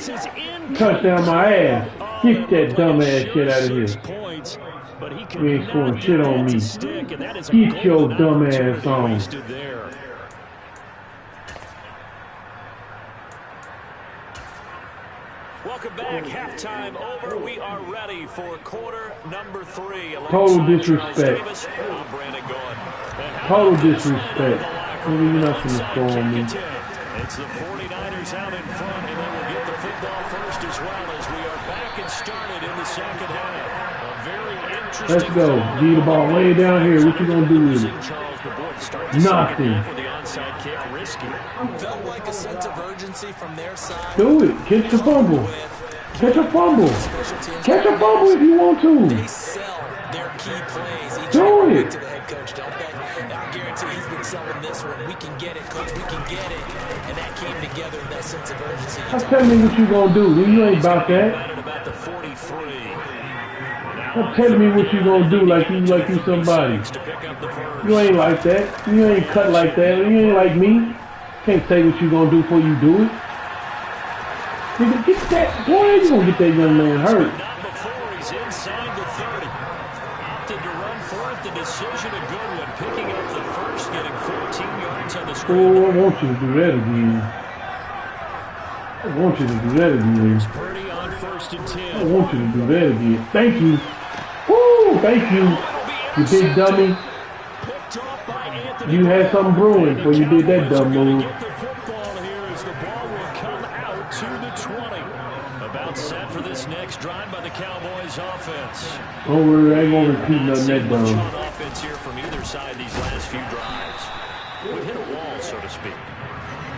Touchdown my ass. Get that dumbass shit out of here. You ain't scoring shit on me. Get your dumbass on. Welcome back. Halftime over. We are ready for quarter number 3. Total disrespect. Total disrespect. Maybe you're not going to score on me. It's the 49ers out in front, and they will get the football first as well as we are back and started in the second half. A very interesting. Let's go. Get the ball way down here. What you going to do with it? Nothing. Felt like a sense of urgency from their side. Do it. Catch the fumble. Catch a fumble. Catch a fumble if you want to. They sell their key plays. Do it. To the head coach, don't they? I guarantee he's been selling this one. We can get it, coach. We can get it. And that came together with that sense of urgency. Now tell me what you gonna do. You ain't about that. Now tell me what you gonna do like you somebody. You ain't like that. You ain't cut like that. You ain't like me. Can't say what you gonna do before you do it. Nigga, get that. Boy, you gonna get that young man hurt. Not before he's inside the 30. Opted to run for it. The decision a good one. Picking up the first, getting 14 yards on the screen. Oh, I want you to do that again. I want you to do that again. Purdy on 1st and 10. I want you to do that again. Thank you. Woo, thank you. You big dummy. You had something brewing before you did that dumb move. About set for this next drive by the Cowboys offense. Don't worry, I ain't gonna repeat nothing that dumb. Offense here from either side these last few drives. We've hit a wall, so to speak.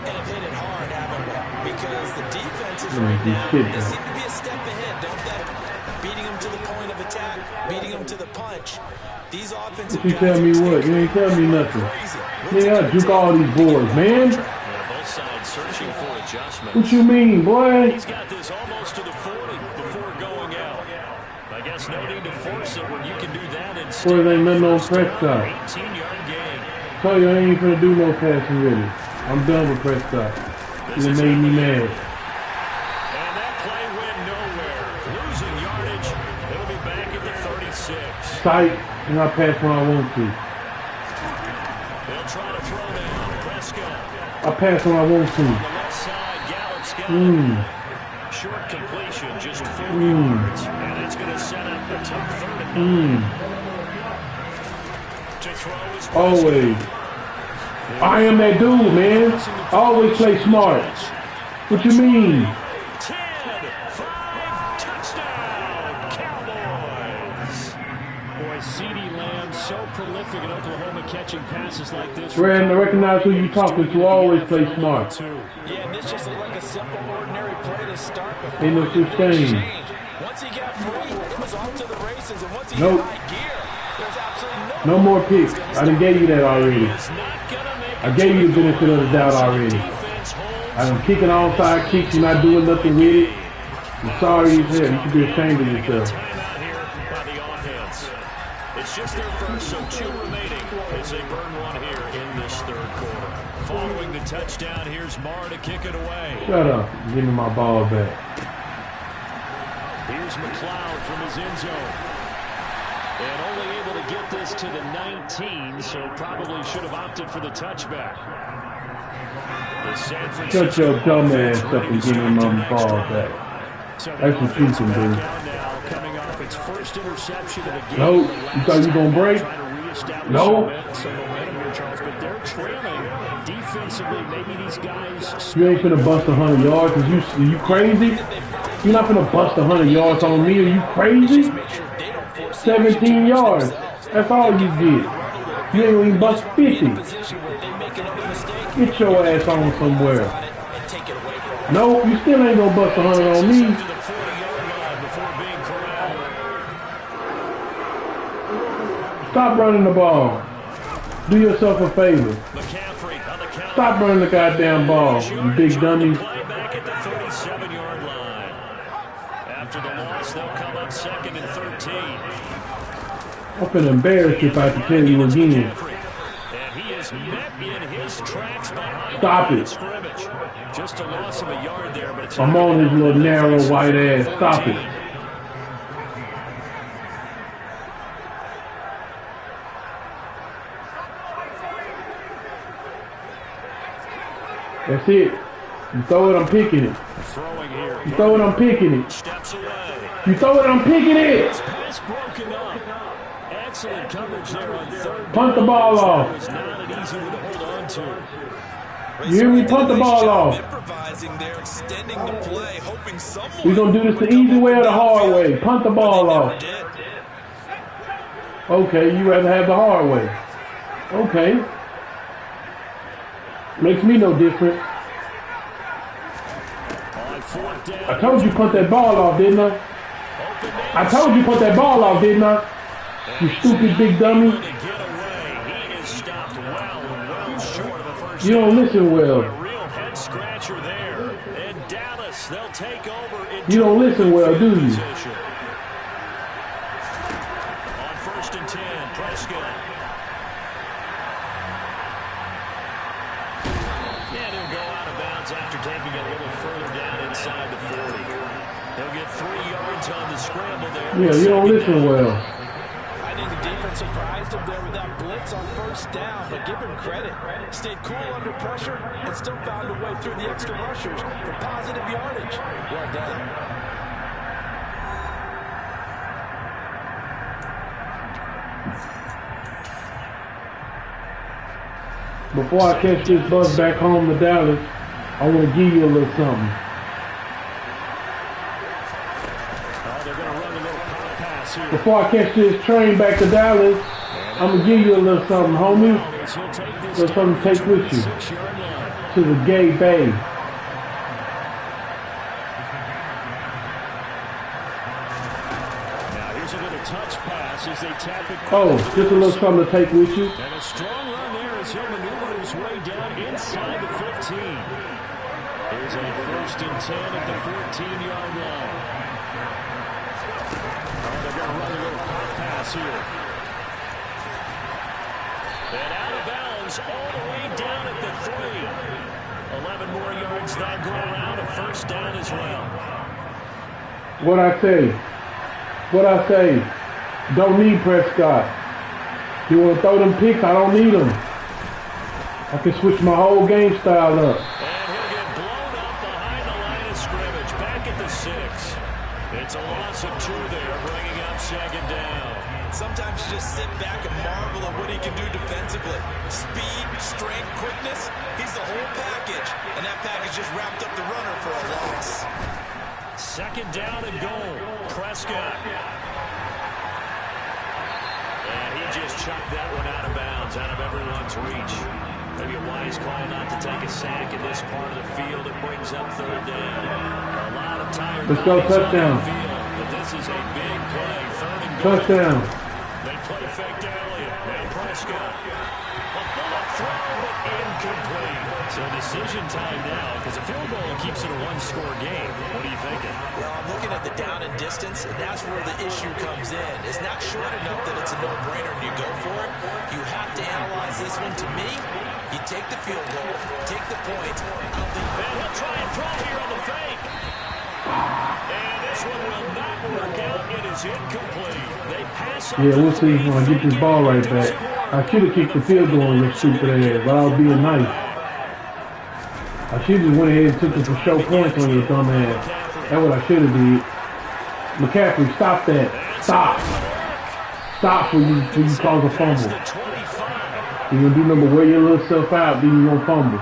And have hit it hard, haven't we? Because the defenses right now, they seem to be a step ahead, don't they? Beating them to the point of attack, beating them to the punch. These offensive you tell me what? You ain't tell me nothing. Yeah, I juke all these boys, man. Both sides searching for adjustments. What you mean, boy? He's got this almost to the 40 before going out. I guess no need to force it when you can do that instead. Boy, ain't nothing on Prescott. 18-yard gain. Tell you I ain't finna do no passing ready. I'm done with Prescott. It made me mad. And that play went nowhere. Losing yardage. It'll be back at the 36. Sight, and I pass when I want to. They'll try to throw down. Prescott. I pass when I want to. On the left side, Gallup's got it. Short completion, just 4 yards. And it's going to set up a tough 39. To throw is Always. I am that dude, man. I always play smart. What you mean? 10-5 touchdown, Cowboys. Boy, CeeDee Lamb so prolific in Oklahoma catching passes like this. Rand, I recognize who you talking to. Always play smart. Yeah, and this just looked like a simple, ordinary play to start. Ain't no such thing. Once he got free, it was off to the races, and once he nope. hit high gear, there's absolutely no more picks. I done gave you that already. I gave you the benefit of the doubt already. I done kicking onside kicks. You're not doing nothing with it. I'm sorry as hell. You should be ashamed of yourself. It's just their first, so 2 remaining as they burn one here in this third quarter. Following the touchdown, here's Marr to kick it away. Shut up. Give me my ball back. Here's McLeod from his end zone. And only able to get this to the 19, so probably should have opted for the touchback. Shut your dumb ass up and give me my ball back. That's what you can do. Coming off its first interception of the game. Nope. You thought you gonna break? Nope. But they're trailing defensively. Maybe these guys. You ain't finna bust 100 yards. Are you crazy? You're not finna bust 100 yards on me. Are you crazy? 17 yards. That's all you get. You ain't even bust 50. Get your ass on somewhere. No, you still ain't gonna bust 100 on me. Stop running the ball. Do yourself a favor. Stop running the goddamn ball, you big dummies. Back at the 37-yard line. After the loss, they'll come up 2nd and 13. I'm finna embarrass you if I have to tell you again. And he is met in his tracks behind Stop it. scrimmage. Just a loss of a yard there, but it's I'm on his little narrow white ass. Stop it. That's it. You throw it, I'm picking it. You throw it, I'm picking it. You throw it, I'm picking it. Pass broken up. Excellent coverage there on 3rd. Punt the ball off. It's not an easy one to hold on to. You hear me? Punt the ball off. Improvising there, extending the play, hoping someone. We're going to do this the easy way or the hard way. Punt the ball off. Okay, you rather have the hard way. Okay. Makes me no different. I told you punt that ball off, didn't I? I told you punt that ball off, didn't I? You stupid big dummy. You don't listen well. You don't listen well, do you? On 1st and 10, Prescott. And he'll go out of bounds after taking a little further down inside the 40. He'll get 3 yards on the scramble there. Yeah, you don't listen well. I think the defense surprised him there with that blitz on 1st down, but give him credit. Stayed cool under pressure and still found a way through the extra rushers for positive yardage. Well done. Before I catch this bus back home to Dallas, I want to give you a little something. Before I catch this train back to Dallas, I'm going to give you a little something, homie. A little something to take with you to the gay bay. Now here's a little touch pass as they tap it. Oh, just a little something to take with you. And a strong run there as he'll maneuver his way down inside the 15. Here's a 1st and 10 at the 14-yard line. They're going to run a little pop pass here. And out of bounds all the way down at the 3. 11 more yards that go around, a 1st down as well. What I say? What I say? Don't need Prescott. You want to throw them picks? I don't need them. I can switch my whole game style up. And he'll get blown up behind the line of scrimmage, back at the 6. It's a loss of 2 there, bringing up 2nd down. Sometimes you just sit back and marvel at what he can do defensively. Speed, strength, quickness. He's the whole package. And that package just wrapped up the runner for a loss. 2nd down and goal. Prescott. And he just chucked that one out of bounds, out of everyone's reach. Maybe a wise call not to take a sack in this part of the field. It brings up 3rd down. A lot of tired Let's go touchdown. but this is a big play. 3rd and goal. Touchdown. They play fake to Elliott. And Prescott. A bullet throw, but incomplete. So decision time now, because a field goal keeps it a 1-score game. What are you thinking? Well, I'm looking at the down and distance, and that's where the issue comes in. It's not short enough that it's a no-brainer and you go for it. You have to analyze this one. To me, you take the field goal, take the point. And he'll try and throw here on the fake. And this one will not work out. It is incomplete. They pass up. Yeah, we'll see when I get this ball right back. I should have kicked the field goal in this stupid ass, but I was being nice. I should have just went ahead and took it for show points on your dumb ass. That's what I should have did. McCaffrey, stop that. Stop. Stop when you cause a fumble. You're going to do number wear your little self out, then you're going to fumble.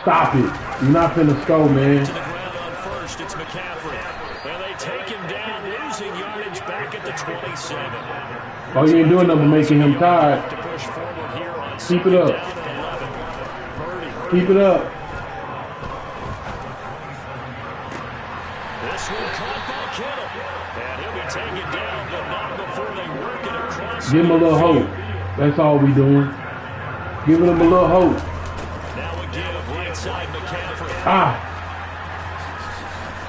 Stop it. You're not finna score, man. To the ground on 1st, it's McCaffrey. And they take him down, losing yardage back at the 27. Oh, you ain't doing nothing but making him tired. Keep it up. Keep it up. This one caught by Kittle. And he'll be taken down, but not before they work it Give him a little hope. That's all we doing. Giving him a little hope. Now we give right side McCaffrey.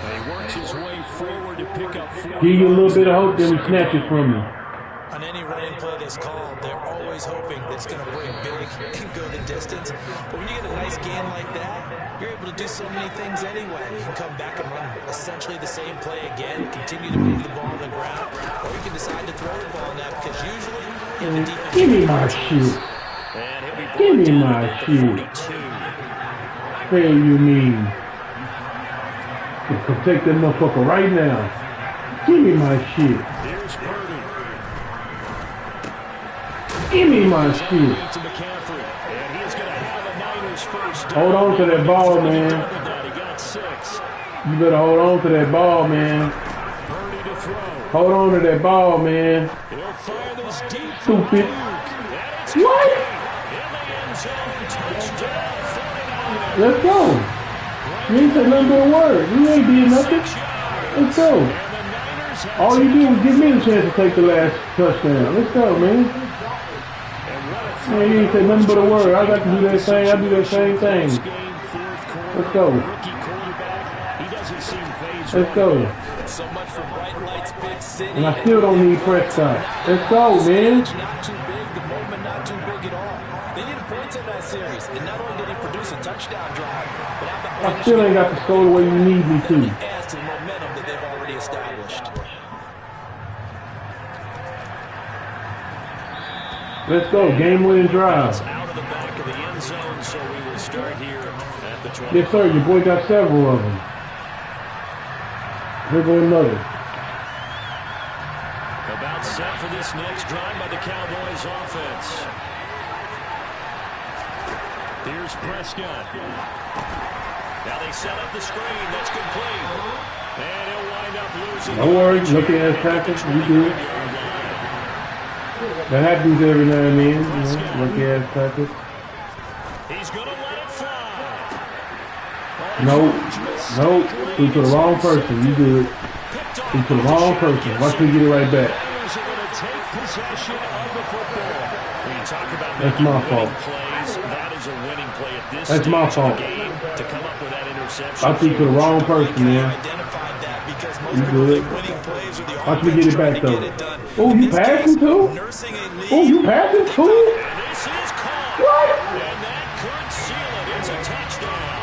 He works his way forward to pick up 4. Give you a little bit of hope, then we snatch it from you. On any running play that's called, they're always hoping that it's going to break big and go the distance. But when you get a nice gain like that, you're able to do so many things anyway. You can come back and run essentially the same play again, continue to move the ball on the ground, or you can decide to throw the ball now because usually in the defense... Give me my shit. Give me my shit. Say you mean to protect that motherfucker right now. Give me my shit. Give me my shit. Hold on to that ball, man. You better hold on to that ball, man. Hold on to that ball, man. Stupid. What? Let's go. You ain't said nothing but a word. You ain't did nothing. Let's go. All you do is give me the chance to take the last touchdown. Let's go, man. Man, you ain't said nothing but a word. I got to do that same. I do that same thing. Let's go. Let's go. And I still don't need Prescott. Let's go, man. Not too big, the moment not too big at all. They needed points in that series, and not only did he produce a touchdown drive, but I still ain't got the score the way you need me to. adds to the momentum that they've already established. Let's go, game-winning drive. Out of the back of the end zone, so we will start here at the 20. Yes, sir. Your boy got several of them. Here go another. About set for this next drive by the Cowboys offense. Here's Prescott. Now they set up the screen. That's complete. And he'll wind up losing. Don't worry. Looking at tackles. You good. That happens every now and then. Lucky ass tackles. He's going to let it fly. Nope. Nope. Threw to the wrong person. You good. Threw to the wrong person. Watch me get it right back. That's my fault. That's my fault. I threw to the wrong person, man. You good. Watch me get it back, though. Oh, you passing too? Oh, you passing too? What? And that could seal it. It's a touchdown.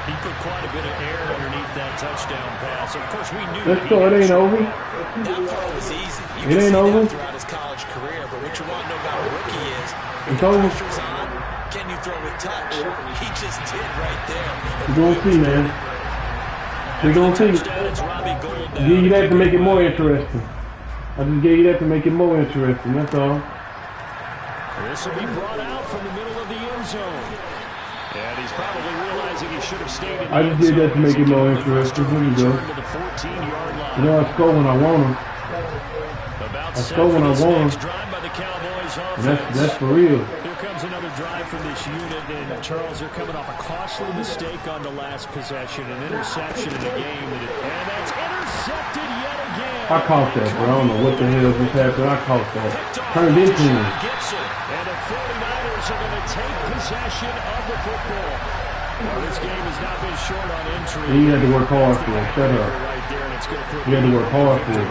He put quite a bit of air underneath that touchdown pass. Of course, we knew. Let's go. It ain't over. That throw was easy. It ain't over. Throughout his college career, but what you want to know about a rookie is it's over. pressure's on. Can you throw with touch? He just did right there. We're gonna see, man. We're gonna see. I gave you that to make it more interesting. I just gave you that to make it more interesting. That's all. This will be brought out from the middle of the end zone. And he's probably realizing he should have stayed in the I just did that to make it more interesting. Here we go. You know, I score when I want them. I score when I want them. And that's for real. Here comes another drive from this unit, and Charles, they're coming off a costly mistake on the last possession, an interception in the game, and that's intercepted yet again. I caught that, bro. I don't know what the hell just happened. I caught that. Turned into him. And the 49ers are going to take possession of the football. Well, this game has not been short on intrigue. You had to work hard for it. Shut up. You had to work hard for it.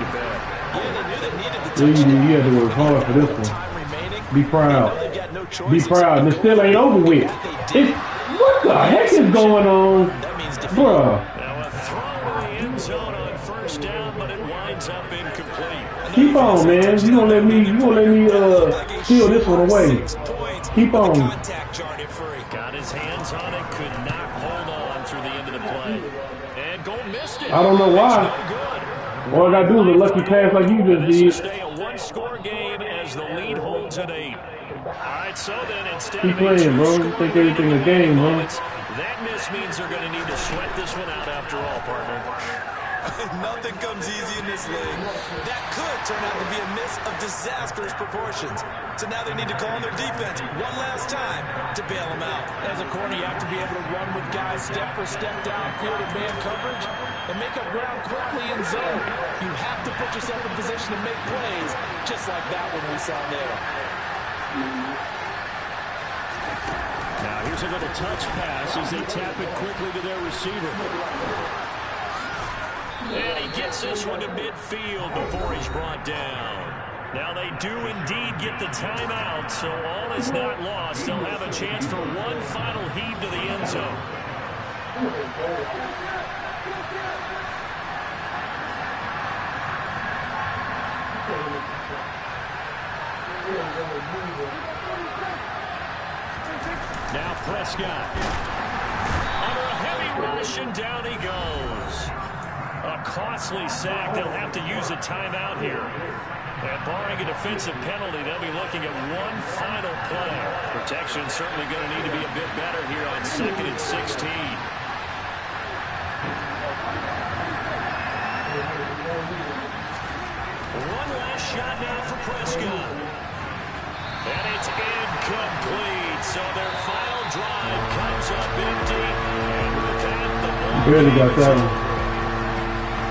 You had to work hard for this one. Be proud. Be proud. And it still ain't over with. What the heck is going on? Bruh. Now a throw in the end zone on first down, but it winds up incomplete. Keep on, man. You won't let me steal this one away. Keep on. Got his hands on it, could not hold on through the end of the play. And goal missed it. I don't know why. All I gotta do is a lucky pass like you just did. Stay a one-score game as the lead holds at 8. All right, so then instead Keep playing, bro. You think everything a game, bro. That miss means they're going to need to sweat this one out after all, partner. Nothing comes easy in this league. That could turn out to be a miss of disastrous proportions. So now they need to call on their defense one last time to bail them out. As a corner, you have to be able to run with guys step for step downfield in man coverage and make up ground quickly in zone. You have to put put yourself in position to make plays, just like that one we saw there. Now here's a little touch pass as they tap it quickly to their receiver. And he gets this one to midfield before he's brought down. Now they do indeed get the timeout, so all is not lost. They'll have a chance for one final heave to the end zone. Now Prescott. Under a heavy rush, and down he goes. A costly sack. They'll have to use a timeout here. And barring a defensive penalty, they'll be looking at one final play. Protection certainly going to need to be a bit better here on 2nd and 16. One last shot now for Prescott. And it's incomplete. So their final drive comes up empty. And with that, the ball barely got that one.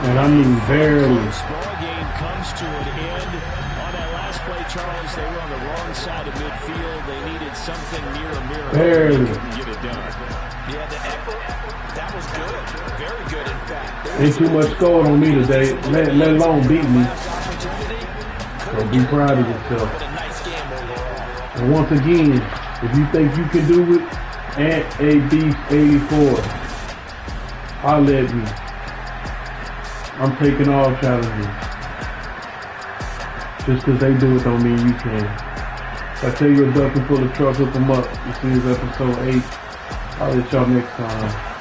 And I mean barely. Ball game comes to an end. On that last play, Charles, they were on the wrong side of midfield. They needed something near a miracle. Barely. They couldn't get it done. Yeah, the effort, that was good. Very good, in fact. Ain't too much scored on me today. Let alone beat me. So be proud of yourself. And once again, if you think you can do it, at ABeef84, holla at me. I'm taking all challenges. Just because they do it don't mean you can. If I tell you a duck and pull a truck, hook them up. This is episode 8. I'll let y'all next time.